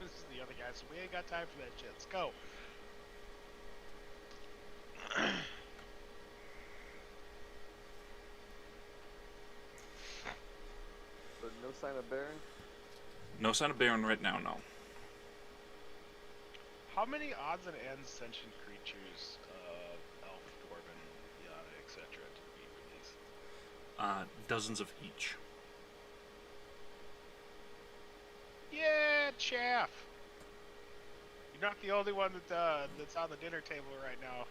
This is the other guy, so we ain't got time for that shit. Let's go. But no sign of Baron? No sign of Baron right now, no. How many odds and ends sentient creatures Dozens of each. Yeah, chaff. You're not the only one that's on the dinner table right now.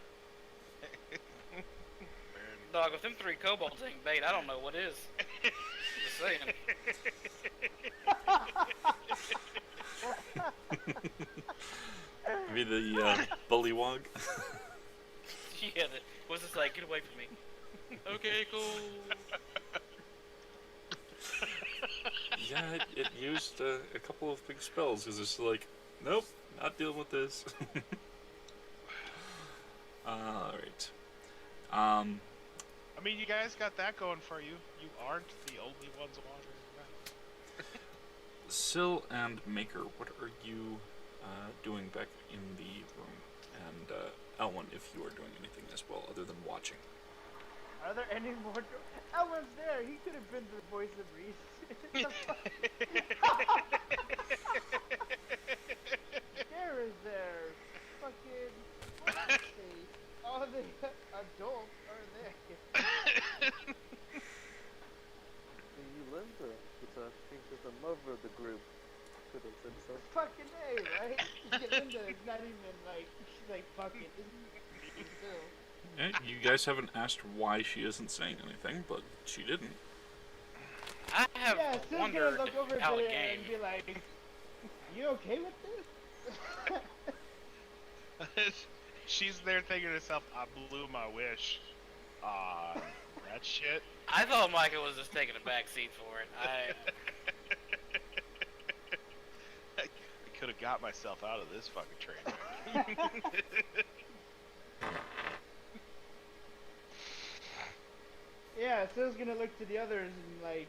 Dog, if them 3 kobolds ain't bait, I don't know what is. Just saying. Maybe the bullywog. Yeah, what's this like? Get away from me. Okay, cool. Yeah, it used a couple of big spells because it's like, nope, not dealing with this. Alright. I mean, you guys got that going for you. You aren't the only ones wandering around. Syl and Maker, what are you doing back in the room? And Elwyn, if you are doing anything as well other than watching. Are there any more? Elwyn's there. He could have been the voice of reason. There is there. Fucking. What's the state? All the adults are there. You Linda, I think is the mother of the group. Could have said so. Fucking A, right? Linda is not even like. She's like, fuck it. This is Yeah, you guys haven't asked why she isn't saying anything, but she didn't. I have yeah, Syl's gonna wondered look over how there it game. and be like, "You okay with this?" She's there thinking to herself, I blew my wish on that shit. I thought Micah was just taking a back seat for it. I could have got myself out of this fucking train. Yeah, Syl's gonna look to the others and like,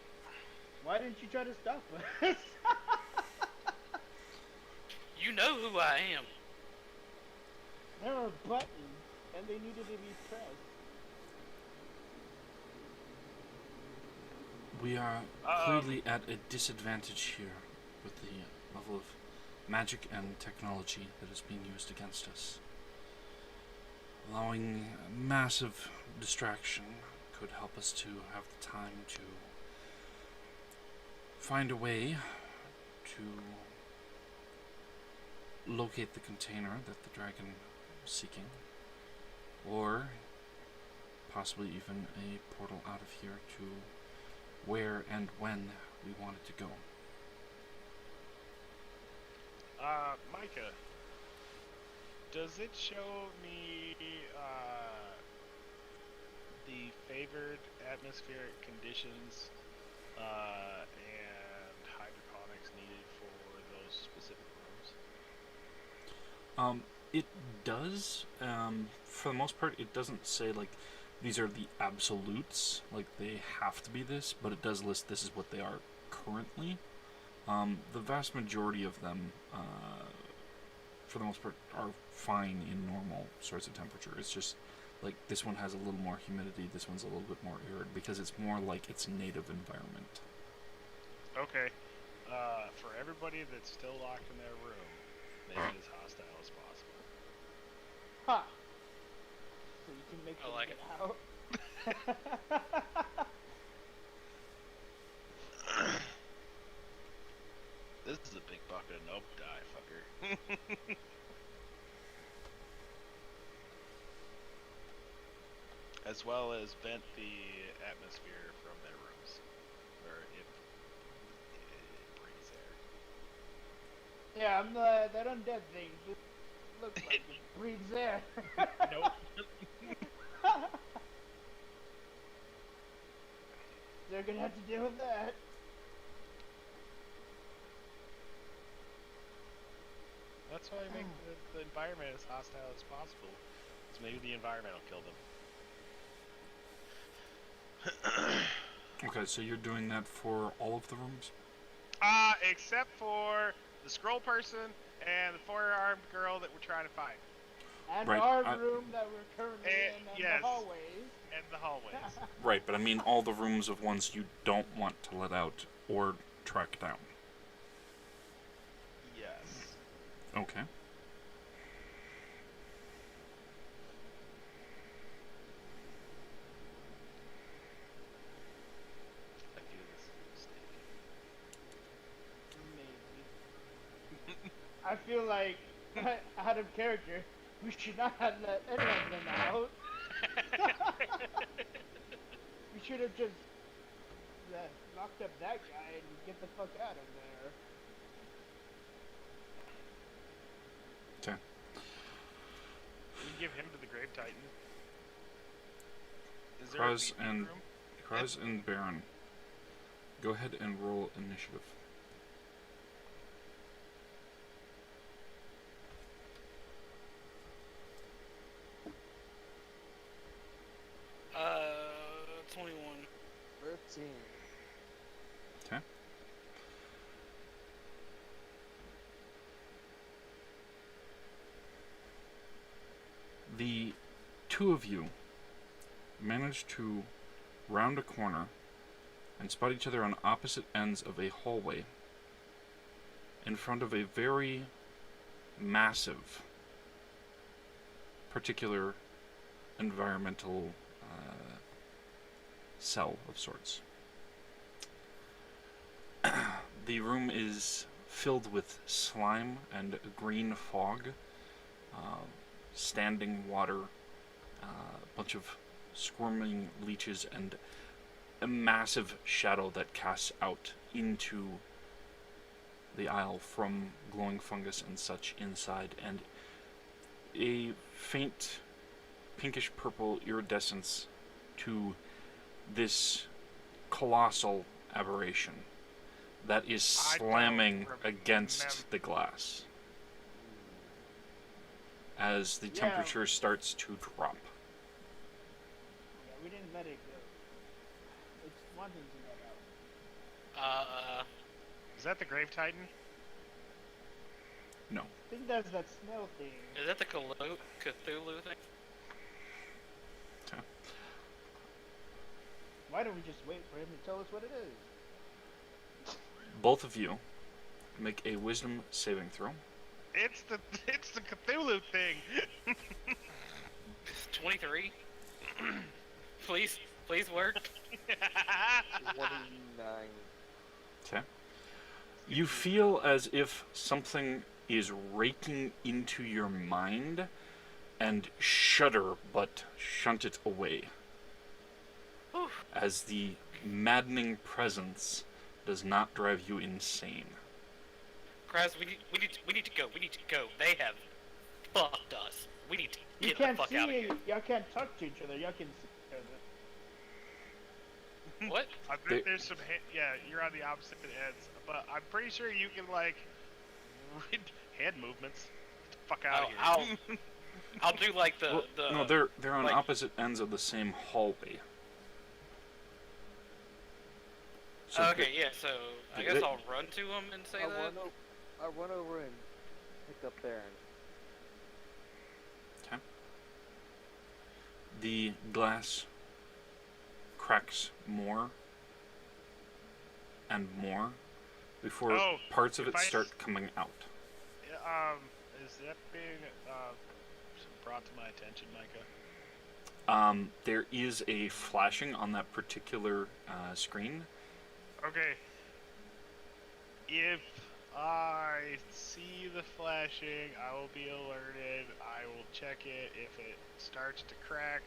"Why didn't you try to stop us?" You know who I am. There were buttons, and they needed to be pressed. We are clearly at a disadvantage here with the level of magic and technology that is being used against us. Allowing a massive distraction could help us to have the time to find a way to locate the container that the dragon was seeking, or possibly even a portal out of here to where and when we wanted to go. Micah, does it show me the favored atmospheric conditions and hydroponics needed for those specific rooms? It does. For the most part, it doesn't say like these are the absolutes, like they have to be this, but it does list this is what they are currently. The vast majority of them, for the most part, are fine in normal sorts of temperature. It's just like this one has a little more humidity, this one's a little bit more arid, because it's more like its native environment. Okay. For everybody that's still locked in their room, make it as hostile as possible. Ha! So you can make I them like get it. out. This is a big bucket of nope die, fucker. As well as vent the atmosphere from their rooms, where it breathes air. Yeah, I'm that undead thing. Just looks like it breathes air. Nope. They're gonna have to deal with that. That's why I make the environment as hostile as possible. So maybe the environment will kill them. Okay, so you're doing that for all of the rooms? Except for the scroll person and the four-armed girl that we're trying to find. And Right, our room that we're currently in, and yes. the hallways. And the hallways. Right, but I mean all the rooms of ones you don't want to let out or track down. Yes. Okay. I feel like, out of character, we should not have let any of them out. We should have just locked up that guy and get the fuck out of there. Okay. You give him to the Grave Titan. Is there Kraz a meeting and room? Kraz and Baron, go ahead and roll initiative. Uh, 21. 13. Okay. The two of you manage to round a corner and spot each other on opposite ends of a hallway in front of a very massive particular environmental cell of sorts. The room is filled with slime and green fog, standing water, a bunch of squirming leeches, and a massive shadow that casts out into the aisle from glowing fungus and such inside, and a faint pinkish purple iridescence to this colossal aberration that is I don't slamming remember. against the glass as the Yeah. temperature starts to drop. Yeah, we didn't let it go. It's wanting to let out. Is that the Grave Titan? No. I think that's that smell thing. Is that the Cthulhu thing? Okay. Why don't we just wait for him to tell us what it is? Both of you make a wisdom saving throw. It's the Cthulhu thing. 23. Please work. 29. Okay. You feel as if something is raking into your mind and shudder but shunt it away. As the maddening presence does not drive you insane. Kraz, we need to go. We need to go. They have fucked us. We need to You get the can't fuck see out of it. here. Y'all can't talk to each other. Y'all can see each other. What? I bet there's some. Yeah, you're on the opposite ends, but I'm pretty sure you can like read hand movements. Get the fuck out of here. I'll do like Well, the. no, they're on like- opposite ends of the same hallway. So Okay, yeah. So I guess They- I'll run to him and say that. I'll run over and pick up Baron. Okay. The glass cracks more and more before Oh, parts of it if I- start coming out. Is that being brought to my attention, Micah? There is a flashing on that particular screen. Okay. If I see the flashing, I will be alerted. I will check it. If it starts to crack,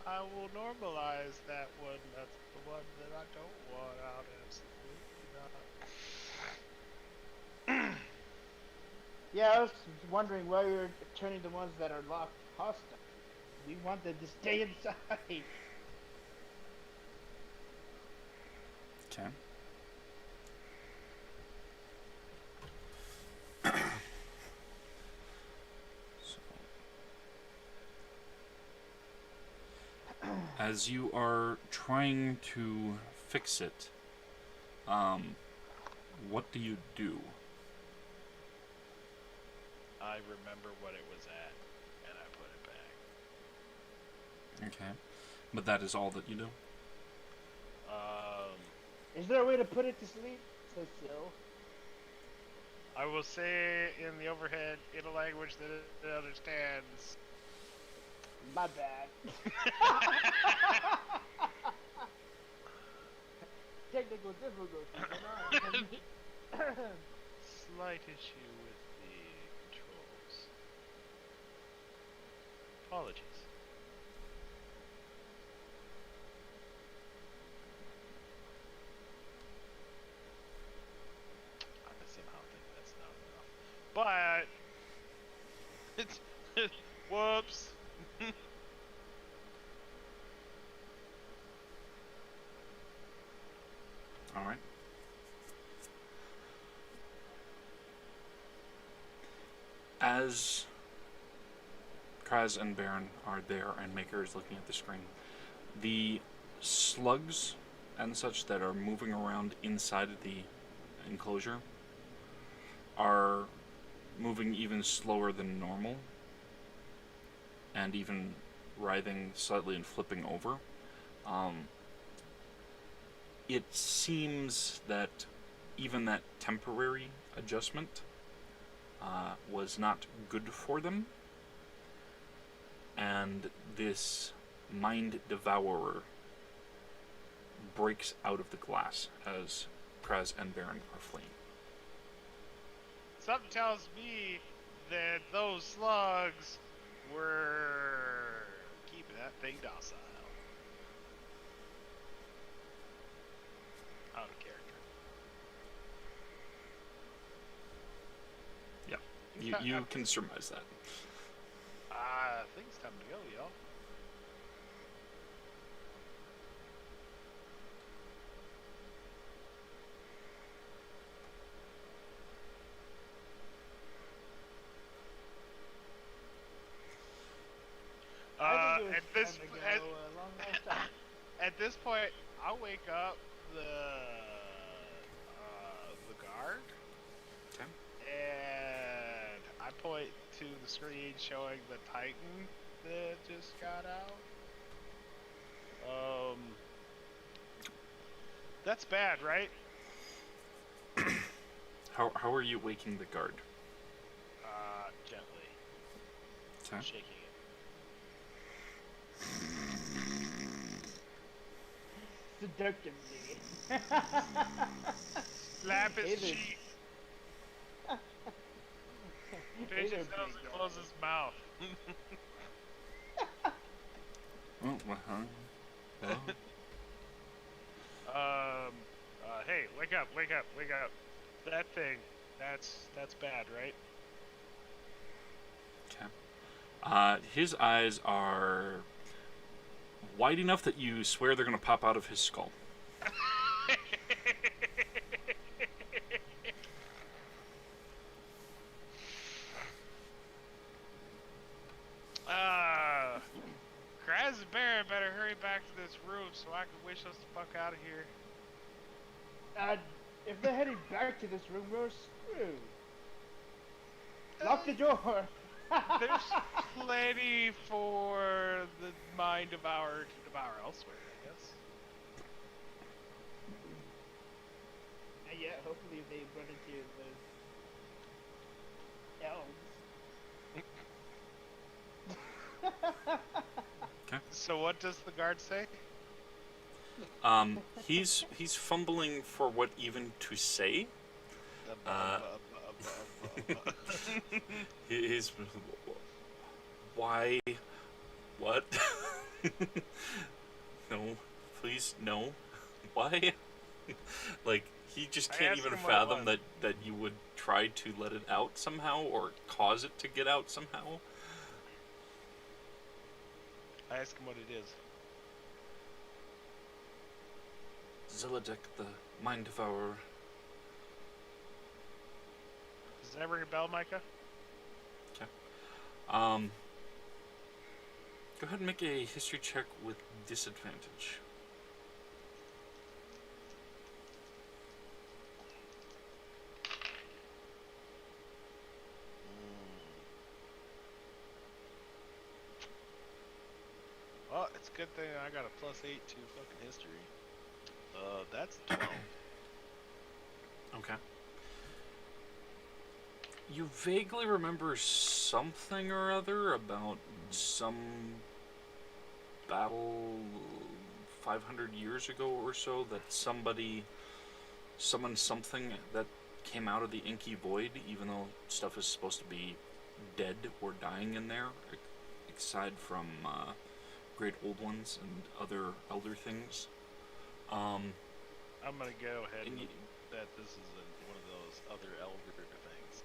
I will normalize that one. That's the one that I don't want out. Absolutely not. Yeah, I was wondering why you're turning the ones that are locked hostile. We want them to stay inside. Okay. As you are trying to fix it, what do you do? I remember what it was at, and I put it back. Okay. But that is all that you do? Is there a way to put it to sleep? Says Sil. I will say in the overhead in a language that it understands. My bad. Technical difficulties. Slight issue with the Apologies. I somehow think that's not enough. But it's whoops. All right. As Kraz and Baron are there and Maker is looking at the screen, the slugs and such that are moving around inside of the enclosure are moving even slower than normal and even writhing slightly and flipping over. It seems that even that temporary adjustment was not good for them, and this mind devourer breaks out of the glass as Kraz and Baron are fleeing. Something tells me that those slugs were keeping that thing docile. Out of character. You can surmise that. I think it's time to go, y'all. I think it was At this time to go a long time. at this point, I'll wake up the guard, Okay. and I point to the screen showing the Titan that just got out. That's bad, right? How are you waking the guard? Gently Okay. shaking it. Seductively. Slap his Hey, cheek. Pinch Hey his there, nose big and guy. close his mouth. Well, Hey, wake up. That thing, that's bad, right? okay. His eyes are wide enough that you swear they're going to pop out of his skull. Kraz and Baron better hurry back to this room so I can wish us the fuck out of here. If they're heading back to this room, we're screwed. Lock the door. There's plenty for the mind devourer to devour elsewhere, I guess. And yeah, hopefully they run into the elves. So what does the guard say? He's fumbling for what even to say. He's why? What? No, please, no. Why? Like, he just I can't asked even him what it fathom was. that you would try to let it out somehow or cause it to get out somehow. I ask him what it is. Zilladek, the Mind Devourer. Does that ring a bell, Micah? Go ahead and make a history check with disadvantage. Well, it's a good thing I got a +8 to fucking history. That's 12. Okay. You vaguely remember something or other about some battle 500 years ago or so that somebody summoned something that came out of the inky void, even though stuff is supposed to be dead or dying in there, aside from great old ones and other elder things. I'm gonna go ahead And and you- that this is one of those other elder things.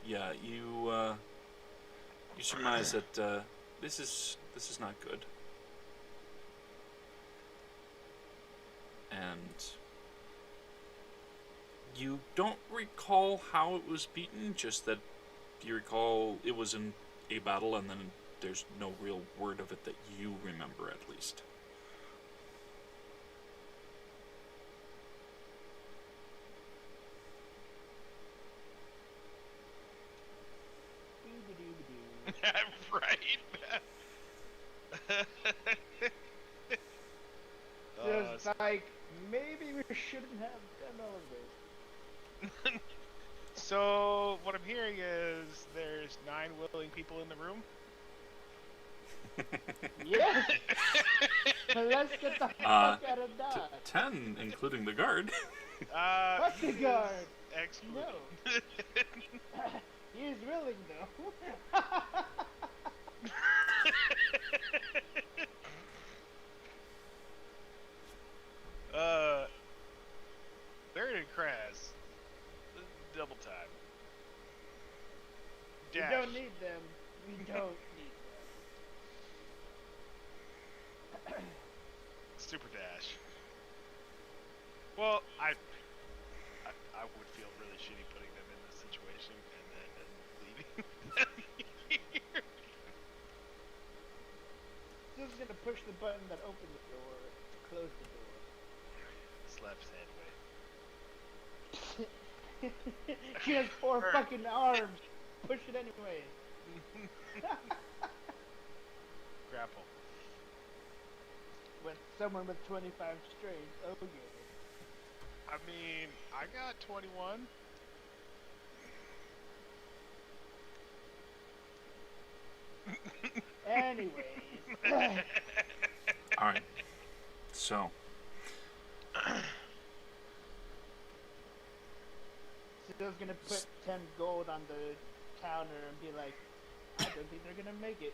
Yeah, you surmise that this is not good, and you don't recall how it was beaten. Just that you recall it was in a battle, and then there's no real word of it that you remember, at least. Doo-ba-doo-ba-doo. Right. Just like, maybe we shouldn't have done all of this. So what I'm hearing is there's 9 willing people in the room. Yes! Let's get the fuck out of Dodge. 10, including the guard. Fuck the He is guard. excellent. No. He is willing, though. Baron and Kraz. Double time. We Dash. don't need them. We don't need them. Super dash. Well, I would feel really shitty putting them in this situation and then leaving them here. Just gonna push the button that opens the door, close the door. Slaps head away. She has 4 fucking arms. Push it anyway. Grapple. With someone with 25 strength. Oh yeah. I mean, I got 21. Anyways. Alright. So, Sill's gonna put 10 gold on the counter and be like, I don't think they're gonna make it.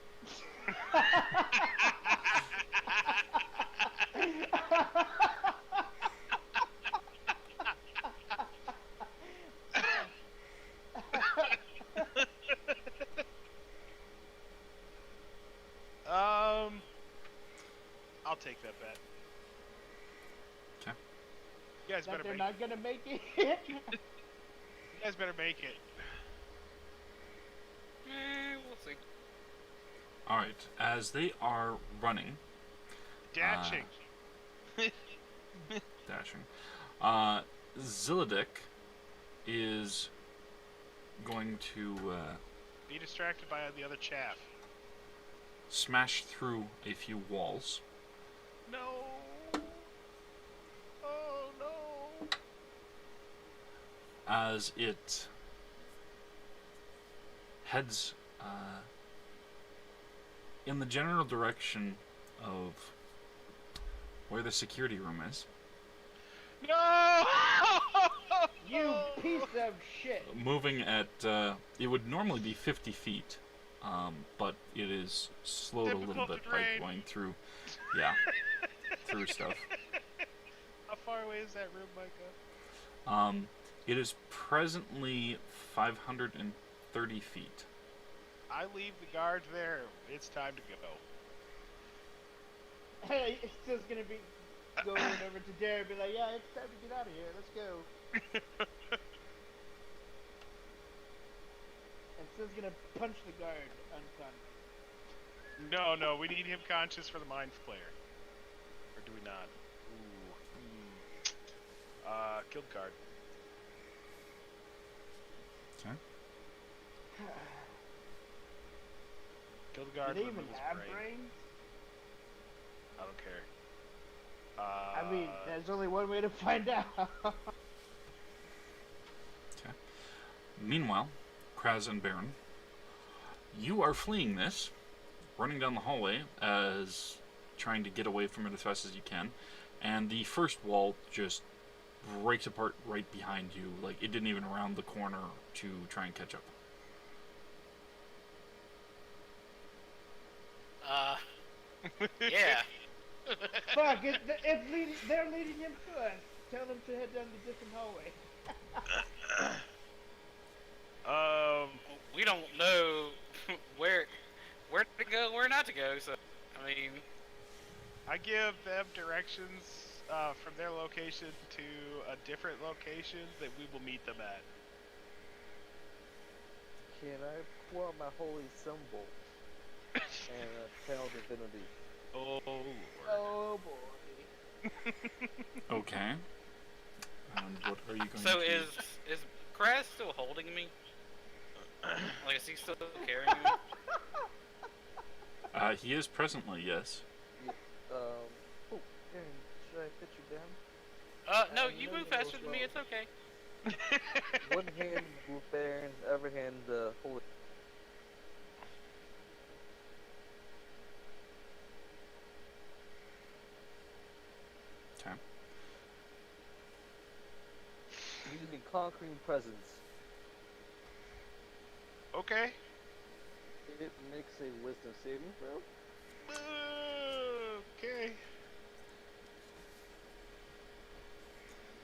I'll take that bet. okay. You guys That better they're make not gonna make it. You guys better make it. We'll see. Alright, as they are running, Dashing. dashing, Zillidick is going to Be distracted by the other chaff. smash through a few walls. No. Oh no. As it heads in the general direction of where the security room is, No. You piece of shit. moving at it would normally be 50 feet, but it is slowed a little Difficult bit by terrain. going through, through stuff. How far away is that room, Micah? It is presently 530 feet. I leave the guard there. It's time to go. Hey, it's just gonna be going over to Dare and be like, yeah, it's time to get out of here. Let's go. And Sid's gonna punch the guard unconscious. No, we need him conscious for the mind flayer. Or do we not? Ooh. Killed guard. Okay. Kill the Do guard. they with even his have brain. brains? I don't care. I mean, there's only one way to find out. Okay. Meanwhile, Kraz and Baron, you are fleeing this, running down the hallway as trying to get away from it as fast as you can, and the first wall just breaks apart right behind you, like it didn't even round the corner to try and catch up. Uh, yeah. Fuck, it's leading. They're leading him to us. Tell them to head down the different hallway. We don't know where where to go, where not to go. So, I mean, I give them directions from their location to a different location that we will meet them at. Can I pull out my holy symbol and channel divinity? Oh lord. Oh boy. Okay. And what are you going so to... is Kraz still holding me? Like, is he still carrying me? He is presently, yes. Yeah, oh, Aaron, should I put you down? No, I you know move you're faster than me. slow. It's okay. One hand move Aaron, the other hand holy. Okay. Using conquering presence. Okay. It makes a wisdom saving throw. Okay.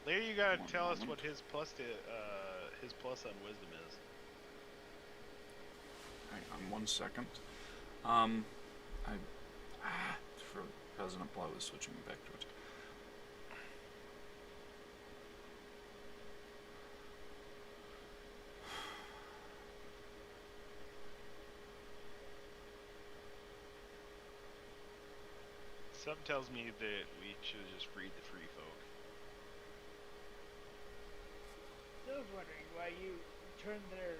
Later, you gotta One tell us moment. what his plus on wisdom is. Hang on 1 second. For President Blau is switching back to it. Something tells me that we should just read the free folk. I was wondering why you turned their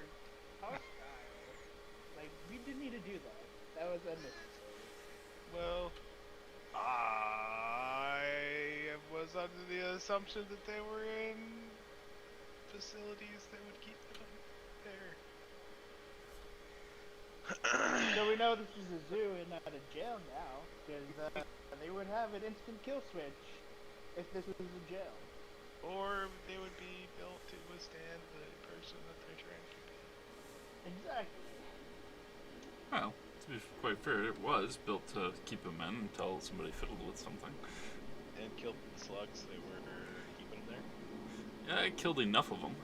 hostile. Like, we didn't need to do that. That was unnecessary. Well, I was under the assumption that they were in facilities that would keep them there. So we know this is a zoo and not a jail now, because they would have an instant kill switch if this was a jail. Or they would be built to withstand the person that they're trying to be. Exactly. Well, to be quite fair, it was built to keep them in until somebody fiddled with something. And killed the slugs that were keeping them there. Yeah, it killed enough of them.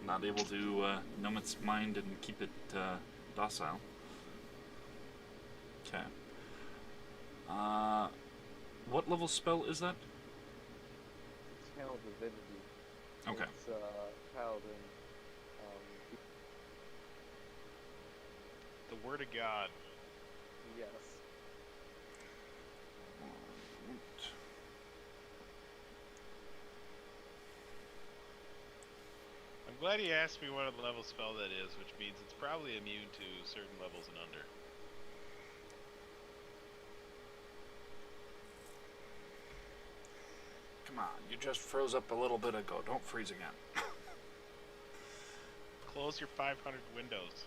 Not able to numb its mind and keep it docile. Okay. What level spell is that? Channel divinity. Okay. It's paladin. The word of God. Yes. I'm glad he asked me what level spell that is, which means it's probably immune to certain levels and under. Come on, you just froze up a little bit ago. Don't freeze again. Close your 500 windows.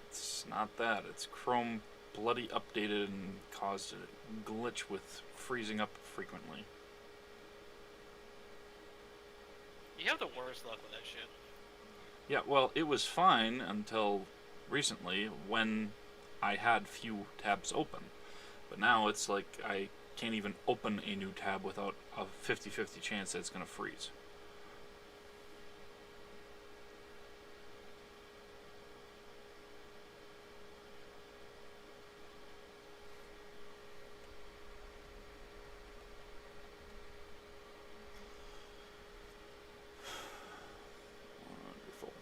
It's not that. It's Chrome bloody updated and caused a glitch with freezing up frequently. You have the worst luck with that shit. Yeah, well, it was fine until recently when I had few tabs open. But now it's like I can't even open a new tab without a 50-50 chance that it's going to freeze. Wonderful.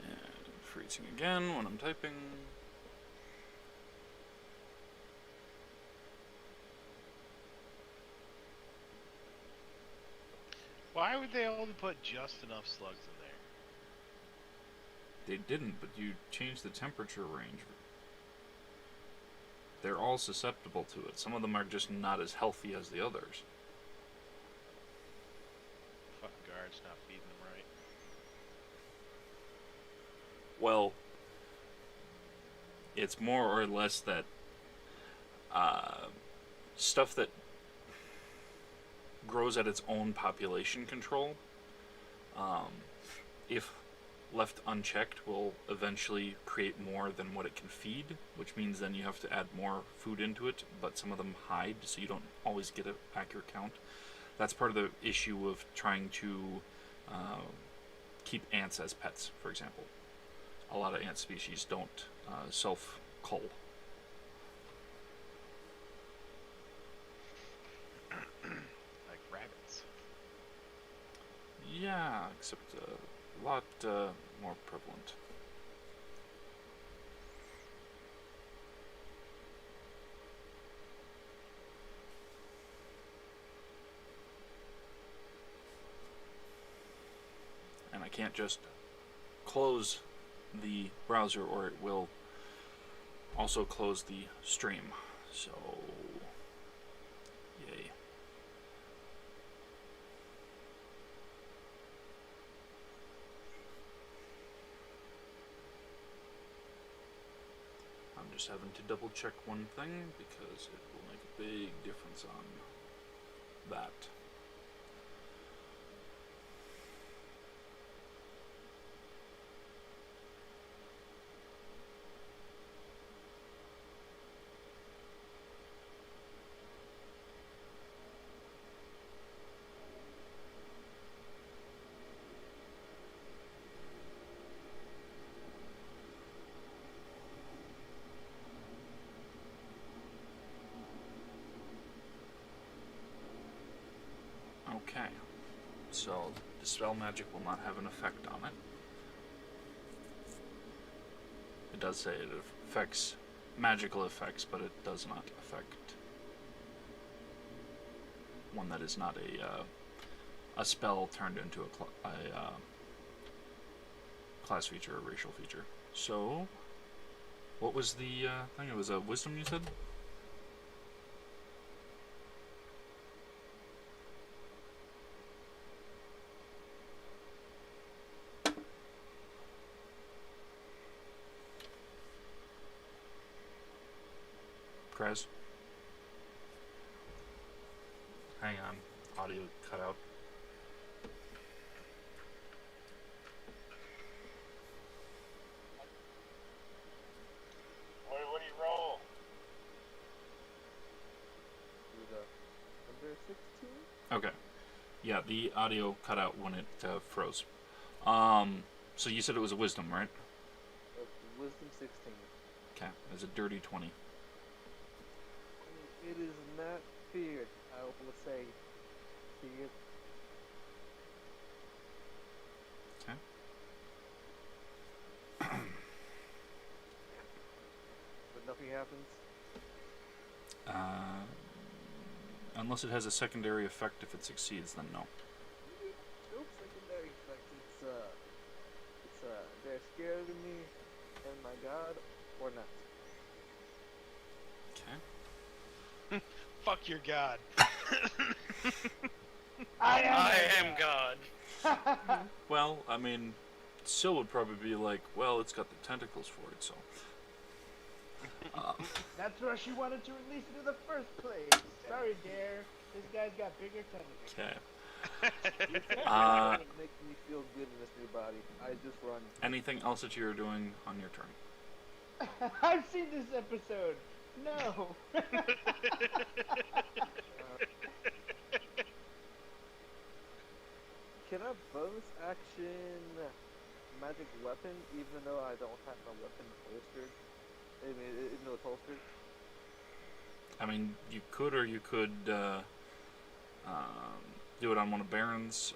And freezing again when I'm typing. Why would they only put just enough slugs in there? They didn't, but you changed the temperature range. They're all susceptible to it. Some of them are just not as healthy as the others. Fucking guards not feeding them right. Well, it's more or less that stuff that grows at its own population control if left unchecked, will eventually create more than what it can feed, which means then you have to add more food into it, but some of them hide, so you don't always get an accurate count. That's part of the issue of trying to keep ants as pets, for example. A lot of ant species don't self-cull. Like rabbits. Yeah, except a lot more prevalent. And I can't just close the browser or it will also close the stream. So, yay. I'm just having to double check one thing because it will make a big difference on that. Okay, so Dispel Magic will not have an effect on it. It does say it affects magical effects, but it does not affect one that is not a spell turned into a class feature or racial feature. So, what was the thing? It was a wisdom, you said? Krez? Hang on. Audio cut out. What do you roll? Under 16? Okay. Yeah, the audio cut out when it froze. So you said it was a wisdom, right? Wisdom 16. Okay, it's a dirty 20. It is not feared, I will say. Feared. Okay. But nothing happens. Unless it has a secondary effect, if it succeeds, then no. No secondary effect. They're scared of me and my god, or not. Okay. Fuck your god. I am God. Well, I mean, Syl would probably be like, well, it's got the tentacles for it, so. That's where she wanted to release it in the first place. Sorry, Dare. This guy's got bigger tentacles. Okay. It makes me feel good in this new body. I just run. Anything else that you're doing on your turn? I've seen this episode. No. Can I bonus action magic weapon even though I don't have my weapon holstered? I mean, even though it's holstered? I mean, you could, or you could do it on one of Baron's.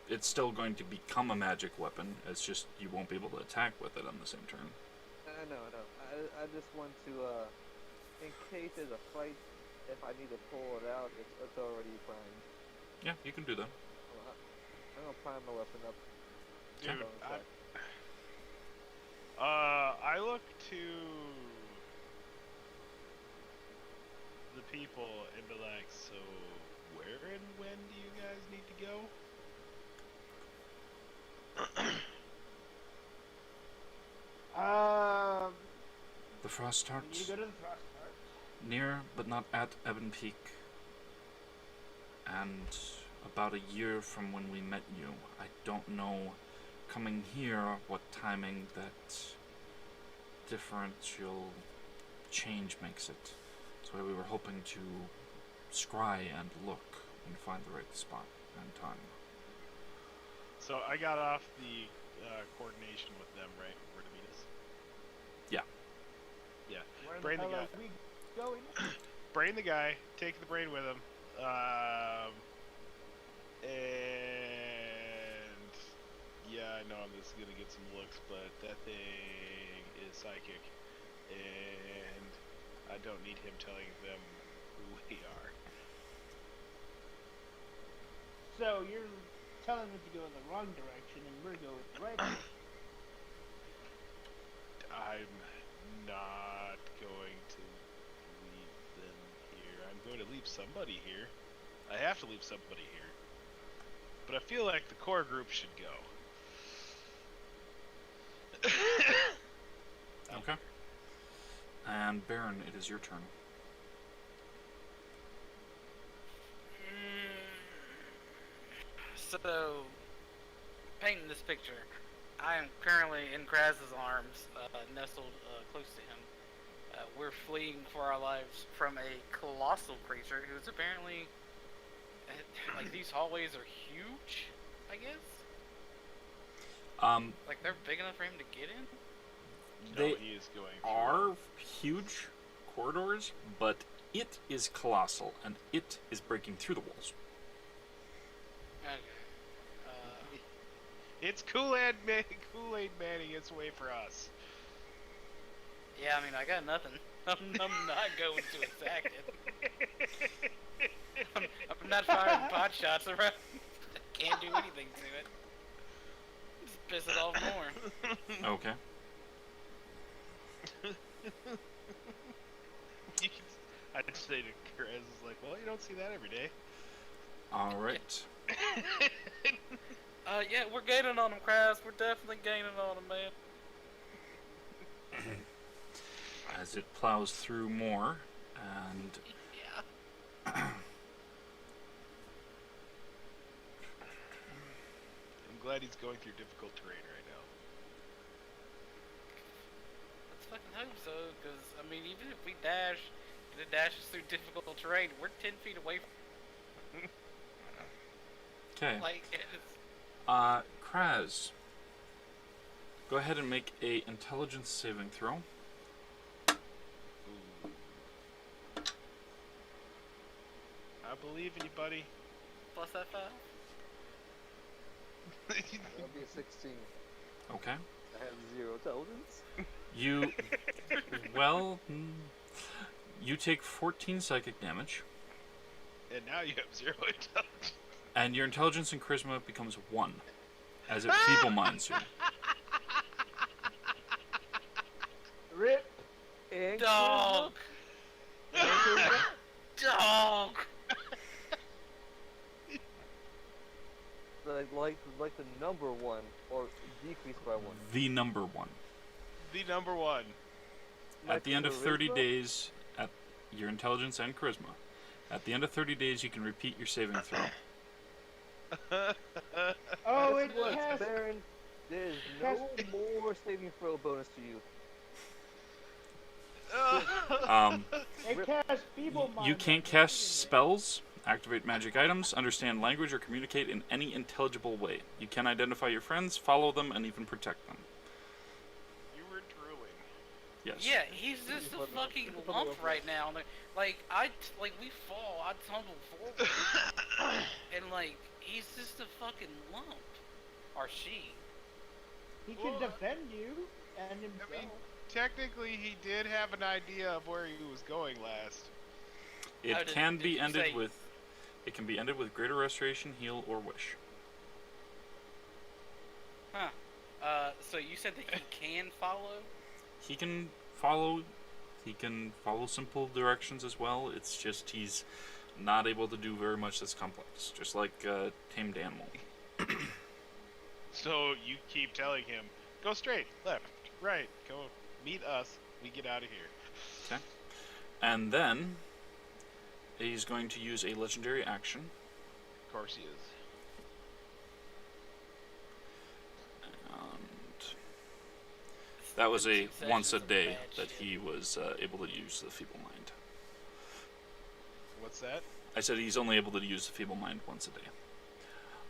It's still going to become a magic weapon. It's just you won't be able to attack with it on the same turn. I know. I just want to, in case there's a fight, if I need to pull it out, it's already primed. Yeah, you can do that. I'm gonna prime my weapon up. Dude, Bonus I look to the people and be like, so where and when do you guys need to go? The Frost You Heart. need to go to the Frost Heart. Near, but not at Ebon Peak. And about a year from when we met you. I don't know coming here, what timing that differential change makes it. That's why we were hoping to scry and look and find the right spot and time. So I got off the coordination with them, right? Where to meet us? Yeah. Yeah. Where Brain the the hell guy. are we going? Brain the guy. Take the brain with him. And yeah, I know I'm just gonna get some looks, but that thing is psychic, and I don't need him telling them who we are. So you're telling us to go in the wrong direction, and we're going the right way. I'm not going to leave them here. I'm going to leave somebody here. I have to leave somebody here. But I feel like the core group should go. Okay. And Baron, it is your turn. So, painting this picture, I am currently in Kraz's arms, nestled close to him. We're fleeing for our lives from a colossal creature who's apparently, like, these hallways are huge, I guess? Like, they're big enough for him to get in? They No, he is going through. are huge corridors, but it is colossal, and it is breaking through the walls. Okay. It's Kool-Aid Manning its way for us. Yeah, I mean, I got nothing. I'm not going to attack it. I'm not firing pot shots around. I can't do anything to it. Just piss it off more. Okay. I'd say to Krez is like, well, you don't see that every day. All right. Yeah, we're gaining on him, Kraz. We're definitely gaining on him, man. As it plows through more, and Yeah. I'm glad he's going through difficult terrain right now. Let's fucking hope so, because, I mean, even if we dash, and it dashes through difficult terrain, we're 10 feet away from okay. like, it's... Kraz, go ahead and make a intelligence saving throw. Ooh. I believe in you, buddy. Plus that 5? That'll be a 16. Okay. I have 0 intelligence. You, well, you take 14 psychic damage, And now you have 0 intelligence. and your intelligence and charisma becomes 1, as it feeble minds you. Rip. And Dog! Dog! like the number 1, or decreased by 1. The number 1. The number 1. At the end of 30 charisma? days, at your intelligence and charisma, at the end of 30 days, you can repeat your saving throw. Oh, it Look, has. Baron, there's no more saving throw bonus to you. It casts feeble mind. You can't cast spells, activate magic items, understand language, or communicate in any intelligible way. You can identify your friends, follow them, and even protect them. You were drooling. Yes. Yeah, he's just a fucking lump right now. Like, we fall, I tumble forward. And, like, he's just a fucking lump. Or she. He can Well, defend you and himself. I mean, technically, he did have an idea of where he was going last. It How did- can did be you ended say- with. It can be ended with greater restoration, heal, or wish. Huh. So you said that he can follow? He can follow. He can follow simple directions as well. It's just he's not able to do very much that's complex, just like a tamed animal. So you keep telling him, go straight, left, right, go meet us, we get out of here. Okay. And then he's going to use a legendary action. Of course he is. That was a 2 sessions once a of day bad that shit. he was able to use the feeble mind. What's that? I said he's only able to use the feeble mind once a day.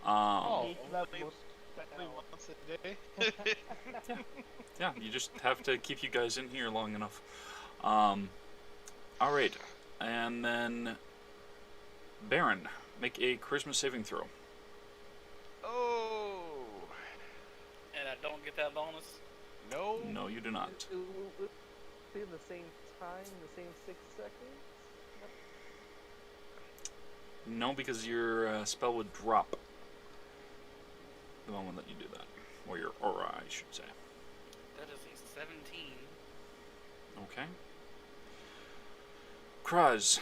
Eighth only- level Only spell. once a day. Yeah, you just have to keep you guys in here long enough. All right, and then Baron, make a charisma saving throw. Oh And I don't get that bonus. no! No, you do not. It will be in the same time, the same 6 seconds. No, because your spell would drop the moment that you do that, or your aura, I should say. That is a 17. Okay. Kraz,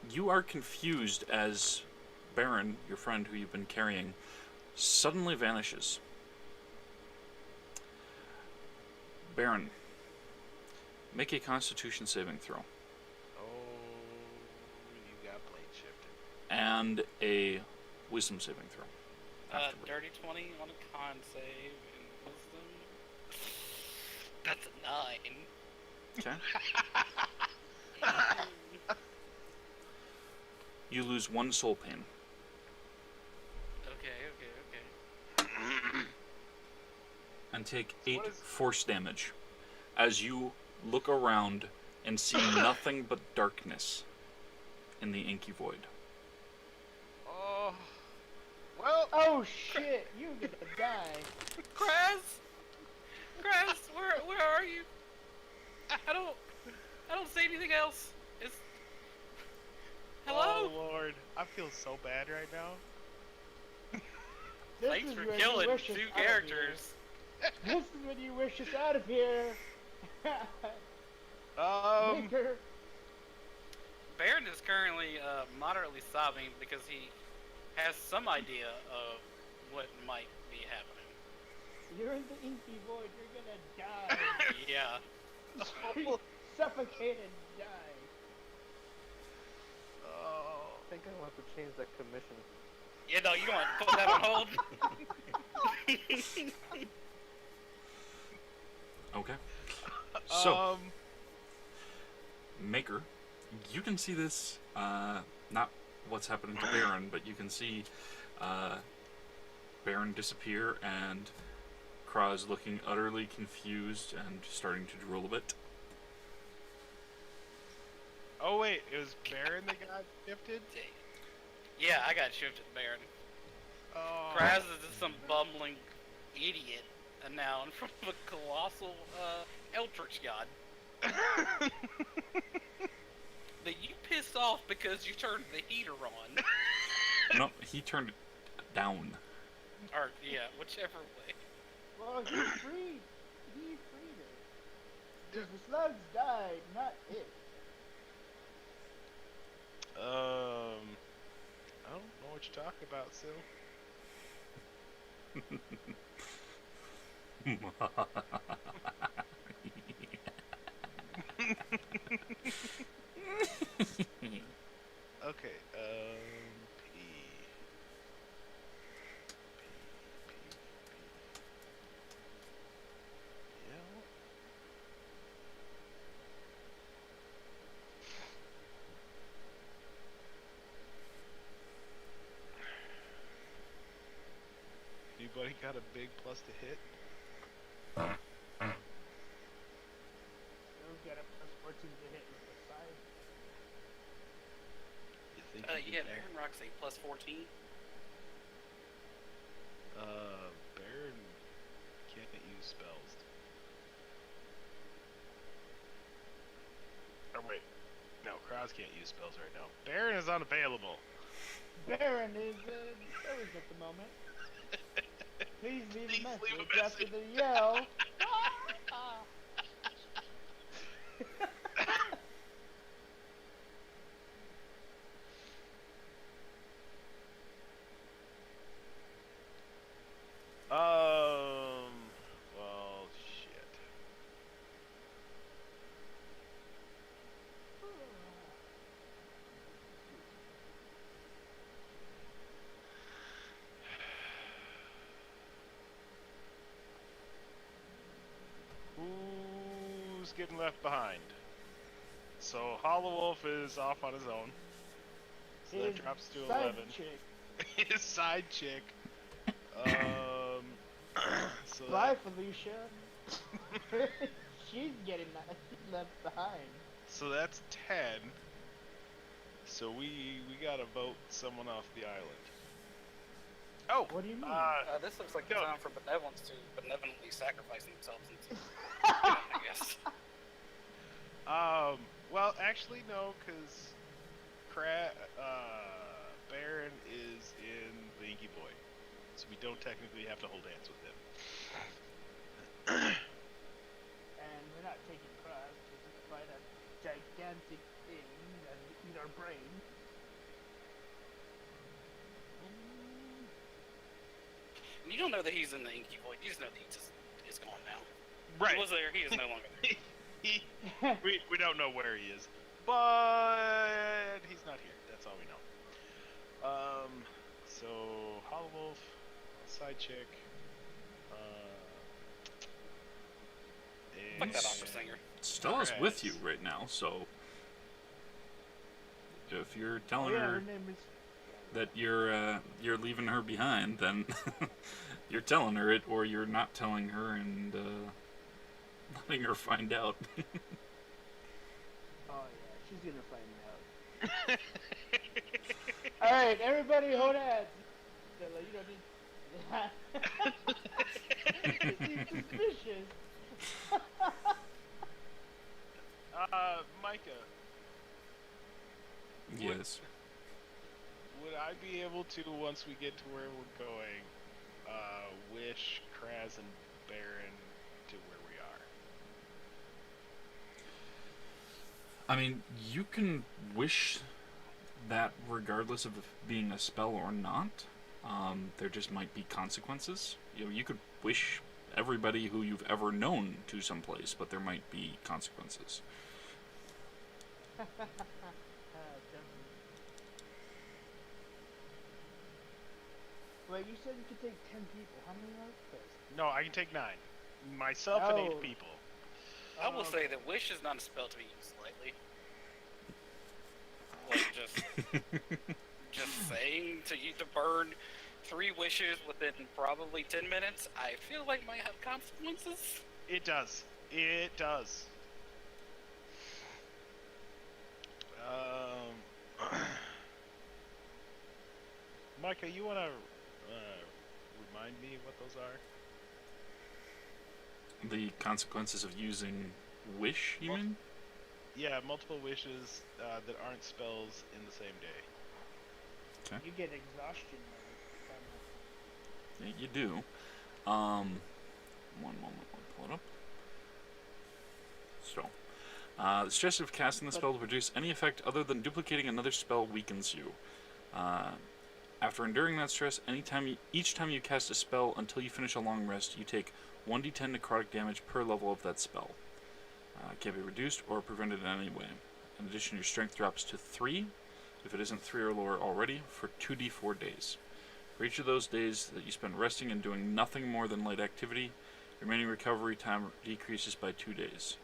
you are confused as Baron, your friend who you've been carrying, suddenly vanishes. Baron, make a Constitution saving throw. Oh, you got blade shifted. And a Wisdom saving throw. afterward. Dirty 20 on a con save and wisdom. That's a 9. Okay. You lose 1 soul pain. Okay. And take So 8 what is- force damage as you look around and see nothing but darkness in the inky void. Oh, well. Oh shit! You're gonna die. Kraz, where are you? I don't see anything else. It's hello. Oh Lord, I feel so bad right now. This Thanks is for when killing you wish 2 us out of characters. here. This is when you wish us out of here. Maker. Baron is currently moderately sobbing because he has some idea of what might be happening. You're in the inky void. You're gonna die. Yeah. Suffocate and die. Oh. I think I want to change that commission. You know, you want to put that on hold? Okay. So, Um. Maker, you can see this, not what's happening to Baron, but you can see Baron disappear and Kraz looking utterly confused and starting to drool a bit. Oh wait, it was Baron that got shifted. Yeah, I got shifted, Baron. Oh. Kraz is just some bumbling idiot, a noun from a colossal Eldritch god. That you pissed off because you turned the heater on. No, he turned it down. Or, yeah, whichever way. Well, he freed. He freed her. 'Cause the slugs died, not it. I don't know what you're talking about, Sil. Okay, P. Yeah. Anybody got a big plus to hit? Those got a plus 14 to hit with the side. You think Yeah, Baron rocks a plus 14. Baron can't use spells. Oh wait, no, Kraz can't use spells right now. Baron is unavailable. Baron is service at the moment. Please leave a message after the yell. Well, shit. who's getting left behind. So Hollow Wolf is off on his own. So His that drops to side 11. chick. His side chick. So Bye, that, Felicia. She's getting left behind. so that's 10. So we gotta vote someone off the island. Oh, What do you mean? This looks like the No. time for benevolence to benevolently sacrifice themselves into I guess. Well, actually no, because Baron is in the Inky Boy, so we don't technically have to hold hands with him. And we're not taking Cross to fight a gigantic thing that will eat our brain. And you don't know that he's in the Inky Void. You just know that he just is gone now. Right. He was there. He is no longer there. we don't know where he is, but he's not here. That's all we know. So Hollow Wolf, side chick. Fuck that and- opera singer. Stella's with you Perez. right now, so if you're Oh telling yeah, her her name is. that you're leaving her behind, then you're telling her it, or you're not telling her and letting her find out. Oh yeah, she's gonna find out. All right, everybody, hold hands. Stella, you don't need. She's suspicious. Micah, Yes. would I be able to, once we get to where we're going, wish Kraz and Baron to where we are? I mean, you can wish that regardless of being a spell or not. There just might be consequences. You could wish everybody who you've ever known to someplace, but there might be consequences. Wait, you said you could take 10 people. How many are there? No, I can take 9. Myself and 8 Oh. people. I will say that wish is not a spell to be used lightly. Like just saying to burn 3 wishes within probably 10 minutes, I feel like might have consequences. It does. It does. Micah, you want to remind me what those are? The consequences of using wish, you mean? Yeah, multiple wishes that aren't spells in the same day. You get exhaustion. Yeah, you do. One moment, I'll pull it up. So, the stress of casting the spell to produce any effect other than duplicating another spell weakens you. After enduring that stress, each time you cast a spell until you finish a long rest, you take 1d10 necrotic damage per level of that spell. It can be reduced or prevented in any way. In addition, your strength drops to 3, if it isn't 3 or lower already, for 2d4 days. For each of those days that you spend resting and doing nothing more than light activity, remaining recovery time decreases by 2 days.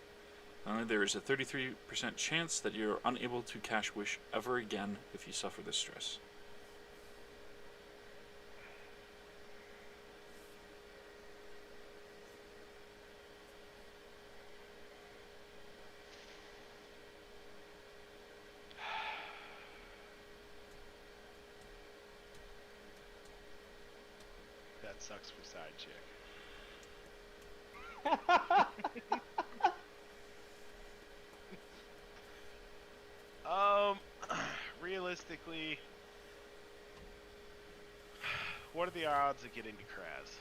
Finally, there is a 33% chance that you are unable to cast wish ever again if you suffer this stress. That sucks for side chick. Realistically, what are the odds of getting to Kraz?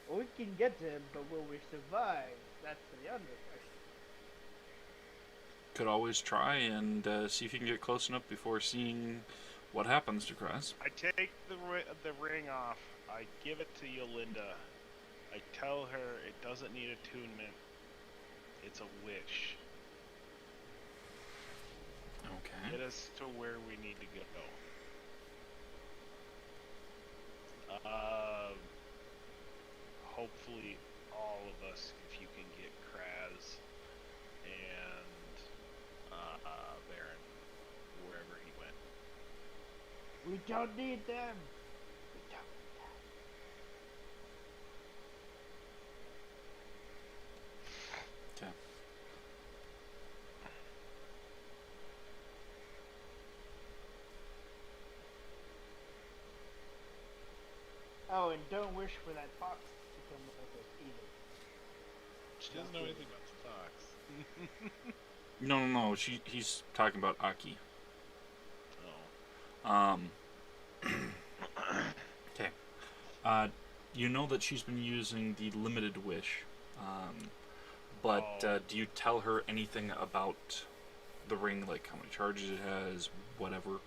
Well, we can get to him, but will we survive? That's the other question. Could always try and see if you can get close enough before seeing what happens to Kraz. I take the ring off. I give it to Yolinda. I tell her it doesn't need attunement. It's a wish. Okay. Get us to where we need to go. Hopefully all of us, if you We don't need them. We don't need them. Okay. Oh, and don't wish for that fox to come with us either. She doesn't know anything about the fox. No. He's talking about Aki. Oh. Okay. You know that she's been using the limited wish, but do you tell her anything about the ring, like how many charges it has, whatever?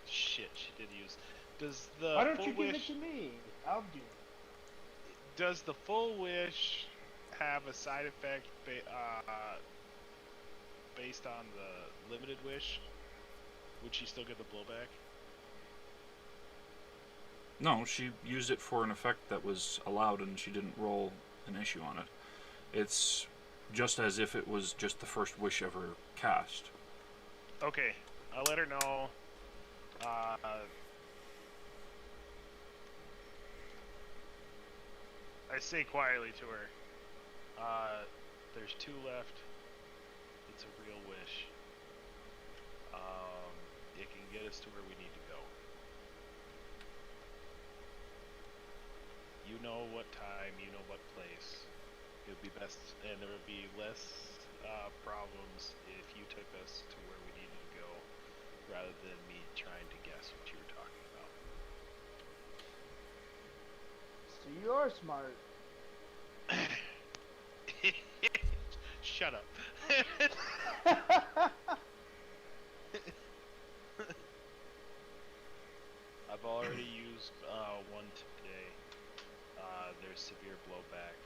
Shit, she did use. Does the Why don't full you give wish? it to me? I'll do it. Does the full wish have a side effect based on the limited wish? Would she still get the blowback? No, she used it for an effect that was allowed, and she didn't roll an issue on it. It's just as if it was just the first wish ever cast. Okay, I'll let her know. I say quietly to her, there's 2 left. It's a real wish. It can get us to where we need to go. You know what time, you know what place. It would be best, and there would be less problems if you took us to where we needed to go, rather than me trying to guess what you were talking about. So you're smart. Shut up. I've already used one today. There's severe blowback,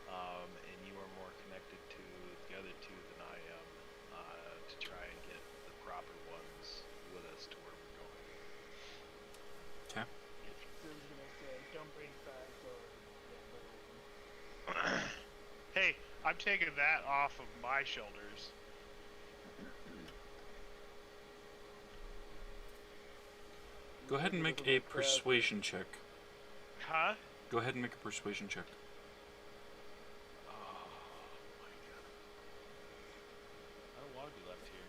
and you are more connected to the other 2 than I am, to try and get the proper ones with us to where we're going. Okay. So I was gonna say, don't bring bags or Hey, I'm taking that off of my shoulders. Go ahead and make a persuasion check. Huh? Go ahead and make a persuasion check. Oh my god. I don't want to be left here.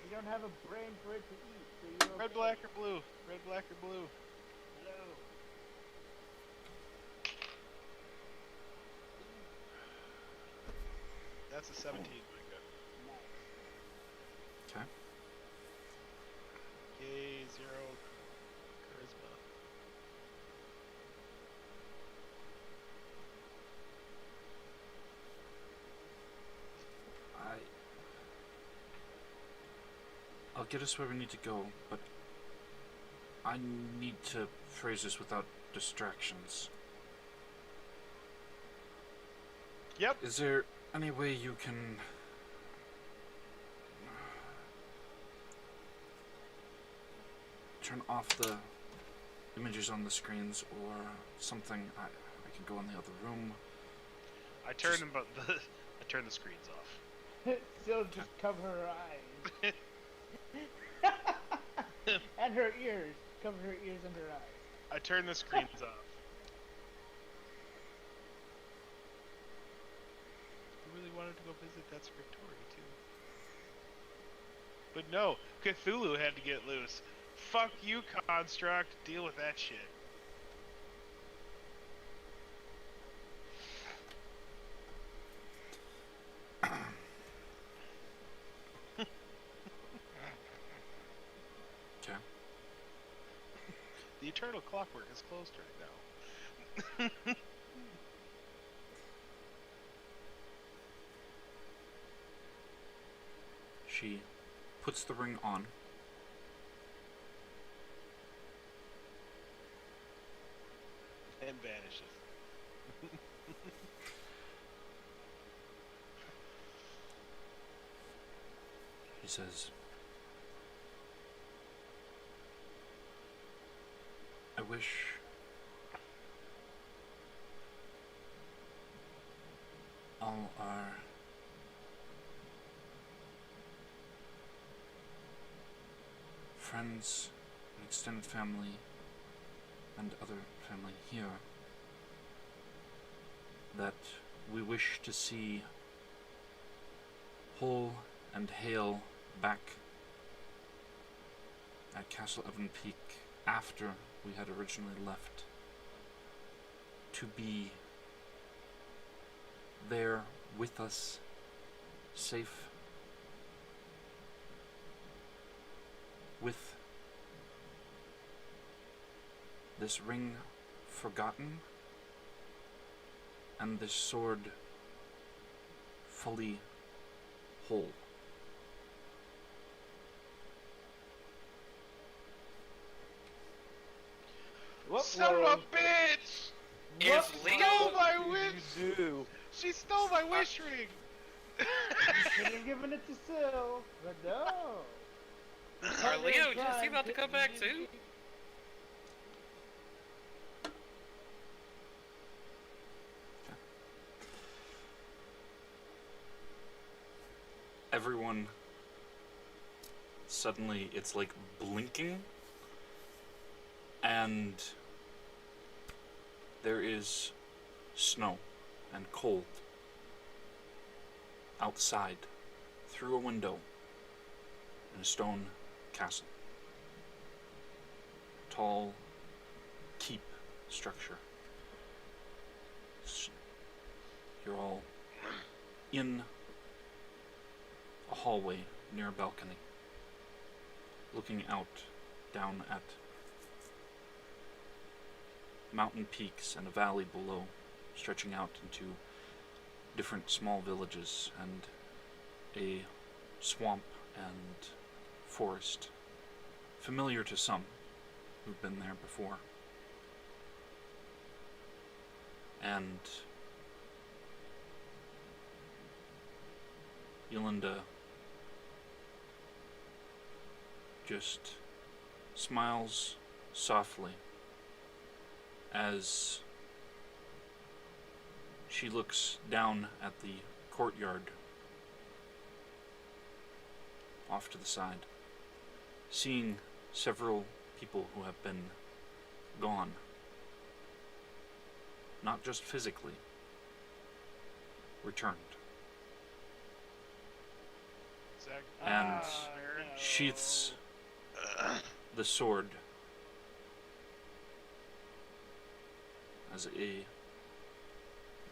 You don't have a brain for it to eat, so you're Red, okay. black, or blue? Red, black, or blue? Hello. That's a 17, Micah. Nice. Okay. Yay, 0 charisma. I'll get us where we need to go, but I need to phrase this without distractions. Yep. Is there any way you can turn off the images on the screens or something? I can go in the other room. I turned them, but I turned the screens off. Still just cover her eyes. And her ears. Cover her ears and her eyes. I turned the screens off. I really wanted to go visit that scriptory too. But no, Cthulhu had to get loose. Fuck you, Construct. Deal with that shit. Okay. The Eternal Clockwork is closed right now. She puts the ring on. And vanishes. He says, I wish all our friends and extended family and other family here that we wish to see whole and hale back at Castle Evan Peak after we had originally left, to be there with us, safe, with this ring forgotten and this sword fully whole. What Son of will- a bitch! Is what Leo- Stole will my What wish! did you do? She stole my wish ring! You should have given it to Sil, but no. Are Leo just about to come back too? Everyone, suddenly it's like blinking, and there is snow and cold outside through a window in a stone castle. Tall keep structure. You're all in a hallway near a balcony, looking out down at mountain peaks and a valley below, stretching out into different small villages and a swamp and forest, familiar to some who've been there before. And Yolanda just smiles softly as she looks down at the courtyard off to the side, seeing several people who have been gone. Not just physically, returned. Zach, And no. sheaths the sword as a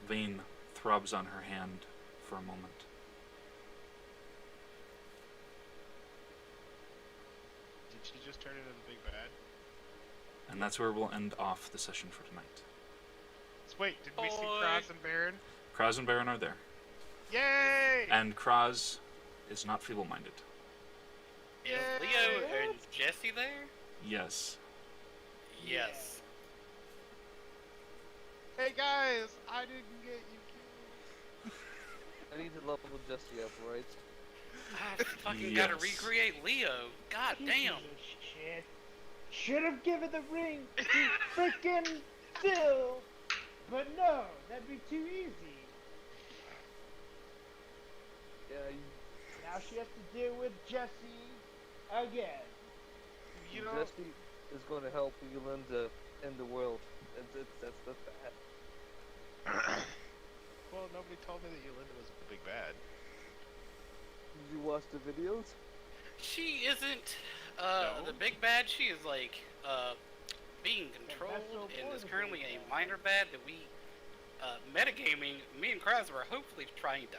vein throbs on her hand for a moment. did she just turn into the big bad? And that's where we'll end off the session for tonight. Wait, did we see Boy. Kraz and Baron? Kraz and Baron are there. Yay! And Kraz is not feeble-minded. Is Leo and Jesse there? Yes. Yes. Hey guys, I didn't get you killed. I need to level Jesse up, right? I fucking gotta Yes. recreate Leo. God damn. Shit. Should have given the ring to freaking Sil. But no, that'd be too easy. Yeah, Now she has to deal with Jesse again. You know, Jesse is going to help Yolanda end the world. That's bad. well, nobody told me that Yolanda was the big bad. Did you watch the videos? She isn't No. the big bad. She is like being controlled and is currently a minor bad that we metagaming. Me and Kraz were hopefully trying to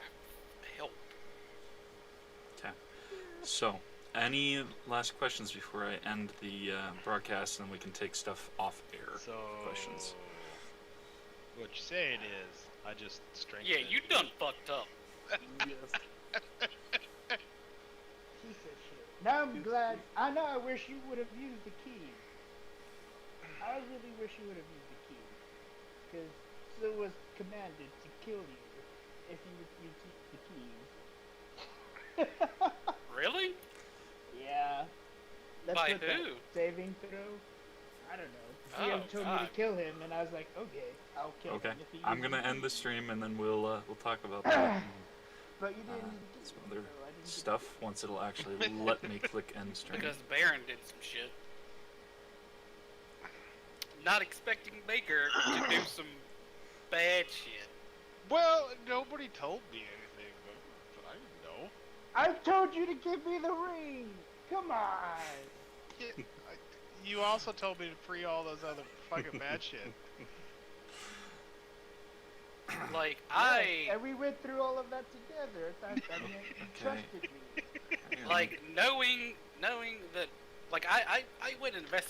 help. Okay. So, any last questions before I end the broadcast, and then we can take stuff off air? So, Questions. what you're saying is, I just strengthened. Yeah, you done fucked up. Yes. Piece of shit. Now I'm glad. I know I wish you would have used the key. I really wish you would have used the key. Because Sil was commanded to kill you if you would use the keys. Really? Yeah. That's By what that who? saving throw? I don't know. GM told me to God. kill him, and I was like, okay, I'll kill Okay. him if he I'm uses gonna the end key. the stream and then we'll talk about that. But you didn't Uh, use the key, some other so I didn't get to stuff kill him. once it'll actually let me click end stream. Because the Baron did some shit. Not expecting Baker to do some bad shit. Well, nobody told me anything, but I didn't know. I told you to give me the ring! Come on! Yeah, you also told me to free all those other fucking bad shit. Like, And we went through all of that together. I mean, you trusted me. like, knowing that, like, I went and